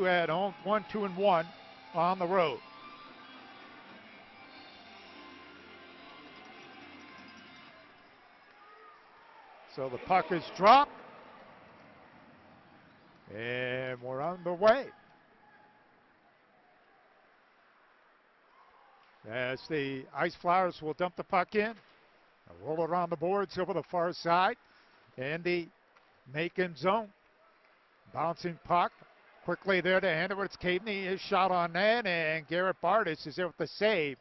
at home, 1, 2, and 1 on the road. So the puck is dropped, and we're underway. As the Ice Flyers will dump the puck in, roll around the boards over the far side, and the Macon zone. Bouncing puck, quickly there to hand over. It's Cadeney, his shot on net, and Garrett Bardis is there with the save.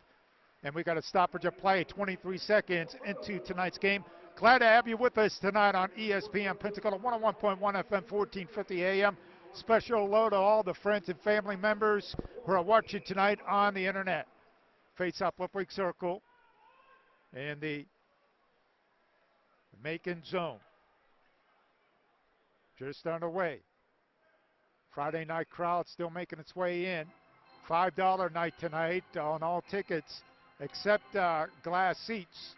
And we got a stoppage of play, 23 seconds into tonight's game. Glad to have you with us tonight on ESPN Pensacola, 101.1 FM, 1450 AM. Special hello to all the friends and family members who are watching tonight on the internet. Face-off left wing circle and the Macon zone. Just underway. Friday night crowd still making its way in. $5 night tonight on all tickets except glass seats.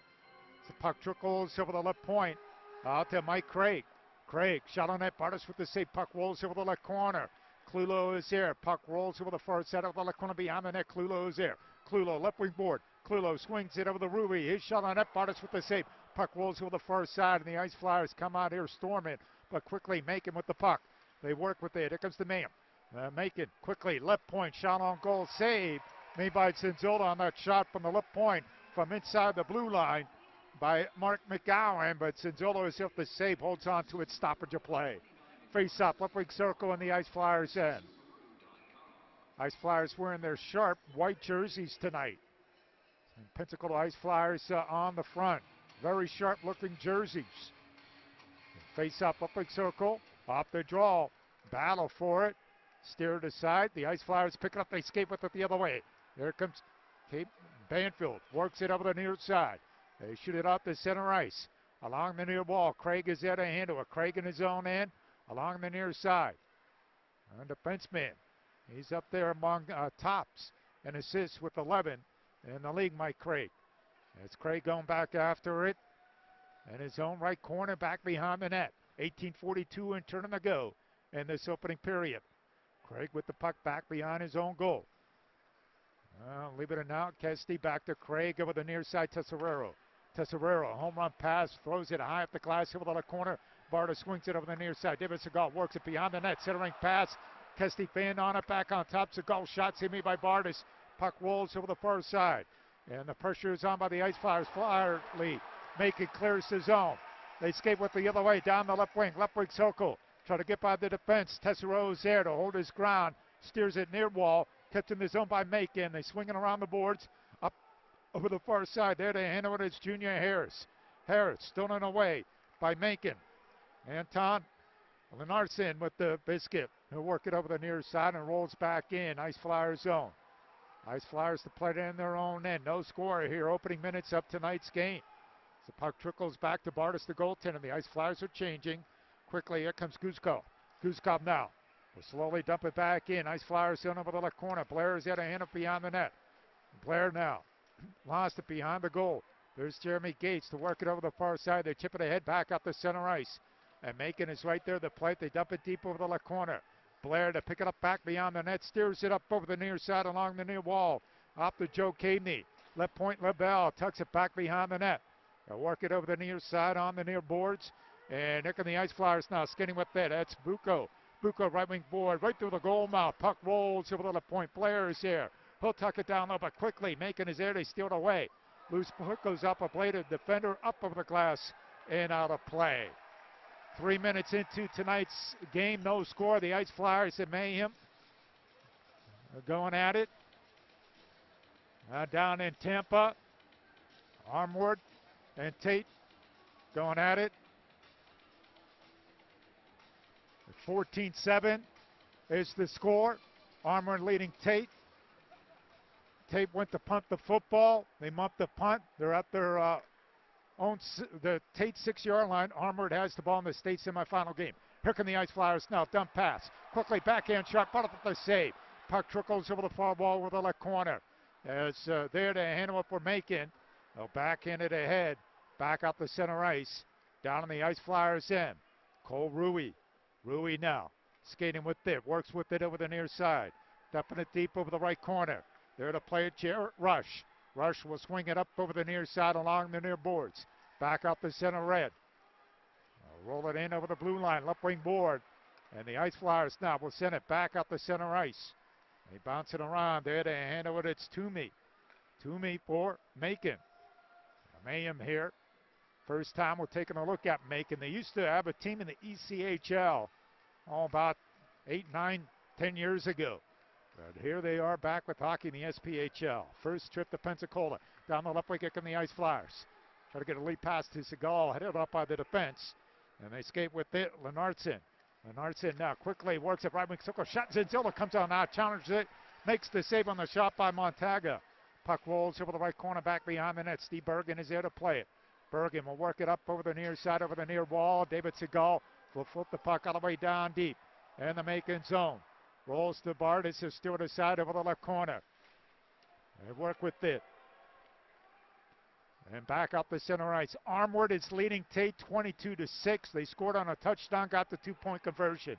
The puck trickles over the left point out to Mike Craig. Craig shot on net. Bardis with the save. Puck rolls over the left corner. Clulo is there. Puck rolls over the far side of the left corner behind the net. Clulo is there. Clulo left wing board. Clulo swings it over the Ruby. His shot on net. Bardis with the save. Puck rolls over the far side, and the Ice Flyers come out here storming, but quickly Macon with the puck. They work with it. Here comes the man. Macon quickly left point. Shot on goal. Save made by Zinzola on that shot from the left point from inside the blue line by Mark McGowan, but Zinzola is able to save, holds on to it, stoppage of play. Face up, left wing circle, and the Ice Flyers end. Ice Flyers wearing their sharp white jerseys tonight. And Pensacola Ice Flyers on the front. Very sharp looking jerseys. Face up, left wing circle, off the draw, battle for it, steered aside. The Ice Flyers pick it up, they skate with it the other way. There comes Cape Banfield, works it over the near side. They shoot it off the center ice. Along the near wall, Craig is there to handle it. Craig in his own end, along the near side. And defenseman, he's up there among tops and assists with 11 in the league, Mike Craig. It's Craig going back after it. And his own right corner back behind the net. 18:42 and turning to go in this opening period. Craig with the puck back behind his own goal. Leave it in now. Kesty back to Craig over the near side. Tesserero. Tesserero, home run pass, throws it high up the glass over the left corner. Barta swings it over the near side. David Segal works it behind the net. Centering pass. Kesty fan on it, back on top. Segal shot saved me by Bardis. Puck rolls over the far side. And the pressure is on by the Ice Flyers. Flyer lead. Macon clears the zone. They skate with the other way down the left wing circle. Try to get by the defense. Tesserero is there to hold his ground. Steers it near wall. Kept in the zone by Macon. They swing it around the boards. Up over the far side. There to handle it is Junior Harris. Harris stolen away by Macon. Anton Lenarson with the biscuit. He'll work it over the near side and rolls back in. Ice Flyers zone. Ice Flyers to play it in their own end. No score here. Opening minutes of tonight's game. The puck trickles back to Bardis, the goaltender. The Ice Flyers are changing. Quickly, here comes Guzkov. Guzkov now. Will slowly dump it back in. Ice Flyers zone over the left corner. Blair is there to hand it beyond the net. Blair now. Lost it behind the goal. There's Jeremy Gates to work it over the far side. They chip it ahead back up the center ice. And Macon is right there, the plate. They dump it deep over the left corner. Blair to pick it up back beyond the net. Steers it up over the near side along the near wall. Up to Joe Cadeney. Left point LaBelle tucks it back behind the net. They'll work it over the near side on the near boards. And here come the Ice Flyers now skinning with it. That's Bucco. Bucco right wing board right through the goal mouth. Puck rolls over the left point. Blair is here. He'll tuck it down low, but quickly Macon is there. They steal it away. Loose puck goes up. A bladed defender up over the glass and out of play. 3 minutes into tonight's game, no score. The Ice Flyers at Mayhem are going at it. Down in Tampa, Armwood and Tate going at it. 14-7 is the score. Armwood leading Tate. Tate went to punt the football. They mumped the punt. They're at their own the Tate 6-yard line. Armwood has the ball in the state semifinal game. Here come the Ice Flyers now. Dump pass. Quickly backhand shot. Brought up with the save. Puck trickles over the far wall with the left corner. As there to handle it for Macon. They'll backhand it ahead. Back up the center ice. Down on the Ice Flyers end. Cole Rui. Rui now. skating with it, works with it over the near side. Dumping it deep over the right corner. There to play it, Jarrett Rush. Rush will swing it up over the near side along the near boards. Back up the center red. Roll it in over the blue line, left wing board. And the Ice Flyers now will send it back up the center ice. They bounce it around there to handle it. It's Toomey. Toomey for Macon. Mayhem here. First time we're taking a look at Macon. They used to have a team in the ECHL about 8, 9, 10 years ago. But here they are back with hockey in the SPHL. First trip to Pensacola. Down the left wing kick in the Ice Flyers. Try to get a lead pass to Seagal. Headed up by the defense. And they skate with it. Lenartson. Lenartson now quickly works it right wing circle. Shot. Zenzilla comes on now. Challenges it. Makes the save on the shot by Montaga. Puck rolls over the right corner back behind the net. Steve Bergen is there to play it. Bergen will work it up over the near side, over the near wall. David Seagal will flip the puck all the way down deep. And the Macon zone. Rolls to Bartis, is still aside over the left corner. They work with it. And back up the center ice. Armwood is leading Tate 22-6. They scored on a touchdown, got the 2-point conversion.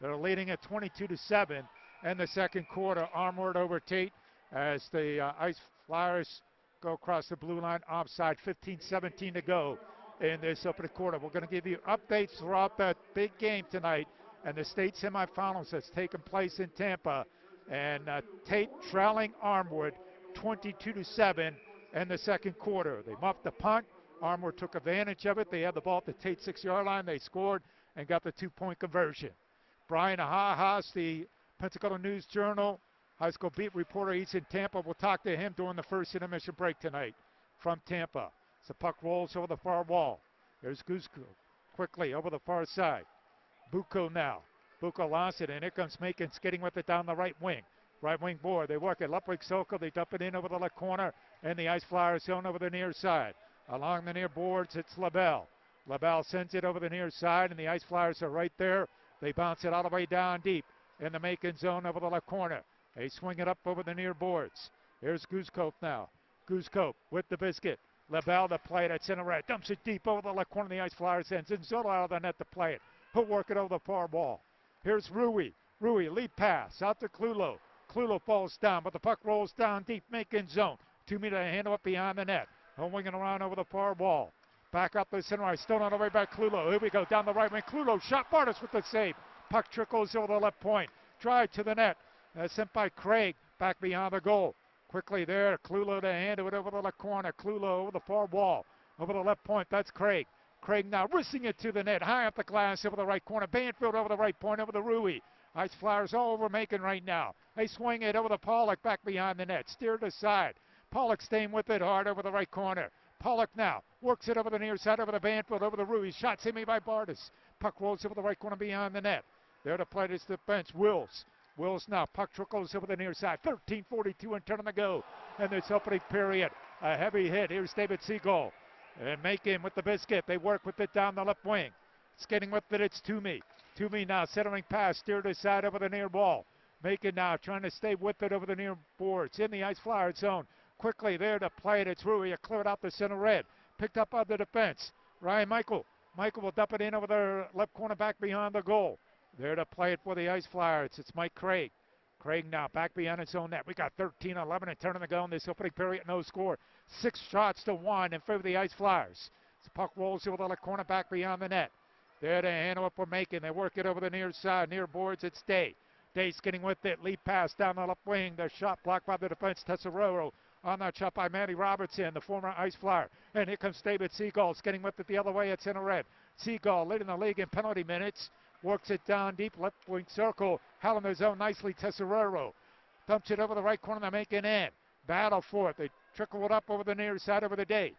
They're leading at 22-7 in the second quarter. Armwood over Tate as the Ice Flyers go across the blue line offside. 15-17 to go in this opening quarter. We're going to give you updates throughout that big game tonight and the state semifinals that's taken place in Tampa. And Tate trailing Armwood 22-7 in the second quarter. They muffed the punt. Armwood took advantage of it. They had the ball at the Tate 6-yard line. They scored and got the 2-point conversion. Brian Ahajas, the Pensacola News-Journal high school beat reporter. He's in Tampa. We'll talk to him during the first intermission break tonight from Tampa. So the puck rolls over the far wall. There's Guzko quickly over the far side. Bucco now. Bucco lost it, and here comes Macon skating with it down the right wing. Right wing board. They work it. Left wing circle. They dump it in over the left corner, and the Ice Flyers zone over the near side. Along the near boards, it's LaBelle. LaBelle sends it over the near side, and the Ice Flyers are right there. They bounce it all the way down deep in the Macon zone over the left corner. They swing it up over the near boards. Here's Guzkope now. Guzkope with the biscuit. LaBelle to play it at center red. Dumps it deep over the left corner of the Ice Flyers ends. Zenzilla out of the net to play it. He'll work it over the far wall. Here's Rui. Rui, lead pass out to Clulo. Clulo falls down, but the puck rolls down deep. Macon zone. Toomey to handle it behind the net. He'll wing it around over the far wall. Back up the center ice. Still on the way back. Clulo. Here we go. Down the right wing. Clulo shot. Bartis with the save. Puck trickles over the left point. Drive to the net. Sent by Craig back behind the goal. Quickly there, Clulo to handle it over the left corner. Clulo over the far wall. Over the left point, that's Craig. Craig now wristing it to the net. High up the glass over the right corner. Banfield over the right point over the Rui. Ice Flyers all over Macon right now. They swing it over the Pollock back behind the net. Steered aside. Pollock staying with it hard over the right corner. Pollock now works it over the near side, over the Banfield, over the Rui. Shot semi by Bartis. Puck rolls over the right corner behind the net. There to play this defense, Wills. Wills now, puck trickles over the near side. 13:42 and turn on the go. And this opening period, a heavy hit. Here's David Seagull. And Macon with the biscuit. They work with it down the left wing. Skating with it, it's Toomey. Toomey now centering pass, steered aside over the near wall. Macon now trying to stay with it over the near boards. In the Ice Flyer zone. Quickly there to play it, it's Rui. Cleared out the center red. Picked up on the defense. Ryan Michael. Michael will dump it in over the left corner back behind the goal. There to play it for the Ice Flyers. It's Mike Craig. Craig now back behind his own net. We got 13-11 and turn on the go in this opening period. No score. 6 shots to 1 in favor of the Ice Flyers. This puck rolls over the left corner back behind the net. There to handle it for Macon. They work it over the near side. Near boards, it's Day. Day's getting with it. Lead pass down the left wing. The shot blocked by the defense. Tesseroro on that shot by Manny Robertson, the former Ice Flyer. And here comes David Seagull. Getting with it the other way at center red. Seagull leading the league in penalty minutes. Works it down deep, left wing circle. Hell in the zone nicely, Tesserero. Dumps it over the right corner, they're making in. Battle for it. They trickle it up over the near side over the Day.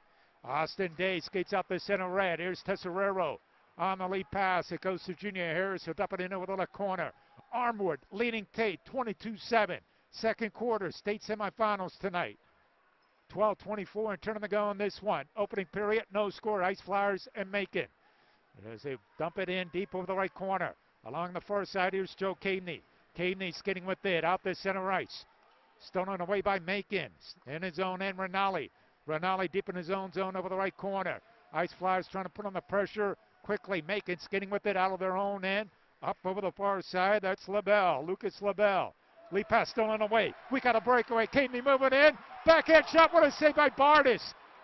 Austin Day skates out the center red. Here's Tesserero on the lead pass. It goes to Junior Harris. He'll dump it in over the left corner. Armwood leading Tate 22-7. Second quarter, state semifinals tonight. 12:24 and turn on the go on this one. Opening period, no score. Ice Flyers and Macon. As they dump it in deep over the right corner. Along the far side, here's Joe Cadeney. Cadeney skating with it out the center ice. Stolen away by Macon. In his own end, Rinaldi. Rinaldi deep in his own zone over the right corner. Ice Flyers trying to put on the pressure quickly. Macon skating with it out of their own end. Up over the far side, that's LaBelle, Lucas LaBelle. Lee pass stolen away. We got a breakaway. Kameny moving in. Backhand shot. What a save by Bardis.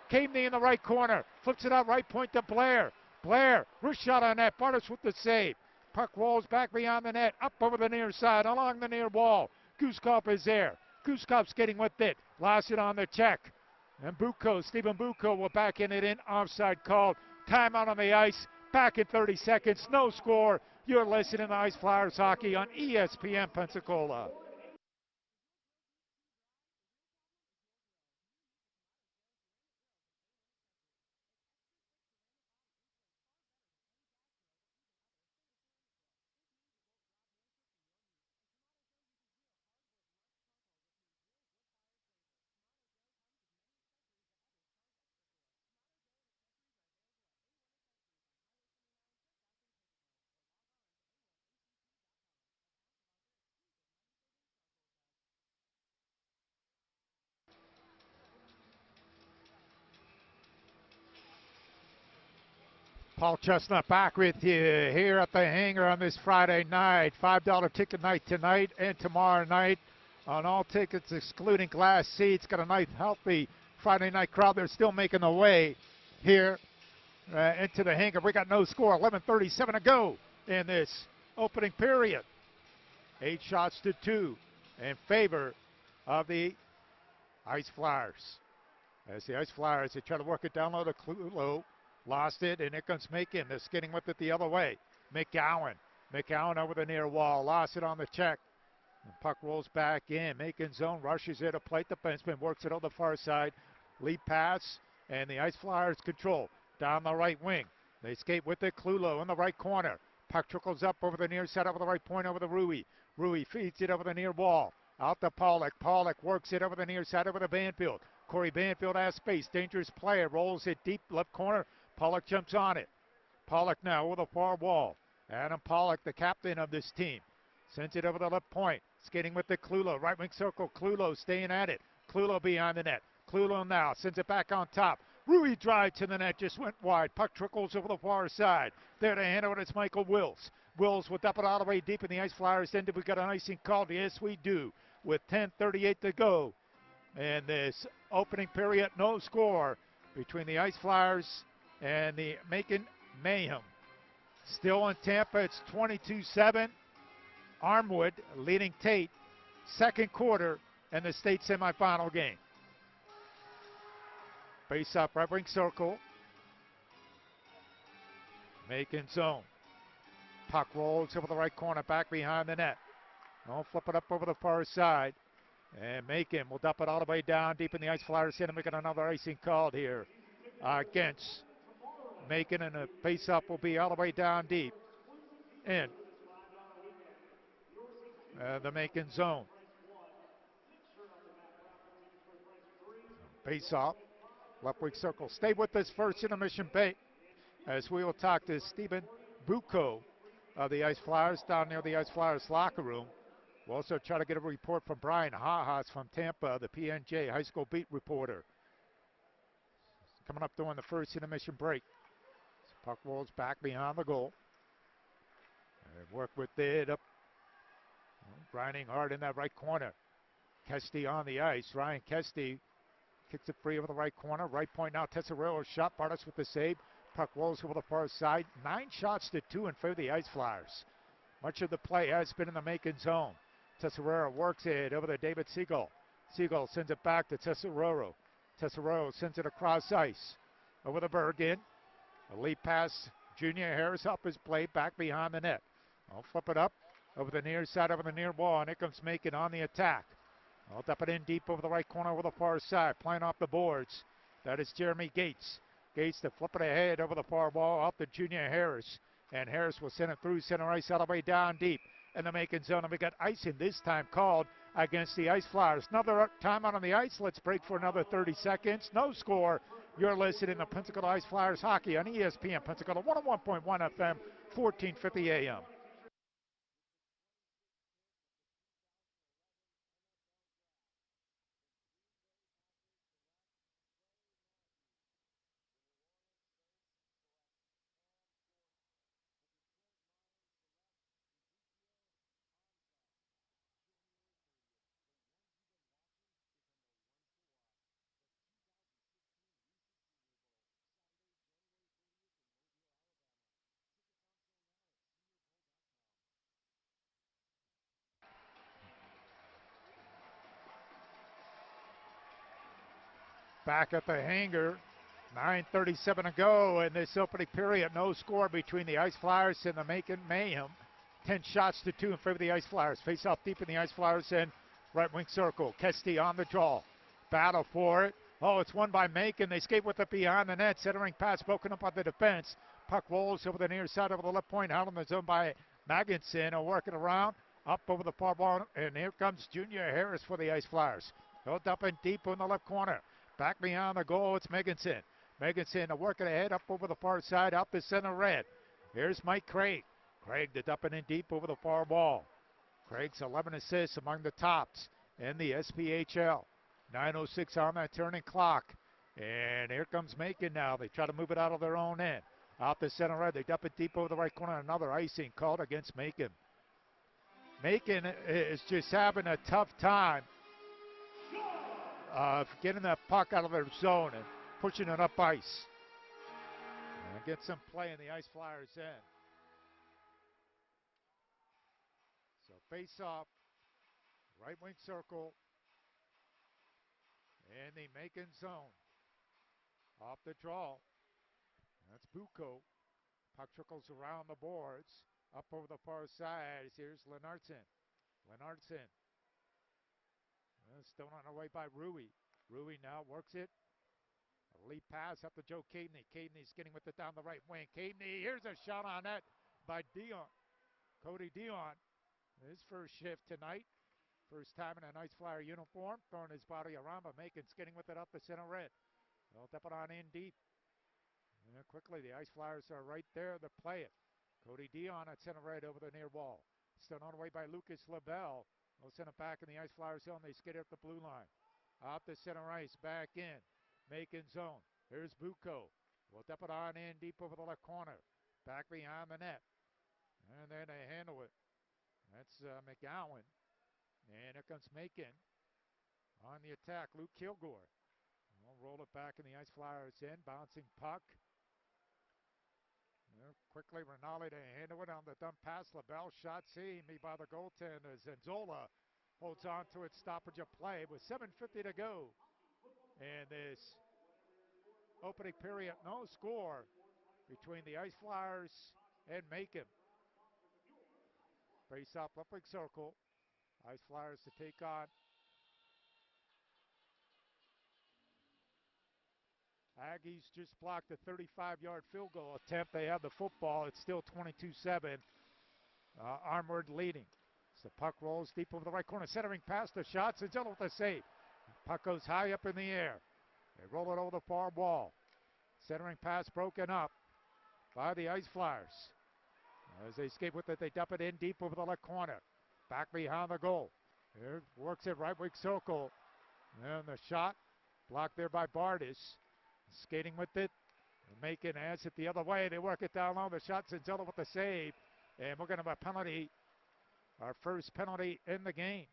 Kameny in the right corner. Flips it out right point to Blair. Blair, wrist shot on that. Bardis with the save. Puck rolls back beyond the net. Up over the near side. Along the near wall. Gooskop is there. Gooskop's getting with it. Lost it on the check. And Stephen Bucco will back in it in. Offside called. Timeout on the ice. Back in 30 seconds. No score. You're listening to Ice Flyers Hockey on ESPN Pensacola. Paul Chestnut back with you here at the hangar on this Friday night. $5 ticket night tonight and tomorrow night on all tickets excluding glass seats. Got a nice healthy Friday night crowd. They're still making their way here into the hangar. We got no score. 11:37 to go in this opening period. 8 shots to 2 in favor of the Ice Flyers. As the Ice Flyers, they try to work it down low to Clulo. Lost it, and here comes Macon. They're skidding with it the other way. McGowan over the near wall. Lost it on the check. The puck rolls back in. Macon zone rushes it. A plate defenseman works it on the far side. Lead pass, and the Ice Flyers control. Down the right wing. They skate with it. Clulo in the right corner. Puck trickles up over the near side, over the right point, over the Rui. Rui feeds it over the near wall. Out to Pollock. Pollock works it over the near side, over the Banfield. Corey Banfield has space. Dangerous player. Rolls it deep left corner. Pollock jumps on it. Pollock now over the far wall. Adam Pollock, the captain of this team. Sends it over the left point. Skating with the Clulo. Right wing circle. Clulo staying at it. Clulo behind the net. Clulo now sends it back on top. Rui drive to the net. Just went wide. Puck trickles over the far side. There to hand it. It's Michael Wills. Wills will dump it all the way deep in the Ice Flyers. Then we got an icing call. Yes, we do. With 10:38 to go. And this opening period, no score between the Ice Flyers and the Macon Mayhem. Still in Tampa, it's 22-7. Armwood leading Tate. Second quarter in the state semifinal game. Face up, right wing circle. Macon zone. Puck rolls over the right corner, back behind the net. Don't flip it up over the far side. And Macon will dump it all the way down deep in the Ice Flyers. And we got another icing called here against Macon, and a face-up will be all the way down deep in the Macon zone. Face-off, left wing circle. Stay with us first intermission break as we will talk to Stephen Bucco of the Ice Flyers down near the Ice Flyers locker room. We'll also try to get a report from Brian Haas from Tampa, the PNJ high school beat reporter. Coming up during the first intermission break. Puck rolls back behind the goal. And work with it up. Grinding hard in that right corner. Kesty on the ice. Ryan Kesty kicks it free over the right corner. Right point now. Tesserero shot. Bardis with the save. Puck rolls over the far side. 9 shots to 2 in favor of the Ice Flyers. Much of the play has been in the Macon zone. Tesserero works it over to David Siegel. Siegel sends it back to Tesserero. Tesserero sends it across ice. Over the Bergen. A lead pass, Junior Harris up his play, back behind the net. I'll flip it up over the near side, over the near wall, and here comes Macon on the attack. I'll dump it in deep over the right corner over the far side, playing off the boards. That is Jeremy Gates. Gates to flip it ahead over the far wall, out to Junior Harris. And Harris will send it through center ice all the way down deep in the Macon zone. And we got icing this time called against the Ice Flyers. Another time out on the ice. Let's break for another 30 seconds. No score. You're listening to Pensacola Ice Flyers Hockey on ESPN Pensacola 101.1 FM, 1450 AM. Back at the hangar. 9:37 to go in this opening period. No score between the Ice Flyers and the Macon Mayhem. 10 shots to 2 in favor of the Ice Flyers. Face off deep in the Ice Flyers end. Right wing circle. Kesty on the draw. Battle for it. Oh, it's won by Macon. They skate with it behind the net. Centering pass broken up on the defense. Puck rolls over the near side over the left point. Out on the zone by Magginson. Working around. Up over the far wall. And here comes Junior Harris for the Ice Flyers. He'll dump in deep in the left corner. Back behind the goal. It's Megginson. Megginson working ahead up over the far side. Out the center red. Here's Mike Craig. Craig to dump it in deep over the far wall. Craig's 11 assists among the tops in the SPHL. 9:06 on that turning clock. And here comes Macon now. They try to move it out of their own end. Out the center red. They dump it deep over the right corner. Another icing called against Macon. Macon is just having a tough time getting that puck out of their zone and pushing it up ice. And get some play in the Ice Flyers end. So face off, right wing circle, in the Macon zone. Off the draw. That's Bucco. Puck trickles around the boards. Up over the far side. Here's Lennartson. Lennartson. Still on the way by Rui. Rui now works it. A lead pass up to Joe Cadeney. Cadeney's getting with it down the right wing. Cadeney, here's a shot on that by Dion. Cody Dion. His first shift tonight. First time in a Ice Flyer uniform. Throwing his body around, but Macon's getting with it up the center red. They'll tip it on in deep. And quickly, the Ice Flyers are right there to play it. Cody Dion at center red over the near wall. Still on the way by Lucas LaBelle. They'll send it back in the Ice Flyers zone. They skate up the blue line. Out the center ice, back in. Macon zone. Here's Bucco. We'll tip it on in deep over the left corner. Back behind the net. And then they handle it. That's McGowan. And here comes Macon on the attack. Luke Kilgore. We'll roll it back in the Ice Flyers end. Bouncing puck. Quickly, Rinaldi to handle it on the dump pass. LaBelle shot seen me by the goaltender. Zenzola holds on to it. Stoppage of play with 7:50 to go. And this opening period, no score between the Ice Flyers and Macon. Face off left wing circle. Ice Flyers to take on Aggies. Just blocked a 35-yard field goal attempt. They have the football. It's still 22-7. Armored leading. So the puck rolls deep over the right corner. Centering pass to shots. Zenzola with the save. Puck goes high up in the air. They roll it over the far wall. Centering pass broken up by the Ice Flyers. As they skate with it, they dump it in deep over the left corner. Back behind the goal. Here works it right wing circle. And the shot blocked there by Bardis. Skating with it. Macon has it the other way. They work it down low. The shot, Zenzola with the save. And we're going to have a penalty. Our first penalty in the game.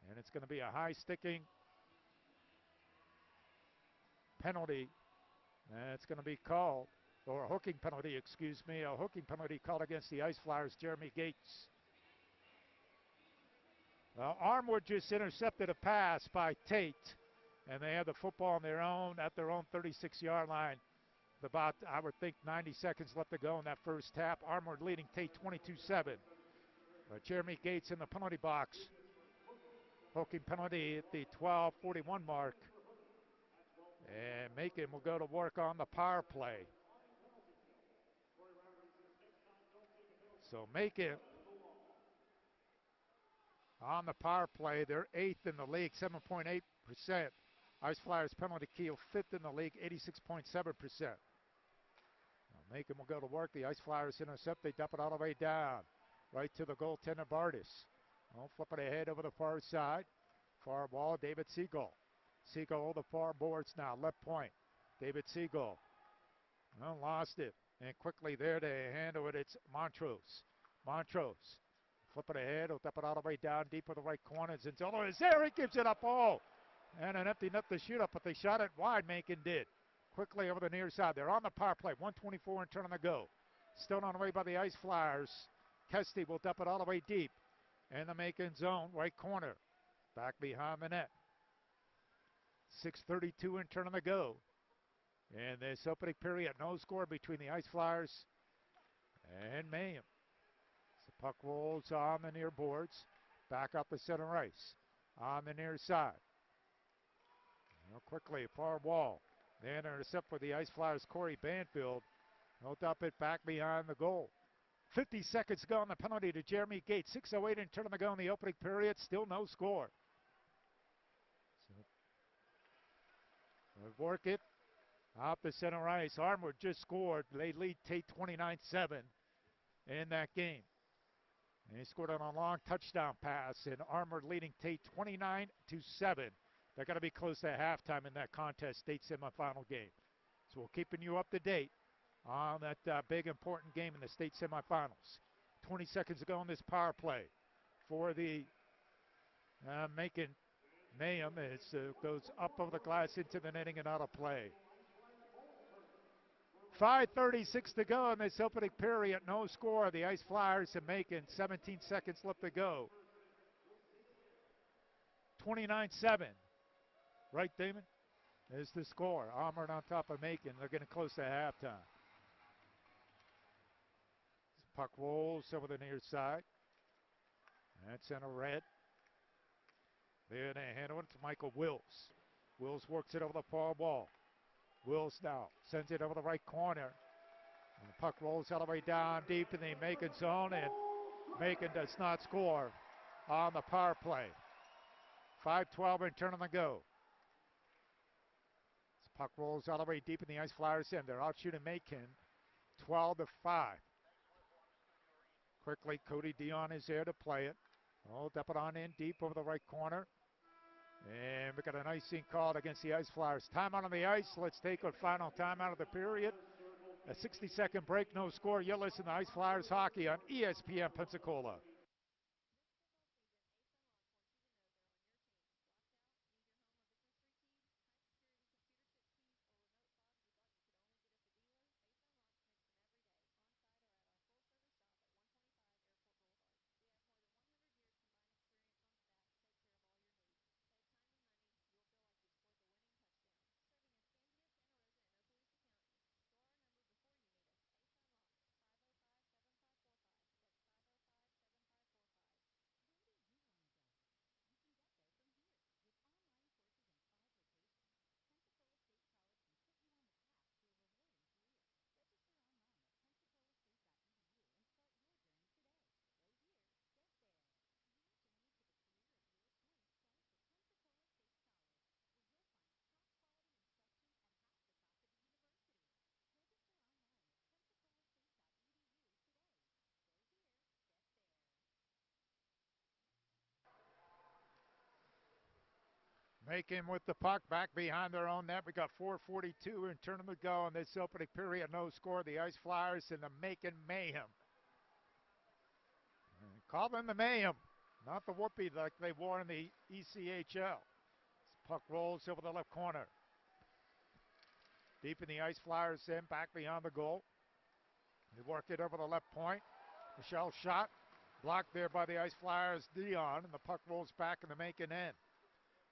And it's going to be a high sticking penalty. That's going to be called. Or a hooking penalty, excuse me. A hooking penalty called against the Ice Flyers, Jeremy Gates. Armwood just intercepted a pass by Tate. And they had the football on their own at their own 36-yard line. About, I would think, 90 seconds left to go in that first tap. Armwood leading Tate 22-7. But Jeremy Gates in the penalty box. Hooking penalty at the 12:41 mark. And Macon will go to work on the power play. So Macon on the power play. They're 8th in the league, 7.8%. Ice Flyers penalty kill 5th in the league, 86.7%. Macon will go to work. The Ice Flyers intercept. They dump it all the way down. Right to the goaltender, Bardis. Well, flip it ahead over the far side. Far wall, David Seagull. Seagull over the far boards now, left point. David Seagull. Well, lost it. And quickly there to handle it, it's Montrose. Montrose. Flip it ahead. He'll dump it all the way down deep in the right corner. Zenzola is there. He gives it up. Oh, and an empty net to shoot up, but they shot it wide. Macon did. Quickly over the near side. They're on the power play. 1:24 and turn on the go. Still on the way by the Ice Flyers. Kesty will dump it all the way deep in the Macon zone, right corner. Back behind the net. 6:32 in turn on the go. In this opening period, no score between the Ice Flyers and Mayhem. The puck rolls on the near boards. Back up the center ice. On the near side. Now quickly, far wall. Then intercept for the Ice Flyers, Corey Banfield. He'll dump it back behind the goal. 50 seconds to go on the penalty to Jeremy Gates. 6:08 in turn on the go in the opening period. Still no score. So, we'll work it. Out the center ice. Armour just scored. They lead Tate 29-7 in that game. And he scored on a long touchdown pass, and Armour leading Tate 29-7. They're going to be close to halftime in that contest, state semifinal game. So we're keeping you up to date on that big important game in the state semifinals. 20 seconds to go on this power play for the Macon Mayhem. It goes up over the glass into the netting and out of play. 5:36 to go in this opening period. No score. The Ice Flyers and Macon. 17 seconds left to go. 29-7. Right, Damon? Is the score. Armour on top of Macon. They're getting close to halftime. This puck rolls over the near side. That's in a red. Then they handle it to Michael Wills. Wills works it over the far wall. Wills now sends it over the right corner. And the puck rolls all the way down deep in the Macon zone, and Macon does not score on the power play. 5:12 in turn on the go. This puck rolls all the way deep in the Ice Flyers end. They're out shooting Macon 12-5. Quickly, Cody Dion is there to play it. Oh, dump it on in deep over the right corner. And we got an icing called against the Ice Flyers. Timeout on the ice. Let's take our final timeout of the period. A 60-second break, no score. You'll listen to Ice Flyers hockey on ESPN Pensacola. Macon with the puck back behind their own net. We got 4:42 in turn to go in this opening period. No score. The Ice Flyers and the Macon Mayhem. Call them the Mayhem, not the whoopee like they wore in the ECHL. This puck rolls over the left corner. Deep in the Ice Flyers end, back behind the goal. They work it over the left point. Michelle shot. Blocked there by the Ice Flyers' Dion, and the puck rolls back in the Macon end.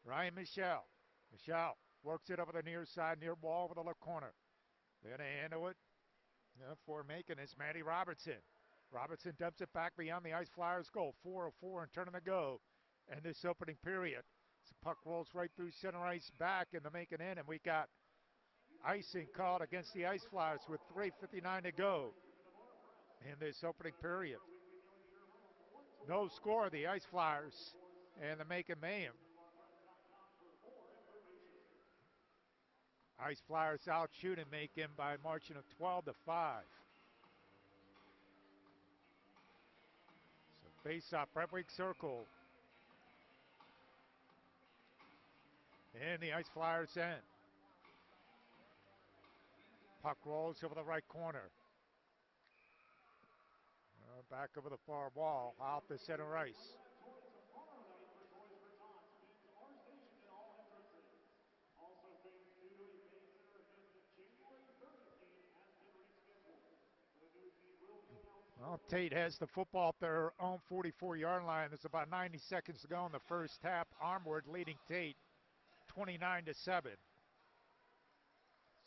Ryan Michelle. Michelle works it over the near side, near wall over the left corner. Then they handle it for Macon is Maddie Robertson. Robertson dumps it back beyond the Ice Flyers' goal. 4:04 and turning to go in this opening period. The puck rolls right through center ice back in the Macon end, and we got icing called against the Ice Flyers with 3:59 to go in this opening period. No score, the Ice Flyers and the Macon Mayhem. Ice Flyers out shooting Macon by a margin of 12-5. So face off, Red Wing circle. And the Ice Flyers end. Puck rolls over the right corner. Back over the far wall, out the center ice. Well, Tate has the football at their own 44-yard line. There's about 90 seconds to go in the first half. Armwood leading Tate 29-7.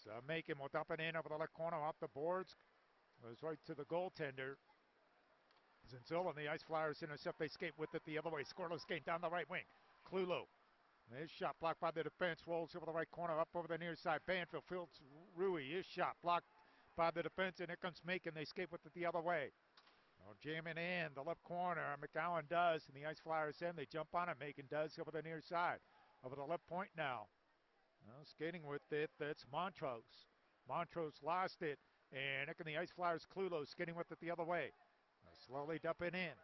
So Macon will dump it in over the left corner off the boards. Goes right to the goaltender. Zinzilla and the Ice Flyers intercept. They skate with it the other way. Scoreless game down the right wing. Clulo. His shot blocked by the defense. Rolls over the right corner. Up over the near side. Banfield fields Rui. His shot blocked by the defense. And here comes Macon. They skate with it the other way. Jamming in the left corner. McGowan does. And the Ice Flyers in. They jump on it. Macon does over the near side. Over the left point now. Skating with it. That's Montrose. Montrose lost it. And here come the Ice Flyers. Clulo skating with it the other way. Slowly dumping in.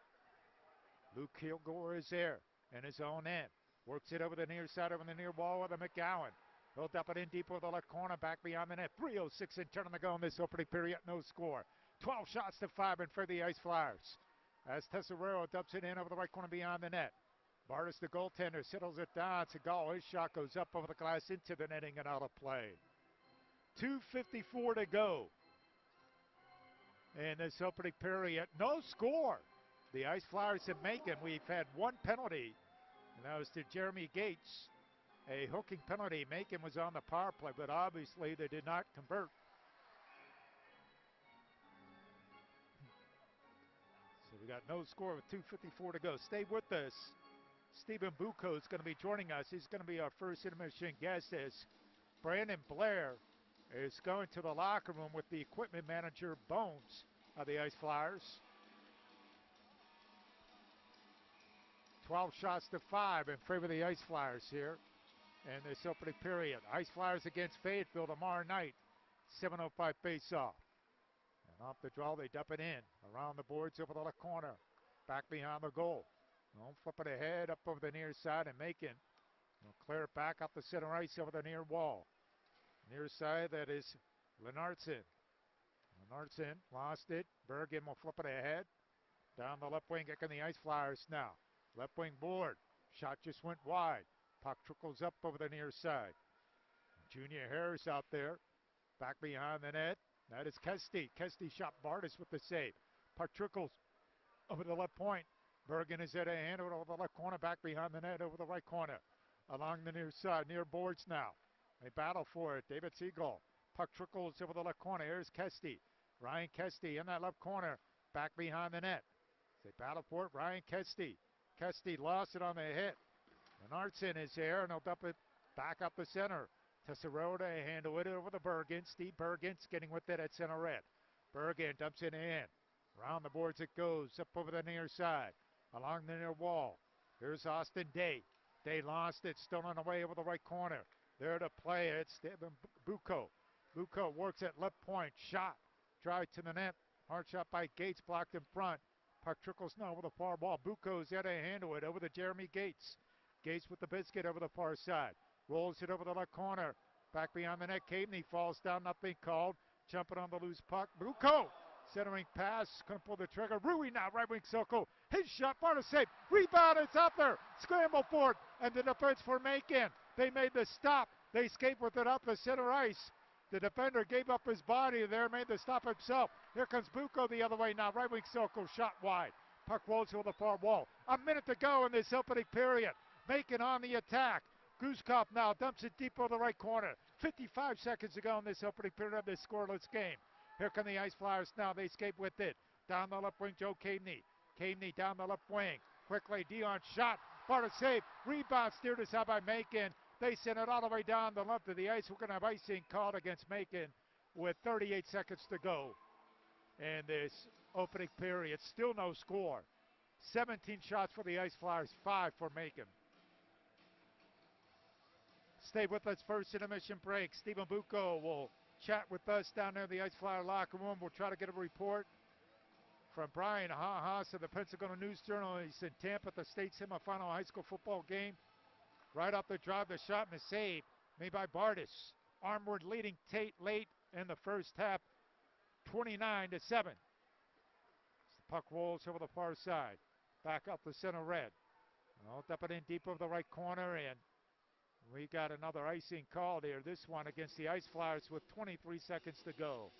Luke Kilgore is there in his own end. Works it over the near side, over the near wall with a McGowan. He'll dump it in deep over the left corner, back beyond the net. 3:06 in turn on the go in this opening period, no score. 12 shots to 5 in for the Ice Flyers. As Tesserero dumps it in over the right corner beyond the net. Bartis, the goaltender, settles it down. Segal, his shot goes up over the glass into the netting and out of play. 2:54 to go in this opening period. No score. The Ice Flyers in Macon, we've had one penalty, and that was to Jeremy Gates. A hooking penalty. Macon was on the power play, but obviously they did not convert. So we got no score with 2:54 to go. Stay with us. Stephen Bucco is going to be joining us. He's going to be our first intermission guest as Brandon Blair is going to the locker room with the equipment manager, Bones, of the Ice Flyers. 12 shots to 5 in favor of the Ice Flyers here in this opening period. Ice Flyers against Fayetteville tomorrow night. 7:05 face-off. And off the draw, they dump it in. Around the boards over the left corner. Back behind the goal. Flip it ahead up over the near side and Macon. They'll clear it back up the center ice over the near wall. Near side, that is Lenartson. Lenartson lost it. Bergen will flip it ahead. Down the left wing, kicking the Ice Flyers now. Left wing board. Shot just went wide. Puck trickles up over the near side. Junior Harris out there. Back behind the net. That is Kesty. Kesty shot Bartis with the save. Puck trickles over the left point. Bergen is there to hand it over the left corner. Back behind the net over the right corner. Along the near side. Near boards now. They battle for it. David Siegel. Puck trickles over the left corner. Here's Kesty. Ryan Kesty in that left corner. Back behind the net. They battle for it. Ryan Kesty. Kesty lost it on the hit. Lenartson is there, and he'll dump it back up the center. Tesserode to handle it over the Bergen. Steve Bergen's getting with it at center red. Bergen dumps it in. Around the boards it goes. Up over the near side. Along the near wall. Here's Austin Day. Day lost it. Still on the way over the right corner. There to play it. Stephen Bucco. Bucco works at left point. Shot. Drive to the net. Hard shot by Gates. Blocked in front. Puck trickles now over the far wall. Bucco's there to handle it over to Jeremy Gates. Gates with the biscuit over the far side. Rolls it over the left corner. Back beyond the net. Cadeney falls down. Nothing called. Jumping on the loose puck. Bucco. Centering pass. Couldn't pull the trigger. Rui now. Right wing circle. His shot. Far to save. Rebound. It's out there. Scramble for it. And the defense for Macon. They made the stop. They escaped with it up the center ice. The defender gave up his body there, made the stop himself. Here comes Bucco the other way now. Right wing circle, shot wide. Puck rolls over the far wall. A minute to go in this opening period. Macon on the attack. Gooskopf now dumps it deep over the right corner. 55 seconds to go in this opening period of this scoreless game. Here come the Ice Flyers now. They escape with it. Down the left wing, Joe Cadeney. Cadeney down the left wing. Quickly, Dion shot. Bar to save. Rebound steered aside by Macon. They send it all the way down the left of the ice. We're going to have icing called against Macon with 38 seconds to go in this opening period. Still no score. 17 shots for the Ice Flyers, 5 for Macon. Stay with us first intermission break. Stephen Bucco will chat with us down there in the Ice Flyer locker room. We'll try to get a report from Brian Haas of the Pensacola News-Journal. He's in Tampa at the state semifinal high school football game. Right off the drive, the shot and the save made by Bartis. Armwood leading Tate late in the first half, 29-7. As the puck rolls over the far side. Back up the center red. I'll dump it in deep over the right corner, and we got another icing called here. This one against the Ice Flyers with 23 seconds to go.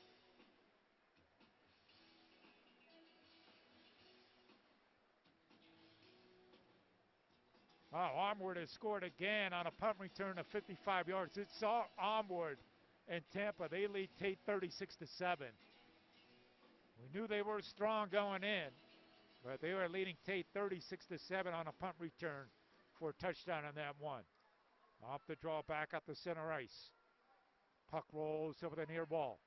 Oh, Onward has scored again on a punt return of 55 yards. It's all Onward and Tampa. They lead Tate 36-7. We knew they were strong going in, but they were leading Tate 36-7 on a punt return for a touchdown on that one. Off the draw back up the center ice. Puck rolls over the near wall.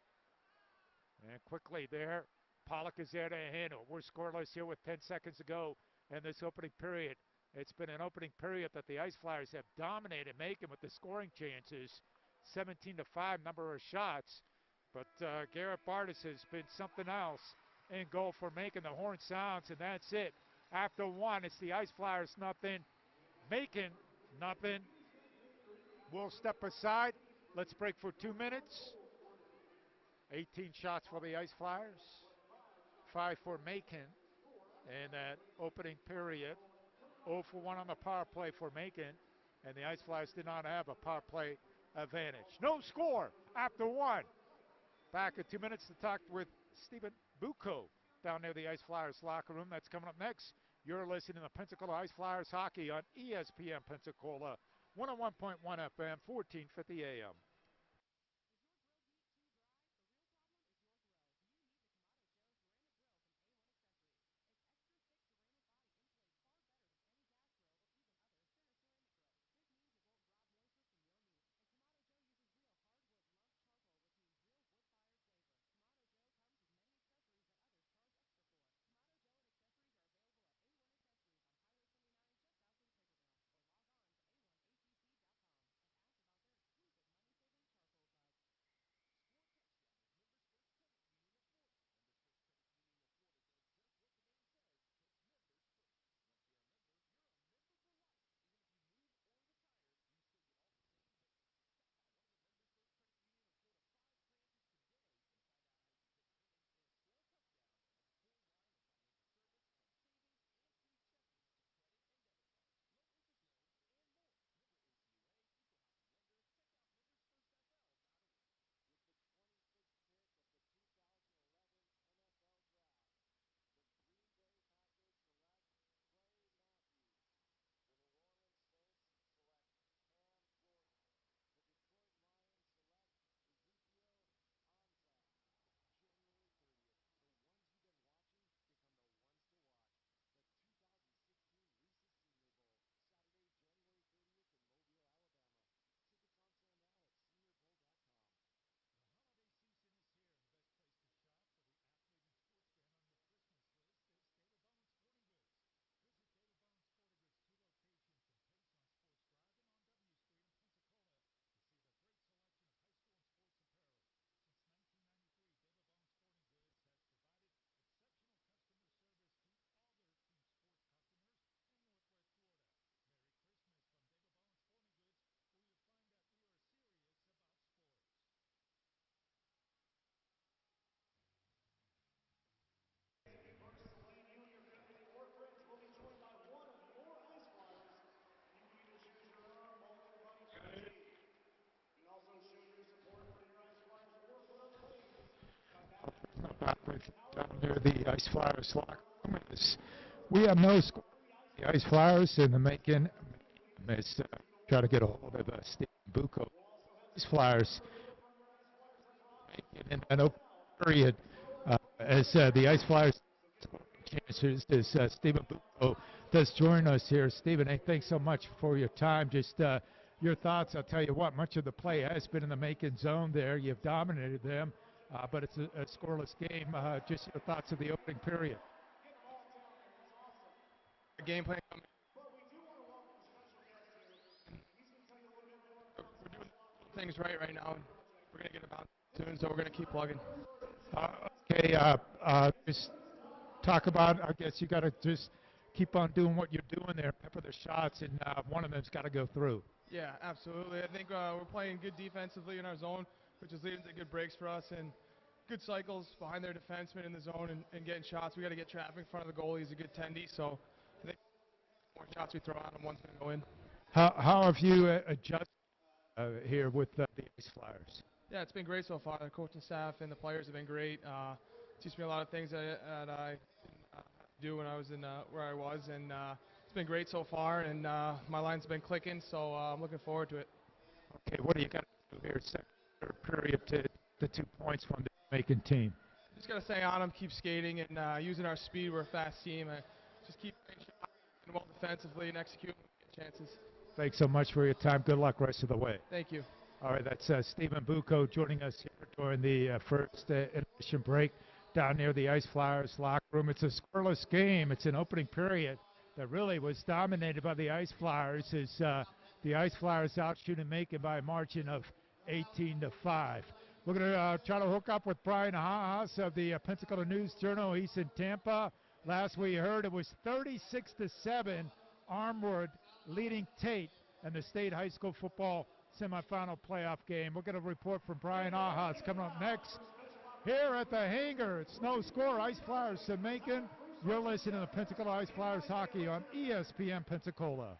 And quickly there, Pollock is there to handle. We're scoreless here with 10 seconds to go in this opening period. It's been an opening period that the Ice Flyers have dominated, making with the scoring chances. 17-5 number of shots. But Garrett Bartis has been something else in goal for making. The horn sounds, and that's it. After one, it's the Ice Flyers nothing, Macon nothing. We'll step aside. Let's break for 2 minutes. 18 shots for the Ice Flyers, 5 for Macon in that opening period. 0 for 1 on the power play for Macon, and the Ice Flyers did not have a power play advantage. No score after one. Back in 2 minutes to talk with Stephen Bucco down near the Ice Flyers locker room. That's coming up next. You're listening to Pensacola Ice Flyers hockey on ESPN Pensacola, 101.1 FM, 1450 AM. Back with down near the Ice Flyers locker room. We have no score. The Ice Flyers in the Macon is try to get a hold of Steve Bucco. Ice Flyers in an open period as the Ice Flyers chances is Stephen Bucco does join us here. Stephen, hey, thanks so much for your time. Just your thoughts. I'll tell you what, much of the play has been in the Macon zone there. You've dominated them, but it's a scoreless game. Just your thoughts of the opening period. Game plan. We're doing things right now. We're gonna get about soon, so we're gonna keep plugging. Okay, just talk about. I guess you got to just keep on doing what you're doing there. Pepper the shots, and one of them's got to go through. Yeah, absolutely. I think we're playing good defensively in our zone, which is leading to good breaks for us and good cycles behind their defensemen in the zone and getting shots. We got to get traffic in front of the goalie. He's a good tendy, so I think more shots we throw at him, one's gonna go in. How have you adjusted here with the Ice Flyers? Yeah, it's been great so far. The coaching staff and the players have been great. Teach me a lot of things that I didn't do when I was in where I was, and It's been great so far, and my line's been clicking, so I'm looking forward to it. Okay, what do you got to do here, second, third period, to the 2 points from the Jamaican team? Just got to stay on them, keep skating, and using our speed. We're a fast team. Just keep playing shots and well defensively and executing when we get chances. Thanks so much for your time. Good luck rest of the way. Thank you. All right, that's Stephen Bucco joining us here during the first intermission break down near the Ice Flyers locker room. It's a scoreless game. It's an opening period that really was dominated by the Ice Flyers as the Ice Flyers out shooting Macon by a margin of 18-5. We're going to try to hook up with Brian Haas of the Pensacola News-Journal. He's in Tampa. Last we heard, it was 36-7, Armwood leading Tate in the state high school football semifinal playoff game. We're going to report from Brian Ahas coming up next here at the hangar. It's no score. Ice Flyers to Macon. You're listening to Pensacola Ice Flyers hockey on ESPN Pensacola.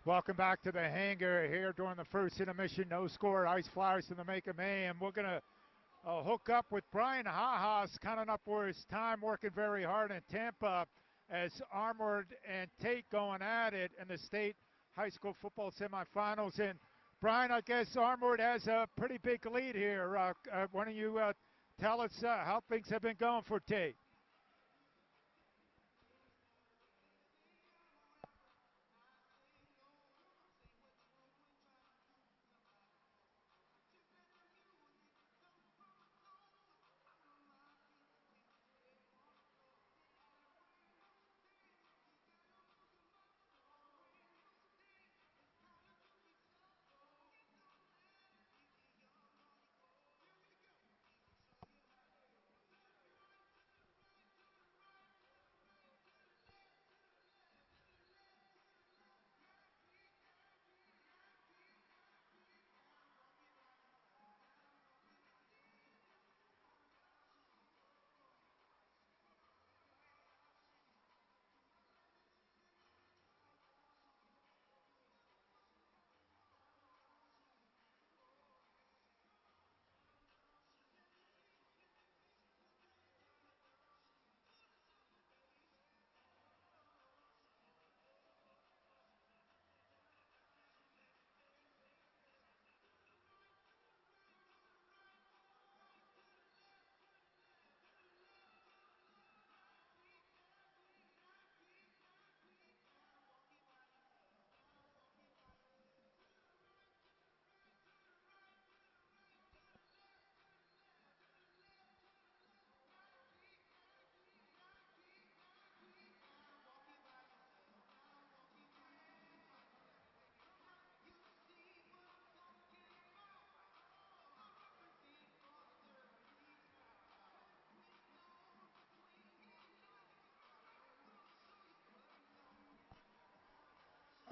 Welcome back to the hangar here during the first intermission. No score. Ice Flyers in the make of May. And we're going to hook up with Brian Haas, counting up for his time, working very hard in Tampa as Armored and Tate going at it in the state high school football semifinals. And Brian, I guess Armored has a pretty big lead here. Why don't you tell us how things have been going for Tate?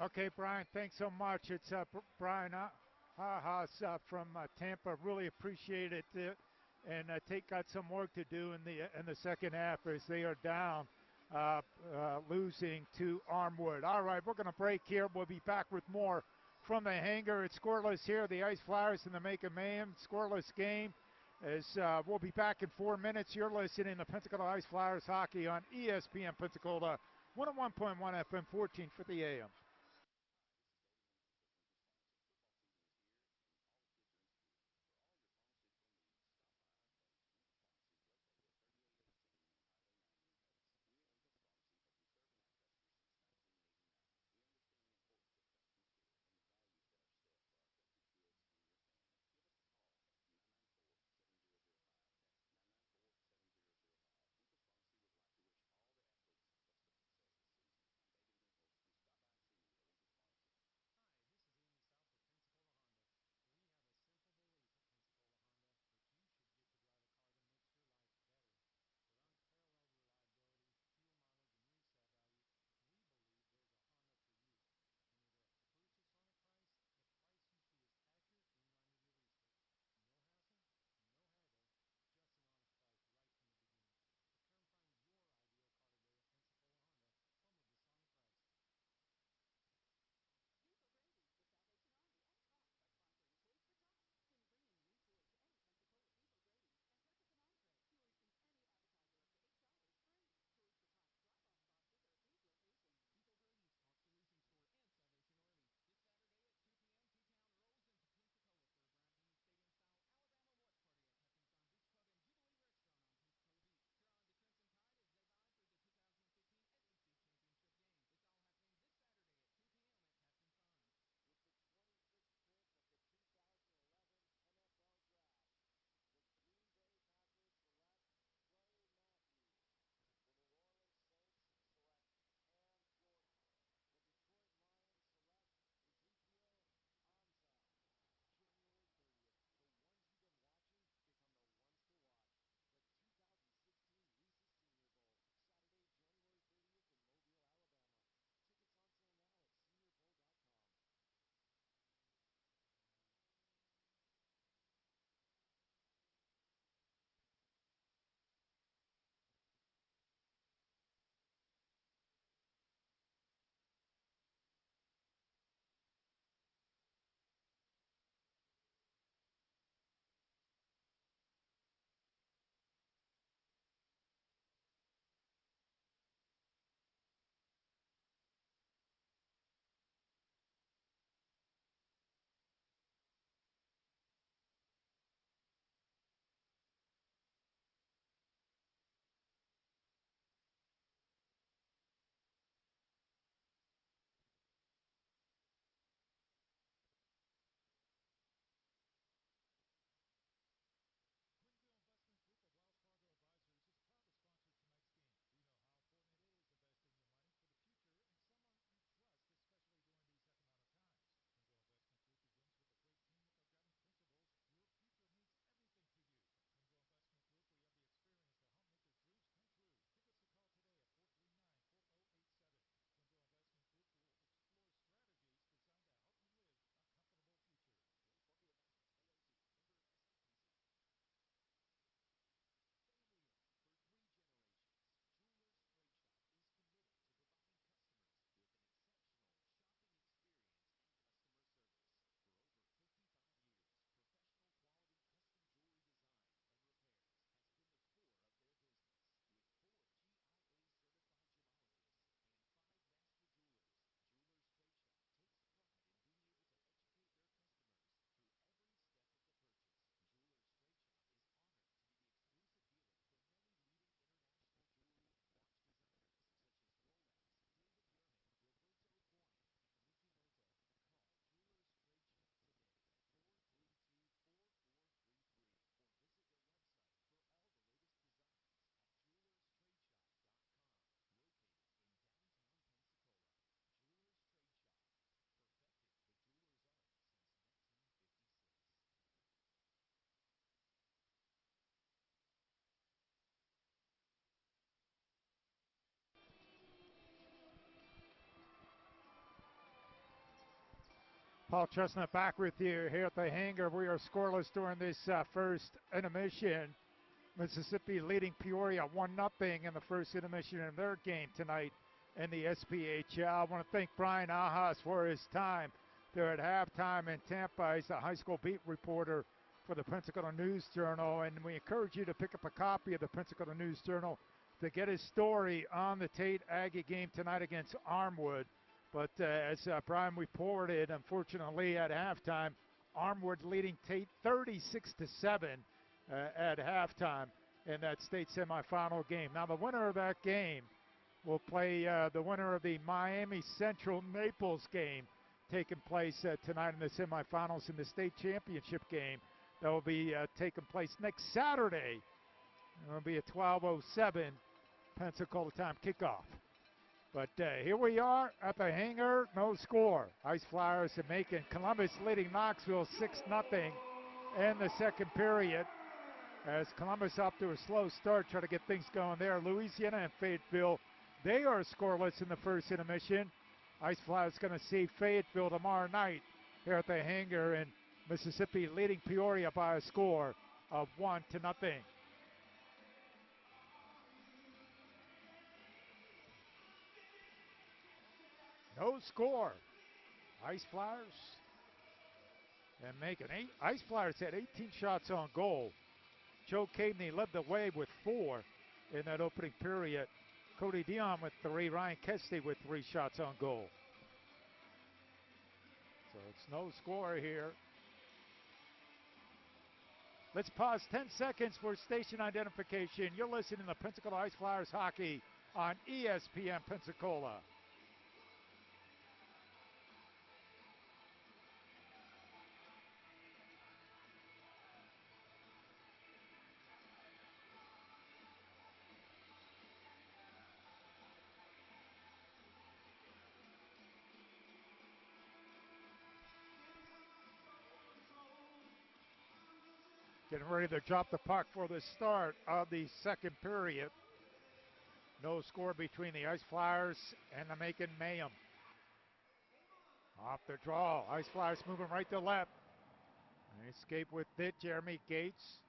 Okay, Brian, thanks so much. It's Brian Haas from Tampa. Really appreciate it. And Tate got some work to do in the second half as they are down, losing to Armwood. All right, we're going to break here. We'll be back with more from the hangar. It's scoreless here. The Ice Flyers in the make of Mayhem. Scoreless game. As we'll be back in 4 minutes. You're listening to Pensacola Ice Flyers hockey on ESPN Pensacola, 101.1 FM, 1450 AM. Paul Chestnut back with you here at the hangar. We are scoreless during this first intermission. Mississippi leading Peoria 1-0 in the first intermission in their game tonight in the SPHL. I want to thank Brian Ajas for his time there at halftime in Tampa. He's the high school beat reporter for the Pensacola News Journal, and we encourage you to pick up a copy of the Pensacola News Journal to get his story on the Tate Aggie game tonight against Armwood. But as Brian reported, unfortunately at halftime, Armwood leading Tate 36-7 at halftime in that state semifinal game. Now the winner of that game will play the winner of the Miami Central Naples game taking place tonight in the semifinals in the state championship game that will be taking place next Saturday. It will be a 12:07 Pensacola time kickoff. But here we are at the hangar, no score. Ice Flyers are making Columbus leading Knoxville 6-0 in the second period. As Columbus off to a slow start, trying to get things going there. Louisiana and Fayetteville, they are scoreless in the first intermission. Ice Flyers going to see Fayetteville tomorrow night here at the hangar, and Mississippi leading Peoria by a score of 1-0. No score. Ice Flyers and making Ice Flyers had 18 shots on goal. Joe Cadeney led the way with 4 in that opening period. Cody Dion with 3. Ryan Kesty with 3 shots on goal. So it's no score here. Let's pause 10 seconds for station identification. You're listening to Pensacola Ice Flyers hockey on ESPN Pensacola. Getting ready to drop the puck for the start of the second period. No score between the Ice Flyers and the Macon Mayhem. Off the draw, Ice Flyers moving right to left. They escape with it, Jeremy Gates.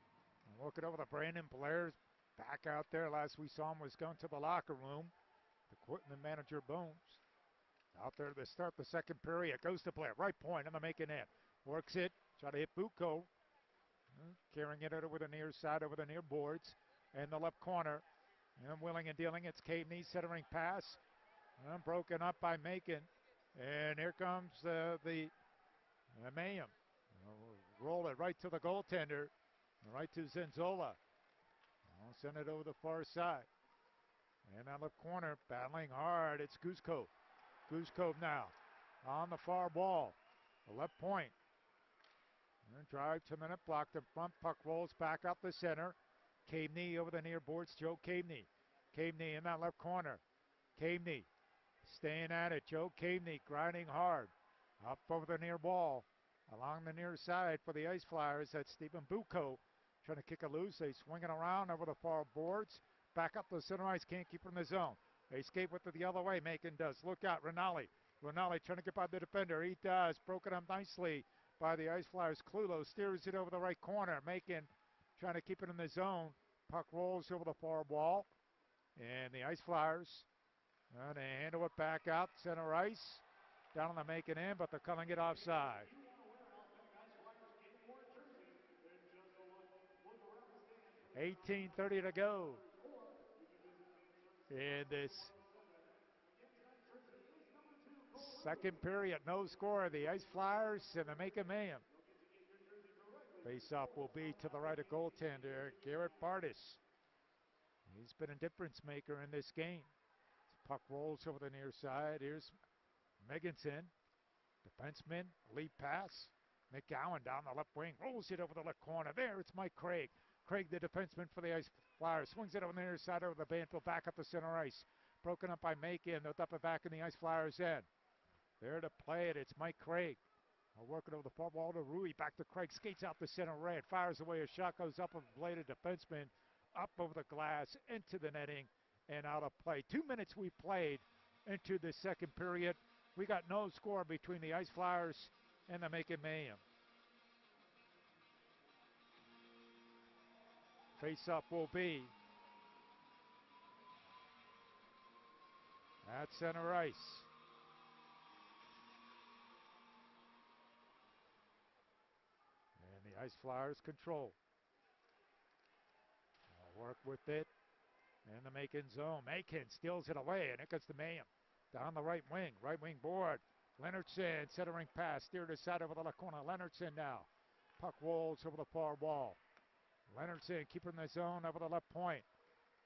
And looking over to Brandon Blair's back out there. Last we saw him was going to the locker room. The manager Bones. Out there to start the second period. Goes to Blair, right point on the Macon end. Works it, try to hit Bucco. Carrying it over the near side, over the near boards, and the left corner. And willing and dealing, it's Cadeney, centering pass. Broken up by Macon. And here comes the Mayhem. Roll it right to the goaltender, right to Zenzola. Send it over the far side. And that left corner, battling hard, it's Guzkov. Guzkov now on the far wall, the left point. And drive to minute, blocked in front, puck rolls back up the center. Cadeney over the near boards, Joe Cadeney. Cadeney in that left corner. Cadeney staying at it, Joe Cadeney grinding hard. Up over the near wall, along the near side for the Ice Flyers, that's Stephen Bucco. Trying to kick it loose, they swing it around over the far boards. Back up the center ice, can't keep it in the zone. They escape with it the other way, Macon does. Look out, Rinaldi. Rinaldi trying to get by the defender, he does. Broken up nicely by the Ice Flyers. Clulo steers it over the right corner. Macon trying to keep it in the zone. Puck rolls over the far wall. And the Ice Flyers, they handle it back out center ice. Down on the Macon end, but they're calling it offside. 18:30 to go in this second period. No score. The Ice Flyers and the Macon Mayhem. Face-off will be to the right of goaltender Garrett Bardis. He's been a difference maker in this game. Puck rolls over the near side. Here's Meganson, defenseman, lead pass. McGowan down the left wing, rolls it over the left corner. There, it's Mike Craig. Craig, the defenseman for the Ice Flyers, swings it over the near side over the Banfield, back up the center ice. Broken up by Macon. They'll dump it back in the Ice Flyers' end. There to play it, it's Mike Craig. Working over the far wall to Rui, back to Craig, skates out the center red, fires away a shot, goes up a bladed defenseman, up over the glass, into the netting, and out of play. 2 minutes we played into the second period. We got no score between the Ice Flyers and the Macon Mayhem. Face-up will be at center ice. And the Ice Flyers control. They'll work with it in the Macon zone. Macon steals it away, and it comes to Mayhem. Down the right wing board. Leonardson, centering pass, steered aside over the left corner. Leonardson now. Puck rolls over the far wall. Leonardson keeping the zone over the left point.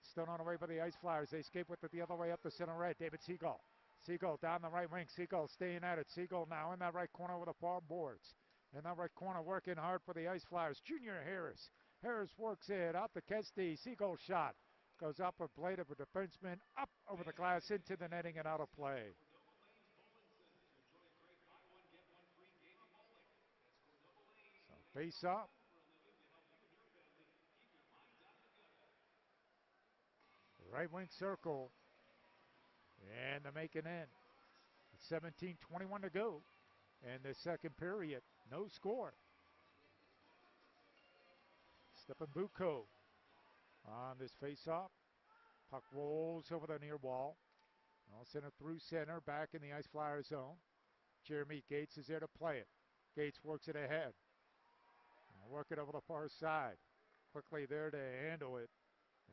Still on the way by the Ice Flyers. They escape with it the other way up the center right. David Siegel. Siegel down the right wing. Siegel staying at it. Siegel now in that right corner with the far boards. In that right corner working hard for the Ice Flyers. Junior Harris. Harris works it out to Kesty. Siegel shot. Goes up a blade of a defenseman. Up over the glass into the netting and out of play. So face up. Right wing circle. And the Macon end. 17:21 to go in the second period. No score. Stepan Bucco on this face-off. Puck rolls over the near wall. All center through center, back in the Ice Flyer zone. Jeremy Gates is there to play it. Gates works it ahead. Work it over the far side. Quickly there to handle it.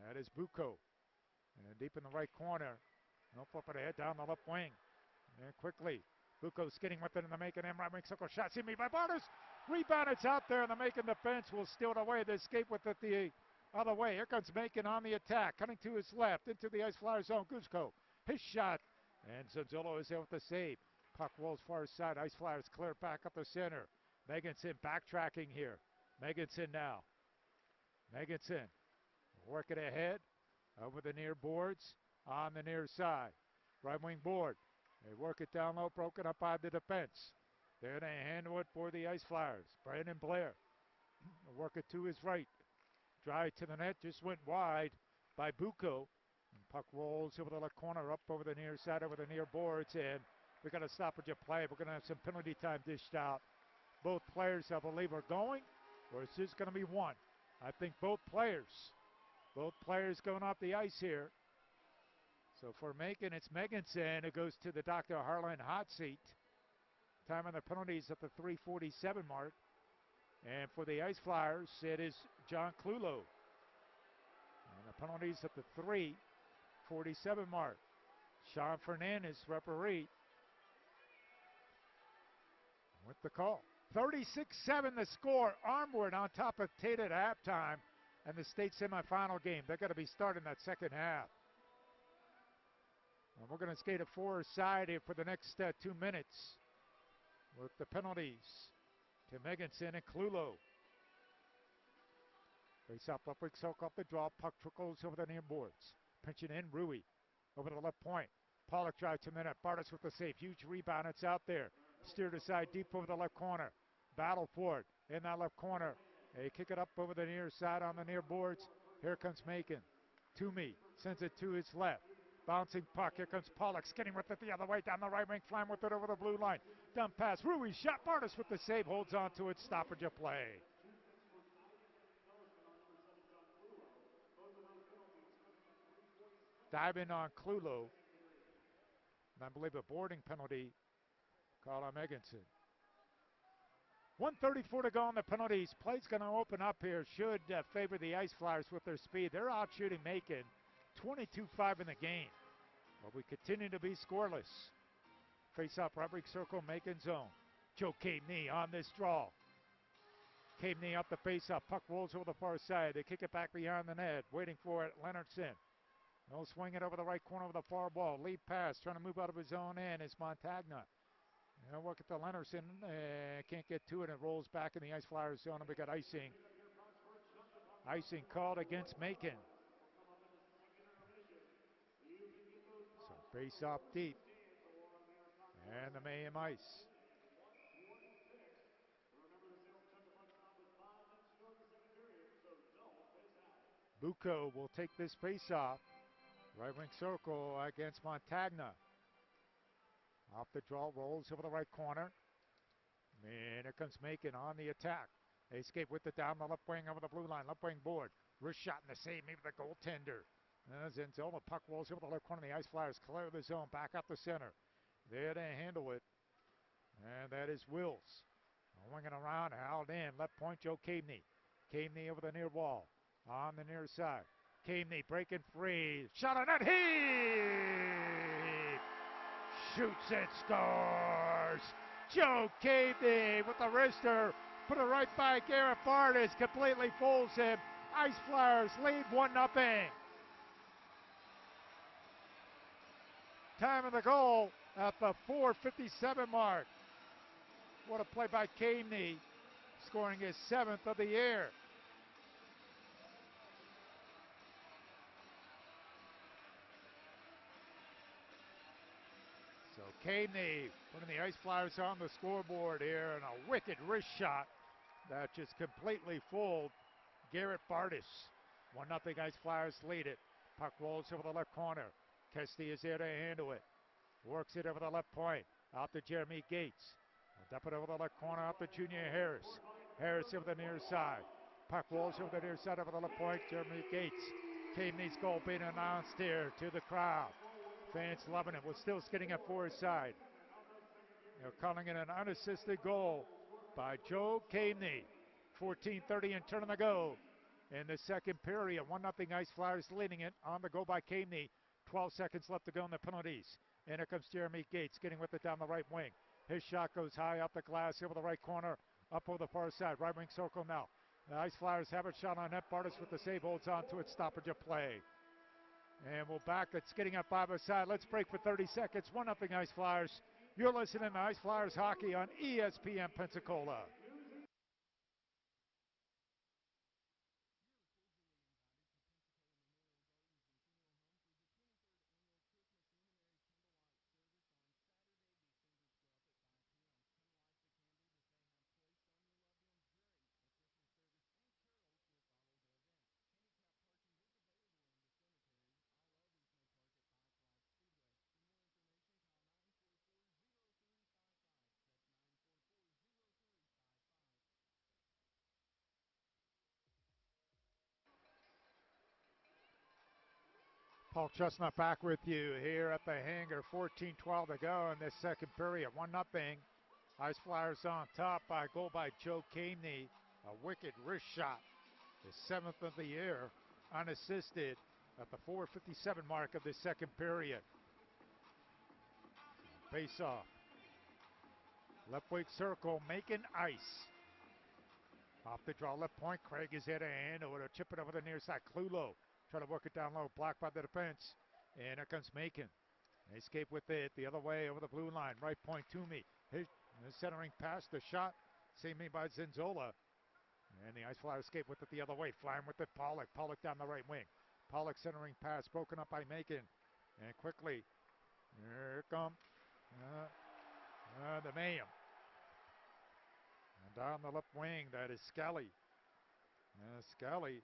That is Bucco. And deep in the right corner. No flip it ahead down the left wing. And quickly, Bucco skidding with it in the Macon end. Right wing circle shot. See me by Barters. Rebound, it's out there, and the Macon defense will steal it away. They escape with it the other way. Here comes Macon on the attack. Cutting to his left into the Ice Flyer zone. Guzko, his shot. And Zanzolo is there with the save. Puck rolls far side. Ice Flyers clear back up the center. Meganson backtracking here. Meganson now. Meganson working ahead over the near boards on the near side. Right wing board. They work it down low, broken up by the defense. There they handle it for the Ice Flyers. Brandon Blair work it to his right. Drive to the net, just went wide by Bucco. And puck rolls over the left corner, up over the near side, over the near boards, and we're going to stoppage of play. We're going to have some penalty time dished out. Both players, I believe, are going, or is this going to be one? I think both players going off the ice here. So for Macon, it's Meganson who goes to the Dr. Harlan hot seat. Time on the penalties at the 3:47 mark. And for the Ice Flyers, it is John Clulo. And the penalties at the 3:47 mark. Sean Fernandez, referee, with the call. 36-7 the score. Armwood on top of Tate at halftime. And the state semifinal game. They're going to be starting that second half. And we're going to skate a four-side here for the next 2 minutes with the penalties to Meganson and Clulo. Face off left wing soak off the draw. Puck trickles over the near boards. Pinching in, Rui over the left point. Pollock drive to minute. Bartas with the save. Huge rebound. It's out there. Steered aside deep over the left corner. Battle for it in that left corner. They kick it up over the near side on the near boards. Here comes Macon. Toomey sends it to his left. Bouncing puck. Here comes Pollock. Skidding with it the other way down the right wing. Flying with it over the blue line. Dump pass. Rui shot. Bartas with the save. Holds on to it. Stoppage of play. Diving on Clulo. And I believe a boarding penalty called on Meganson. 1:34 to go on the penalties. Play's going to open up here. Should favor the Ice Flyers with their speed. They're out shooting Macon. 22-5 in the game. But we continue to be scoreless. Face-off, right wing circle, Macon zone. Joe Caveney on this draw. Caveney up the face-off. Puck rolls over the far side. They kick it back behind the net. Waiting for it, Leonardson. They'll swing it over the right corner of the far wall. Lead pass, trying to move out of his own end is Montagna. They'll work at the Leonardson. Can't get to it. It rolls back in the Ice Flyers zone, and we got icing. Icing called against Macon. So face off deep. And the Mayhem ice. Bucco will take this face off. Right wing circle against Montagna. Off the draw, rolls over the right corner. And here comes Macon on the attack. They escape with it down the left wing over the blue line. Left wing board. Wrist shot in the save. Maybe the goaltender. Zenzola puck rolls over the left corner. The Ice Flyers clear the zone. Back up the center. There to handle it. And that is Wills. Winging around. Held in. Left point Joe Caveney. Caveney over the near wall. On the near side. Caveney breaking free. Shot on net. He shoots and scores. Joe Caveney with the wrister. Put it right by Garrett Bartis. Completely fools him. Ice Flyers lead 1-0. Time of the goal at the 4:57 mark. What a play by Caveney, scoring his 7th of the year. So Caveney putting the Ice Flyers on the scoreboard here, and a wicked wrist shot that just completely fooled Garrett Bartis. 1-0 Ice Flyers lead it. Puck rolls over the left corner. Kesty is there to handle it. Works it over the left point. Out to Jeremy Gates. Dump it over the left corner out to Junior Harris. Harris over the near side. Puck rolls over the near side over the left point. Jeremy Gates. Caveney's goal being announced here to the crowd. Fans loving it. We're still skidding up for his side. They're calling it an unassisted goal by Joe Caveney. 14:30 and turning to go in the second period. 1-0 Ice Flyers leading it on the go by Caveney. 12 seconds left to go in the penalties. And here comes Jeremy Gates getting with it down the right wing. His shot goes high up the glass over the right corner, up over the far side. Right wing circle now. The Ice Flyers have a shot on net. Bartis with the save holds on to it. Stoppage of play. And we're back at skidding up by the side. Let's break for 30 seconds. 1-0 Ice Flyers. You're listening to Ice Flyers Hockey on ESPN Pensacola. Paul Chestnut back with you here at the hangar. 14:12 to go in this second period. 1-0. Ice Flyers on top by a goal by Joe Caveney. A wicked wrist shot. His 7th of the year, unassisted at the 4:57 mark of the second period. Face off. Left wing circle, making ice. Off the draw, left point. Craig is there to handle it. Chip it over the near side. Clulo try to work it down low. Blocked by the defense. And here comes Macon. They escape with it the other way over the blue line. Right point to me. His centering pass, the shot. Saved me by Zenzola. And the Ice Flyers escape with it the other way. Flying with it, Pollock. Pollock down the right wing. Pollock centering pass, broken up by Macon. And quickly, here come the Mayhem. And down the left wing, that is Skelly. Skelly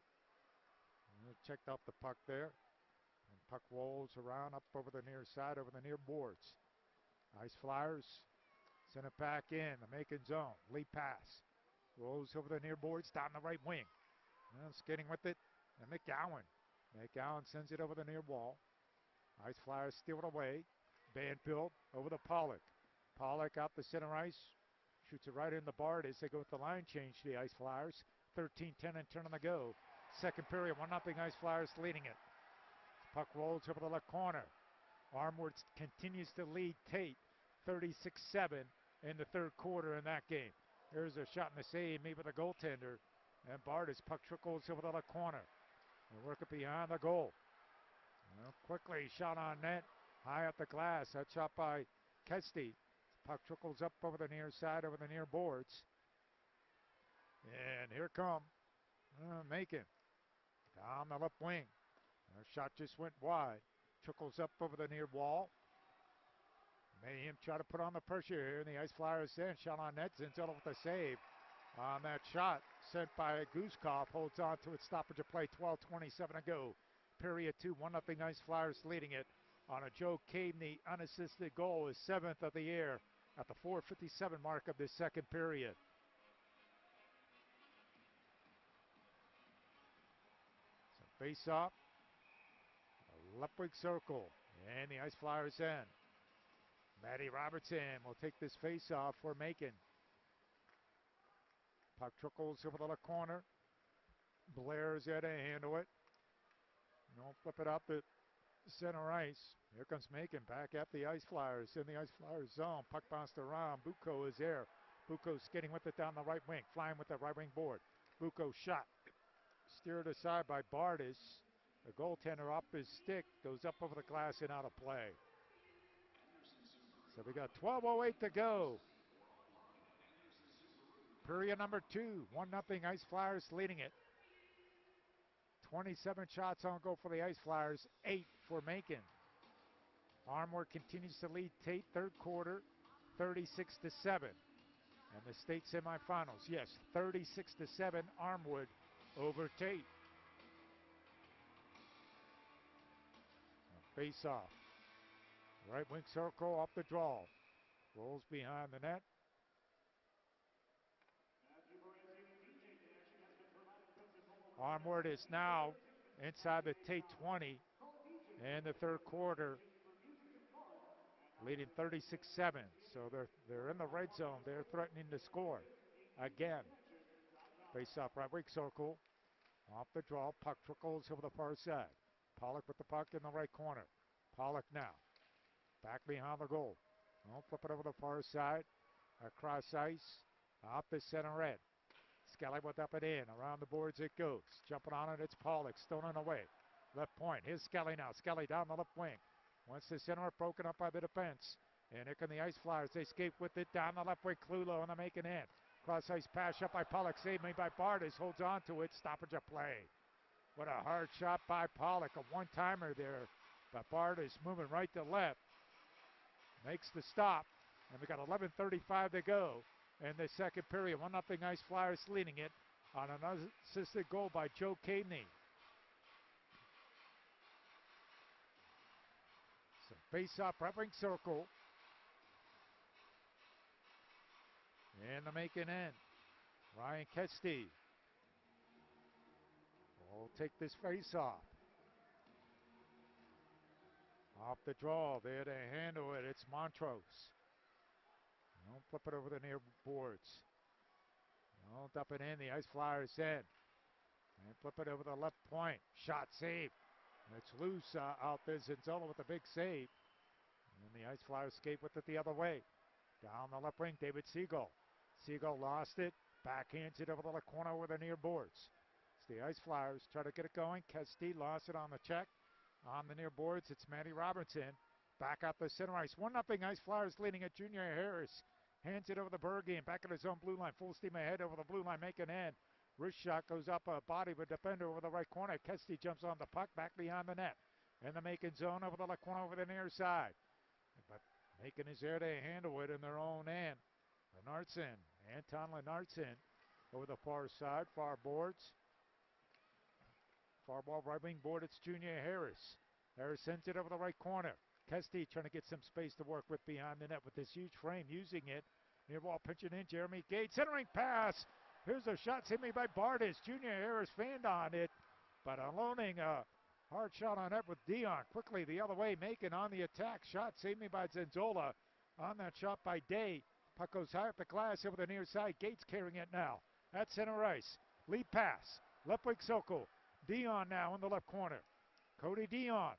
checked off the puck there. And puck rolls around up over the near side, over the near boards. Ice Flyers send it back in the Macon zone. Lead pass. Rolls over the near boards, down the right wing. Skating with it, and McGowan. McGowan sends it over the near wall. Ice Flyers steal it away. Banfield over to Pollock. Pollock out the center ice. Shoots it right in the bar as they go with the line change to the Ice Flyers. 13-10 and turn on the go. Second period, 1-0 Ice Flyers leading it. Puck rolls over the left corner. Armwood continues to lead Tate 36-7 in the third quarter in that game. There's a shot in the save, maybe with a goaltender. And Bartis, puck trickles over the left corner. They work it behind the goal. Quickly, shot on net, high up the glass. That shot by Kesty. Puck trickles up over the near side, over the near boards. And here come Macon. Down the left wing. Their shot just went wide. Trickles up over the near wall. Mayhem try to put on the pressure here, and the Ice Flyers send shot on net. Zinzella with the save on that shot sent by Guzkov. Holds on to it. Stoppage of play. 12:27 to go. Period 2. 1-0 Ice Flyers leading it on a Joe Caveney unassisted goal. His 7th of the year. at the 4:57 mark of this second period. So face off, left wing circle, and the Ice Flyers end. Maddie Robertson will take this face off for Macon. Puck trickles over the left corner. Blair's there to handle it. Flip it up the center ice. Here comes Macon back at the Ice Flyers in the Ice Flyers zone. Puck bounced around. Bucco is there. Bucco skating with it down the right wing, flying with the right wing board. Bucco shot. Steered aside by Bardis. The goaltender up his stick, goes up over the glass and out of play. So we got 12:08 to go. Period number 2, 1-0 Ice Flyers leading it. 27 shots on goal for the Ice Flyers, 8 for Macon. Armwood continues to lead Tate third quarter, 36-7. And the state semifinals, yes, 36-7, Armwood over Tate. Face off. Right wing circle off the draw. Rolls behind the net. Armwood is now inside the Tate 20 in the third quarter, leading 36-7. So they're in the red zone. They're threatening to score again. Face off right wing circle. Off the draw. Puck trickles over the far side. Pollock with the puck in the right corner. Pollock now. Back behind the goal. Flip it over the far side. Across ice. Off the center red. Skelly with up and in. Around the boards it goes. Jumping on it, it's Pollock. Stolen away. Left point. Here's Skelly now. Skelly down the left wing. Once the center broken up by the defense. And here come the Ice Flyers. They escape with it down the left wing. Clulo on the making end. Cross ice pass shot by Pollock. Saved made by Bardis. Holds on to it. Stoppage of play. What a hard shot by Pollock. A one-timer there. But Bardis moving right to left. Makes the stop. And we got 11:35 to go in the second period. 1-0 Ice Flyers leading it on an unassisted goal by Joe Cadeney. So face off right wing circle. And the making end. Ryan Kesty will take this face off. Off the draw, there to handle it. It's Montrose. Don't flip it over the near boards. Don't dump it in. The Ice Flyers in. And flip it over the left point. Shot save. It's loose out there. Zinzola with a big save. And the Ice Flyers escape with it the other way. Down the left wing, David Siegel. Siegel lost it. Backhands it over the left corner with the near boards. It's the Ice Flyers try to get it going. Kesty lost it on the check. On the near boards, it's Maddie Robertson. Back out the center ice. 1-0 Ice Flyers leading at Junior Harris. Hands it over the Bergen. Back at his own blue line. Full steam ahead over the blue line. Make an end. Wrist shot goes up a body of a defender over the right corner. Kesty jumps on the puck. Back behind the net. In the Macon zone over the left corner over the near side. But Macon is there to handle it in their own end. Lenartson. Anton Lenartson over the far side. Far boards. Far ball right wing board, it's Junior Harris. Harris sends it over the right corner. Kesty trying to get some space to work with behind the net with this huge frame, using it. Near ball pitching in, Jeremy Gates. Centering pass. Here's a shot sent me by Bardis. Junior Harris fanned on it, but unloading a hard shot on net with Dion. Quickly the other way, Macon on the attack. Shot saved me by Zenzola. On that shot by Day. Puck goes high up the glass over the near side. Gates carrying it now. At center ice. Lead pass. Left wing circle. Dion now in the left corner. Cody Dion.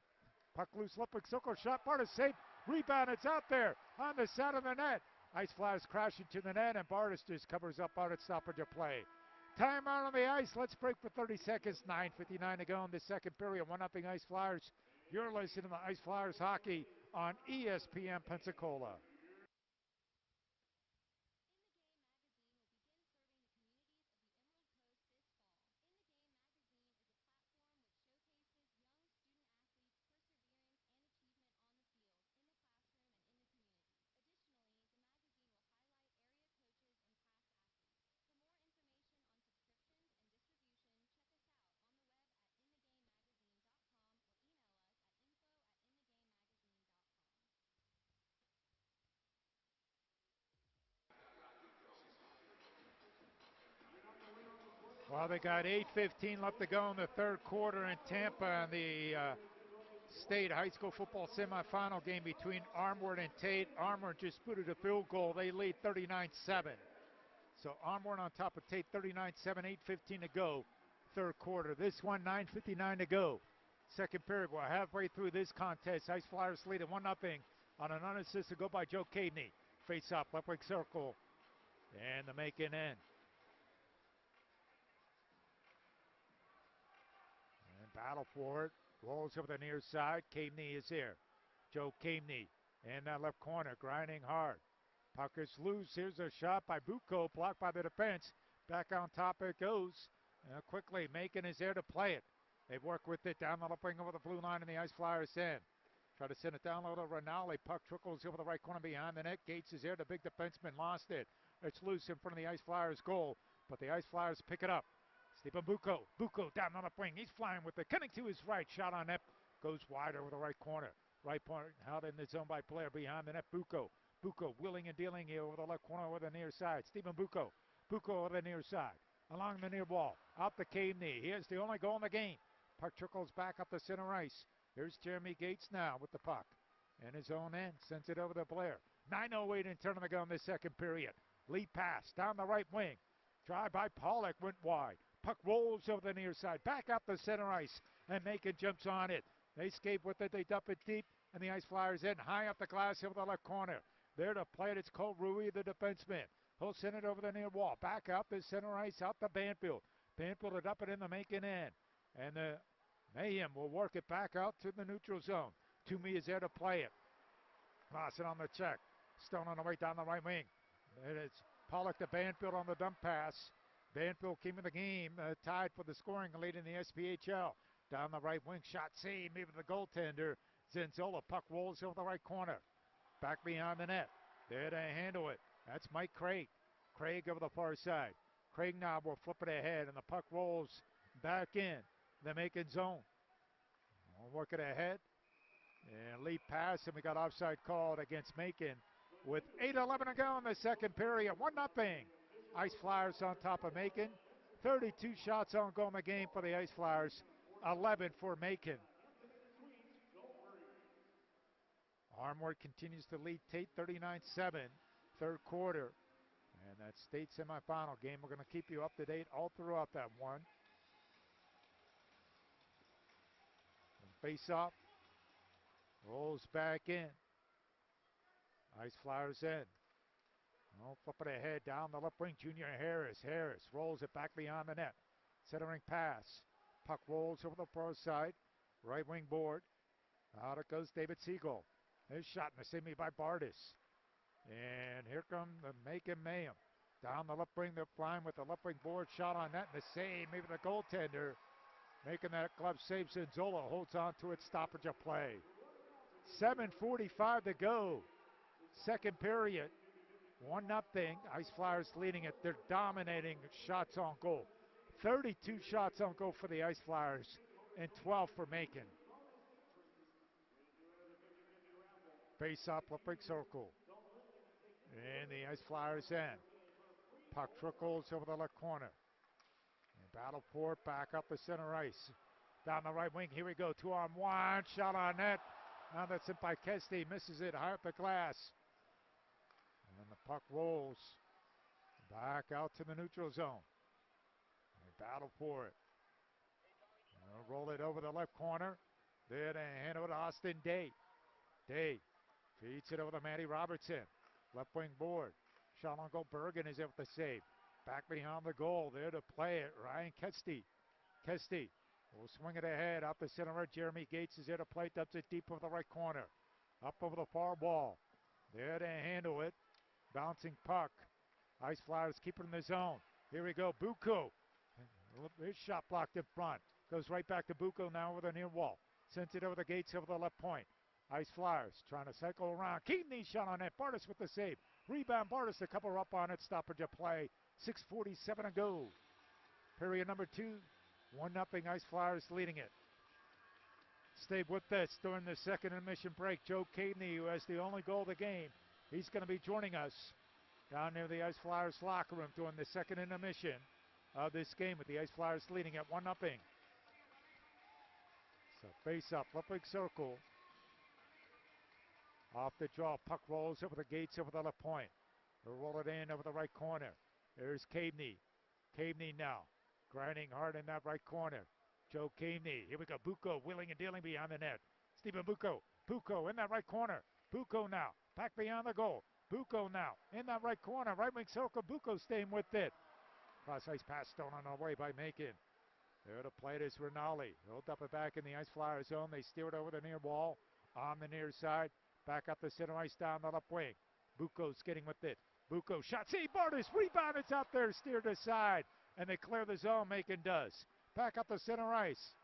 Puck loose, left wing circle, shot, Bardis safe. Rebound, it's out there on the side of the net. Ice Flyers crashing to the net, and Bardis just covers up on it, stoppage of play. Timeout on the ice. Let's break for 30 seconds. 9:59 to go in the second period. 1-0 Ice Flyers. You're listening to Ice Flyers hockey on ESPN Pensacola. Well, they got 8:15 left to go in the third quarter in Tampa in the state high school football semifinal game between Armwood and Tate. Armwood just booted a field goal. They lead 39-7. So Armwood on top of Tate, 39-7, 8:15 to go, third quarter. This one, 9:59 to go. Second period, we're halfway through this contest. Ice Flyers lead at 1-0 on an unassisted goal by Joe Cadeney. Face up, left wing circle, and the making end. And battle for it. Rolls over the near side. Cadeney is here. Joe Cadeney in that left corner, grinding hard. Puck is loose. Here's a shot by Bucco, blocked by the defense. Back on top it goes. Quickly, Macon is there to play it. They work with it down the left wing over the blue line, and the Ice Flyers end. Try to send it down low to Rinaldi. Puck trickles over the right corner behind the net. Gates is there. The big defenseman lost it. It's loose in front of the Ice Flyers goal, but the Ice Flyers pick it up. Stephen Bucco. Bucco down on the wing. He's flying with it. Cutting to his right. Shot on net. Goes wide over the right corner. Right point held in the zone by Blair behind the net. Bucco. Bucco wheeling and dealing here over the left corner over the near side. Stephen Bucco. Bucco over the near side. Along the near wall. Out the Cadeney. He has the only goal in the game. Puck trickles back up the center ice. Here's Jeremy Gates now with the puck. And his own end. Sends it over to Blair. 9:08 in turn to go in the second period. Lead pass down the right wing. Drive by Pollock went wide. Puck rolls over the near side. Back up the center ice. And Macon jumps on it. They escape with it. They dump it deep. And the Ice Flyers in high up the glass over the left corner. There to play it. It's Cole Rui, the defenseman. He'll send it over the near wall. Back out the center ice. Out the Banfield. Banfield it up and in the Macon end. And the Mayhem will work it back out to the neutral zone. Toomey is there to play it. Lawson on the check. Stone on the way down the right wing. And it's Pollock to Banfield on the dump pass. Banfield came in the game, tied for the scoring lead in the SPHL. Down the right wing, shot saved, maybe the goaltender. Zenzola, puck rolls over the right corner. Back behind the net. There to handle it. That's Mike Craig. Craig over the far side. Craig now will flip it ahead, and the puck rolls back in the Macon zone. We'll work it ahead. And lead pass, and we got offside called against Macon with 8:11 to go in the second period. 1-0. Ice Flyers on top of Macon. 32 shots on goal in the game for the Ice Flyers. 11 for Macon. Armwood continues to lead Tate 39-7, third quarter. And that state semifinal game, we're going to keep you up to date all throughout that one. Face off. Rolls back in. Ice Flyers in. Oh, flip it ahead down the left wing. Junior Harris. Harris rolls it back beyond the net. Centering pass. Puck rolls over the far side. Right wing board. Out it goes David Siegel. His shot in the semi by Bardis. And here come the Macon Mayhem. Down the left wing, they're flying with the left wing board. Shot on net and the save. Maybe the goaltender making that glove save. Zinzola holds on to it. Stoppage of play. 7:45 to go. Second period. 1-0. Ice Flyers leading it. They're dominating shots on goal. 32 shots on goal for the Ice Flyers and 12 for Macon. Face up, left big circle. And the Ice Flyers end. Puck trickles over the left corner. And battle for it back up the center ice. Down the right wing. Here we go. 2-on-1. Shot on net. Now that's it by Kesty. Misses it high up the glass. And the puck rolls back out to the neutral zone. They battle for it. They'll roll it over the left corner. There to hand over to Austin Day. Day feeds it over to Matty Robertson. Left wing board. Shot on goal. Bergen is able to save. Back behind the goal. There to play it. Ryan Kesty. Kesty will swing it ahead. Up the center. Jeremy Gates is there to play. Dumps it deep over the right corner. Up over the far wall. There to handle it. Bouncing puck. Ice Flyers keep it in the zone. Here we go. Bucco. His shot blocked in front. Goes right back to Bucco now over the near wall. Sends it over the Gates over the left point. Ice Flyers trying to cycle around. Keatoney shot on net. Bardis with the save. Rebound. Bardis to cover up on it. Stoppage of play. 6:47 to go. Period number 2. 1-0. Ice Flyers leading it. Stay with us during the second intermission break. Joe Cadeney, who has the only goal of the game, he's going to be joining us down near the Ice Flyers locker room during the second intermission. of this game with the Ice Flyers leading at 1-0. So face up, left wing circle. Off the draw, puck rolls over the gates over the left point. They'll roll it in over the right corner. There's Caveney. Caveney now, grinding hard in that right corner. Joe Caveney, here we go, Bucco wheeling and dealing behind the net. Stephen Bucco, Bucco in that right corner. Bucco now, back beyond the goal. Bucco now, in that right corner, right wing circle, Bucco staying with it. Cross ice pass stolen away by Macon. There to play it is Rinaldi. He'll dump it back in the Ice Flyer zone. They steer it over the near wall on the near side. Back up the center ice down the left wing. Bucco's getting with it. Bucco shot. See, Bartis rebound. It's out there, steered aside. And they clear the zone, Macon does. Back up the center ice.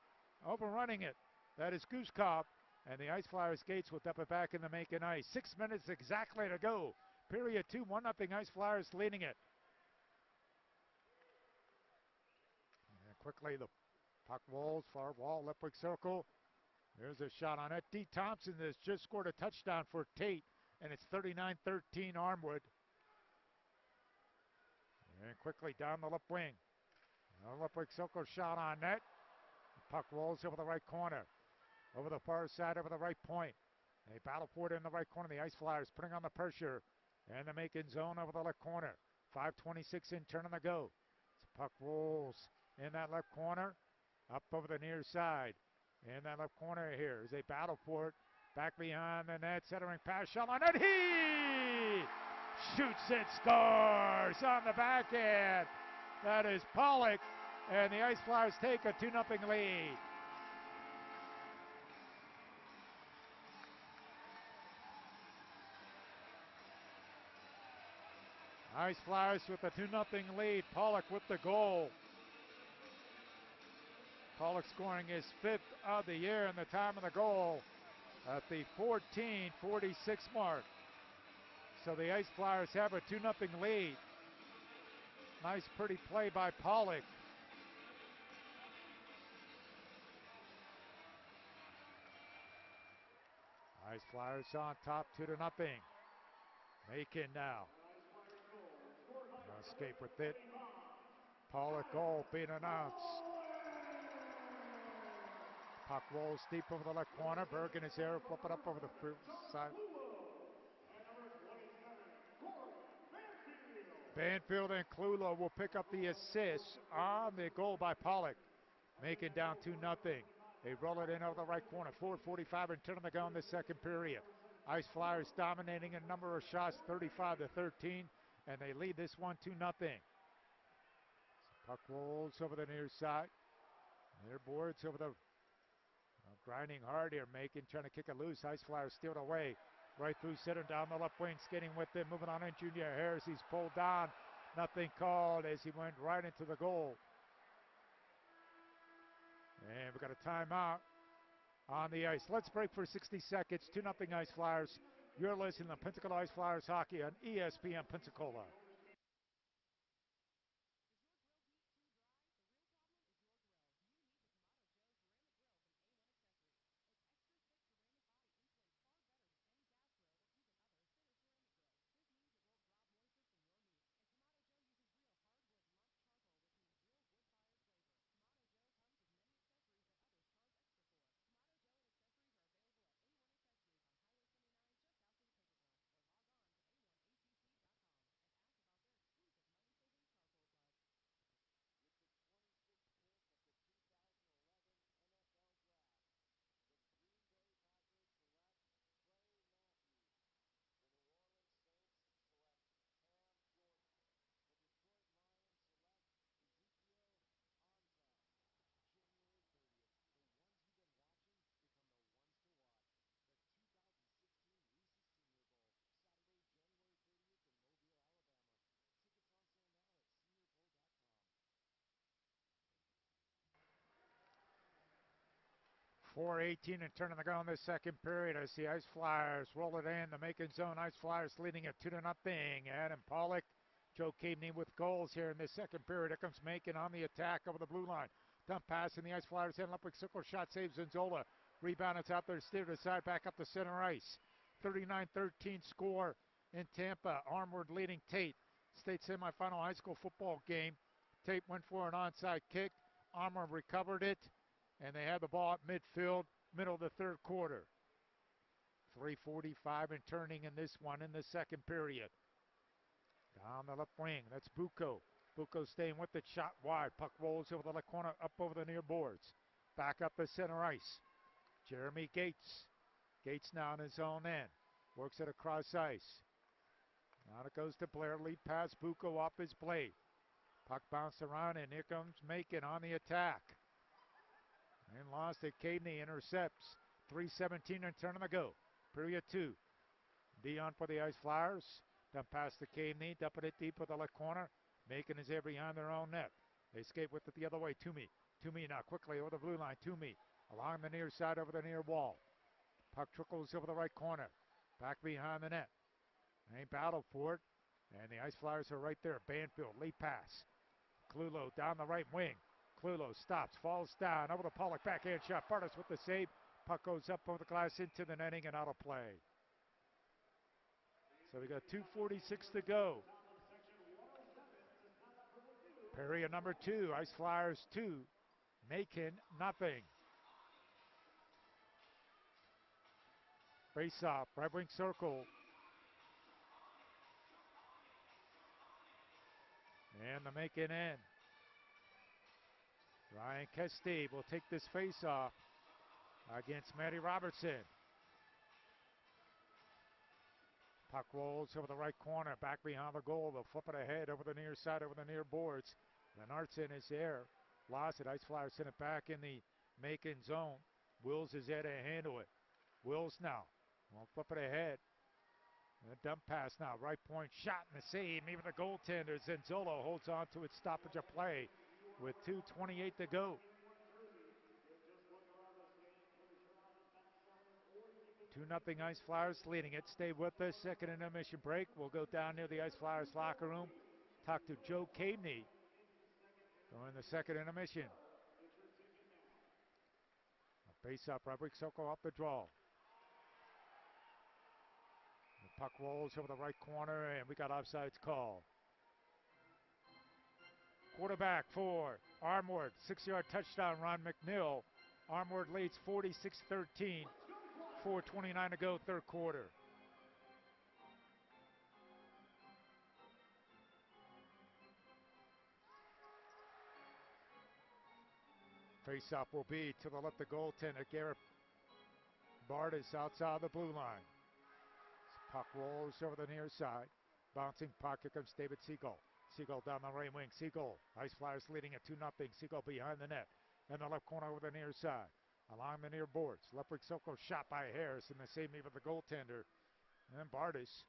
Overrunning it. That is Gooskov. And the Ice Flyers Gates will dump it back in the Macon ice. 6 minutes exactly to go. Period 2, 1-0 Ice Flyers leading it. And quickly the puck rolls, far wall, left wing circle. There's a shot on it. D. Thompson has just scored a touchdown for Tate, and it's 39-13 Armwood. And quickly down the left wing. The left wing circle shot on net. The puck rolls over the right corner. Over the far side, over the right point. They battle for it in the right corner. The Ice Flyers putting on the pressure. And the Macon zone over the left corner. 5:26 in, turn on the go. The puck rolls in that left corner. Up over the near side. In that left corner here as they battle for it. Back behind the net, centering pass, shot on net. He shoots it, scores on the backhand. That is Pollock, and the Ice Flyers take a 2-0 lead. Ice Flyers with a 2-0 lead. Pollock with the goal. Pollock scoring his 5th of the year and the time of the goal at the 14:46 mark. So the Ice Flyers have a 2-0 lead. Nice pretty play by Pollock. Ice Flyers on top 2-0. Macon now. Escape with it. Pollock goal being announced. Puck rolls deep over the left corner. Bergen is there, flip it up over the side. Banfield and Klulo will pick up the assist on the goal by Pollock. Macon down 2-0. They roll it in over the right corner. 4:45 and 10 on the go in the second period. Ice Flyers dominating a number of shots, 35-13, and they lead this one 2-0. Puck rolls over the near side. Their boards over the grinding hard here. Macon trying to kick it loose. Ice Flyers steal it away. Right through center, down the left wing, skating with it. Moving on in, Junior Harris. He's pulled down. Nothing called as he went right into the goal. And we've got a timeout on the ice. Let's break for 60 seconds. 2-0 Ice Flyers. You're listening to Pensacola Ice Flyers hockey on ESPN Pensacola. .4:18 and turning the go in this second period as the Ice Flyers roll it in. The Macon zone, Ice Flyers leading it 2-0. Adam Pollock, Joe Caveney with goals here in this second period. Here comes Macon on the attack over the blue line. Dump pass in the Ice Flyers hand. Left circle shot saves Zenzola. Rebound, it's out there, steered aside, back up the center ice. 39-13 score in Tampa. Armwood leading Tate. State semifinal high school football game. State went for an onside kick. Armour recovered it, and they had the ball at midfield, middle of the third quarter. 3:45 and turning in this one in the second period. Down the left wing, that's Bucco. Bucco staying with it, shot wide. Puck rolls over the left corner, up over the near boards. Back up the center ice. Jeremy Gates. Gates now on his own end. Works it across ice. Now it goes to Blair. Lead pass, Bucco off his blade. Puck bounced around, and here comes Macon on the attack. And lost it. Cadeney intercepts. 3:17 and turn on the go. Period 2. Dion for the Ice Flyers. Dump pass to Cadeney. Dumping it deep with the left corner. Macon is there behind their own net. They escape with it the other way. Toomey. Toomey now quickly over the blue line. Toomey along the near side over the near wall. Puck trickles over the right corner. Back behind the net. They battle for it. And the Ice Flyers are right there. Banfield, lead pass. Clulo down the right wing. Clulo stops, falls down, over the Pollock, backhand shot. Bartis with the save. Puck goes up over the glass into the netting and out of play. So we got 2:46 to go. Period number 2, Ice Flyers 2, Macon nothing. Face off, right wing circle. And the Macon end. Ryan Kestee will take this face off against Matty Robertson. Puck rolls over the right corner, back behind the goal. They'll flip it ahead over the near side, over the near boards. Lenartson is there. Lost it. Ice Flyers send it back in the Macon zone. Wills is there to handle it. Wills now. We'll flip it ahead. And a dump pass now. Right point shot and the save. Even the goaltender, Zenzolo, holds on to its stoppage of play with 2:28 to go. 2-0 Ice Flyers leading it. Stay with us. Second intermission break. We'll go down near the Ice Flyers locker room. Talk to Joe Cadeney during the second intermission. A face-up, Roderick Soko off the draw. The puck rolls over the right corner, and we got offsides call. Quarterback for Armored, 6-yard touchdown, Ron McNeil. Armored leads 46-13, 4:29 to go, third quarter. Face-off will be to the left of goaltender, Garrett Bartis outside the blue line. Puck rolls over the near side. Bouncing puck, here comes David Siegel. Siegel down the right wing. Siegel, Ice Flyers leading at 2-0. Siegel behind the net. In the left corner over the near side. Along the near boards. Leopard Soko shot by Harris, and the save made with the goaltender. And Bartis.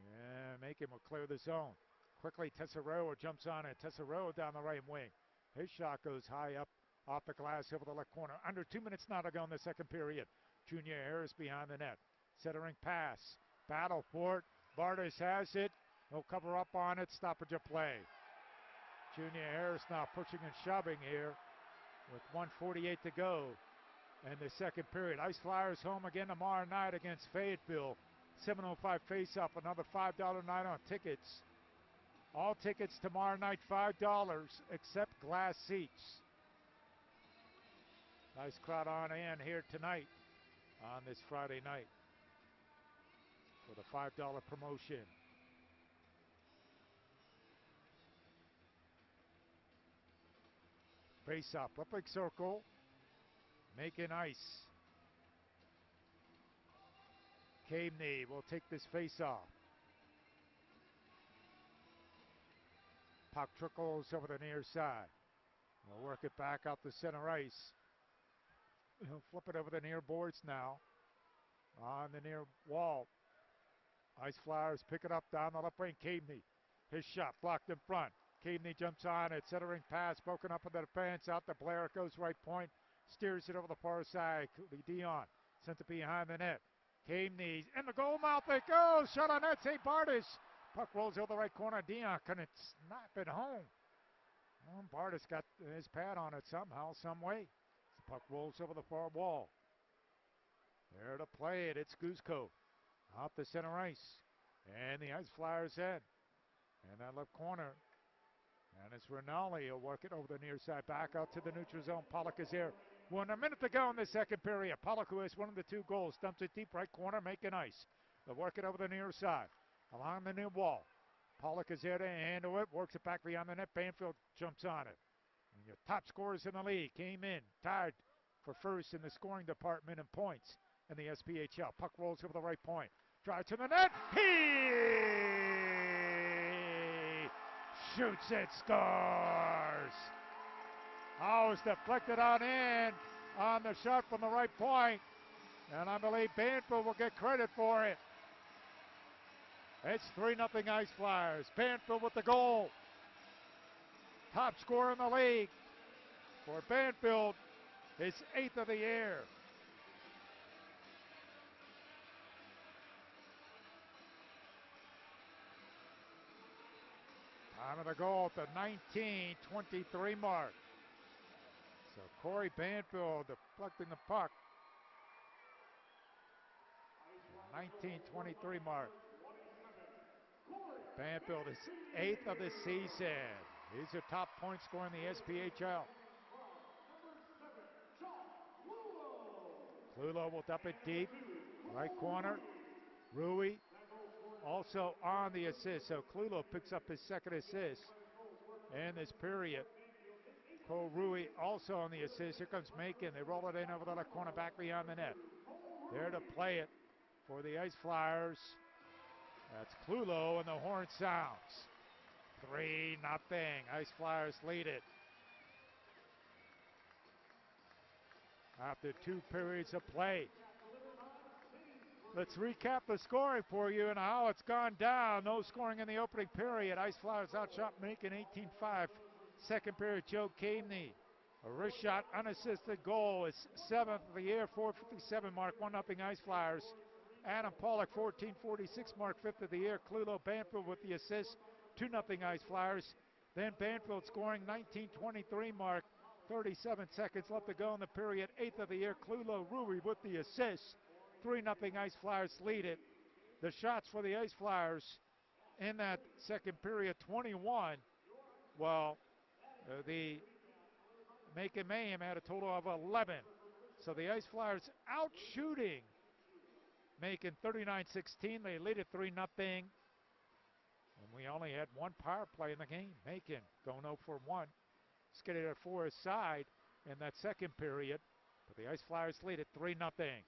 And Macon will clear the zone. Quickly, Tesserero jumps on it. Tesserero down the right wing. His shot goes high up off the glass over the left corner. Under 2 minutes now to go in the second period. Junior Harris behind the net. Centering pass. Battle for it. Bartis has it. He'll cover up on it. Stoppage of play. Junior Harris now pushing and shoving here with 1:48 to go in the second period. Ice Flyers home again tomorrow night against Fayetteville. 7:05 face-up. Another $5 night on tickets. All tickets tomorrow night, $5 except glass seats. Nice crowd on hand here tonight on this Friday night for the $5 promotion. Face up, left leg circle, Macon ice. Cadeney will take this face off. Puck trickles over the near side. We'll work it back out the center ice. He'll flip it over the near boards now. On the near wall. Ice Flyers pick it up down the left wing. Cadeney. His shot blocked in front. Cadeney jumps on it. Centering pass broken up in the defense. Out to Blair. It goes right point. Steers it over the far side. Dion sent it behind the net. Cadeney in the goal mouth. It goes. Shot on net. Save Bartis. Puck rolls over the right corner. Dion couldn't snap it home. Well, Bartis got his pad on it somehow, some way. The puck rolls over the far wall. There to play it. It's Guzko. Out the center ice. And the Ice Flyers end. And that left corner. And it's Rinaldi. He'll work it over the near side, back out to the neutral zone. Pollock is there. 1 minute to go in the second period. Pollock, who has one of the 2 goals, dumps it deep right corner, making ice. They'll work it over the near side, along the near wall. Pollock is there to handle it, works it back beyond the net. Banfield jumps on it. And your top scorers in the league came in, tied for first in the scoring department in points in the SPHL. Puck rolls over the right point. Drive to the net. He shoots it, scores. Oh, it's deflected on in on the shot from the right point. And I believe Banfield will get credit for it. It's 3-0 Ice Flyers. Banfield with the goal. Top scorer in the league for Banfield. His 8th of the year. Time of the goal at the 19:23 mark. So Corey Banfield deflecting the puck. 19:23 mark. Banfield is 8th of the season. He's a top point scorer in the SPHL. Clulo will dump it deep, right corner. Rui also on the assist, so Clulo picks up his 2nd assist in this period. Cole Rui also on the assist. Here comes Macon. They roll it in over the left corner, back beyond the net. There to play it for the Ice Flyers. That's Clulo, and the horn sounds. 3-0. Ice Flyers lead it. After 2 periods of play. Let's recap the scoring for you and how it's gone down. No scoring in the opening period. Ice Flyers outshot Macon 18-5. Second period, Joe Caveney. A wrist shot, unassisted goal. It's 7th of the year, 4:57 mark, 1-0 Ice Flyers. Adam Pollock, 14:46 mark, 5th of the year. Clulo Banfield with the assist, 2-0 Ice Flyers. Then Banfield scoring 19:23 mark, 37 seconds left to go in the period, 8th of the year. Clulo Rui with the assist, 3-0 Ice Flyers lead it. The shots for the Ice Flyers in that second period, 21. Well, the Macon Mayhem had a total of 11. So the Ice Flyers out shooting Macon 39-16. They lead it 3-0. And we only had 1 power play in the game. Macon going 0 for 1. Skidded it for his side in that second period. But the Ice Flyers lead it 3-0.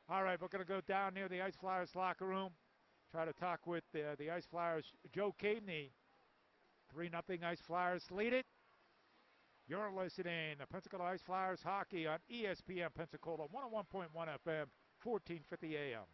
All right, we're going to go down near the Ice Flyers locker room. Try to talk with the Ice Flyers, Joe Caveney. 3-0 Ice Flyers lead it. You're listening to Pensacola Ice Flyers hockey on ESPN Pensacola, 101.1 FM, 1450 AM.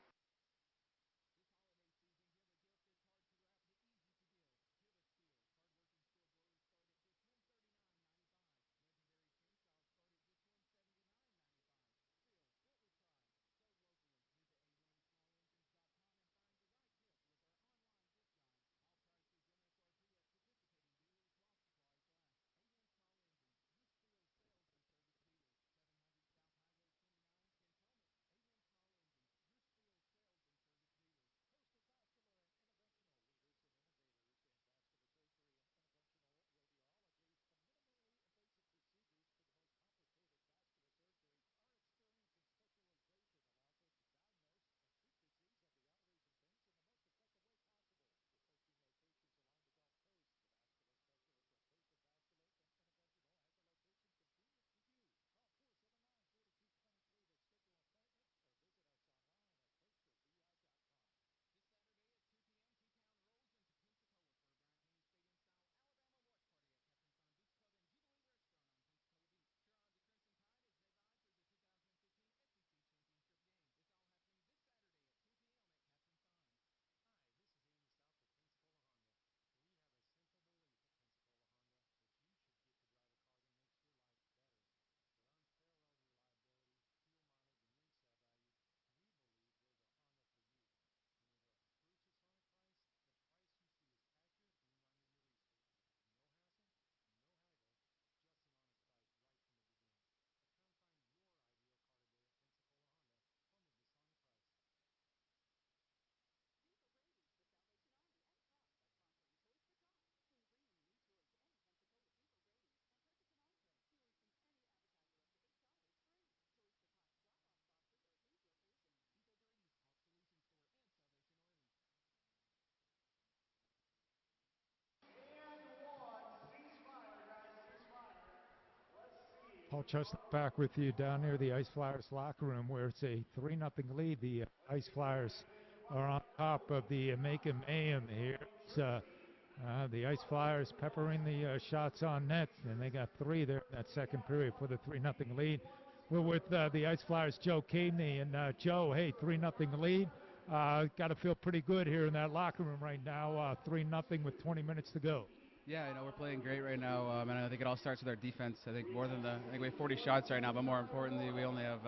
Paul Chestnut back with you down near the Ice Flyers locker room where it's a 3-0 lead. The Ice Flyers are on top of the Macon Mayhem here. The Ice Flyers peppering the shots on net, and they got 3 there in that second period for the 3-0 lead. We're with the Ice Flyers' Joe Cadeney. And Joe, hey, 3-0 lead. Got to feel pretty good here in that locker room right now. 3-0 with 20 minutes to go. Yeah, we're playing great right now, and I think it all starts with our defense. I think I think we have 40 shots right now, but more importantly, we only have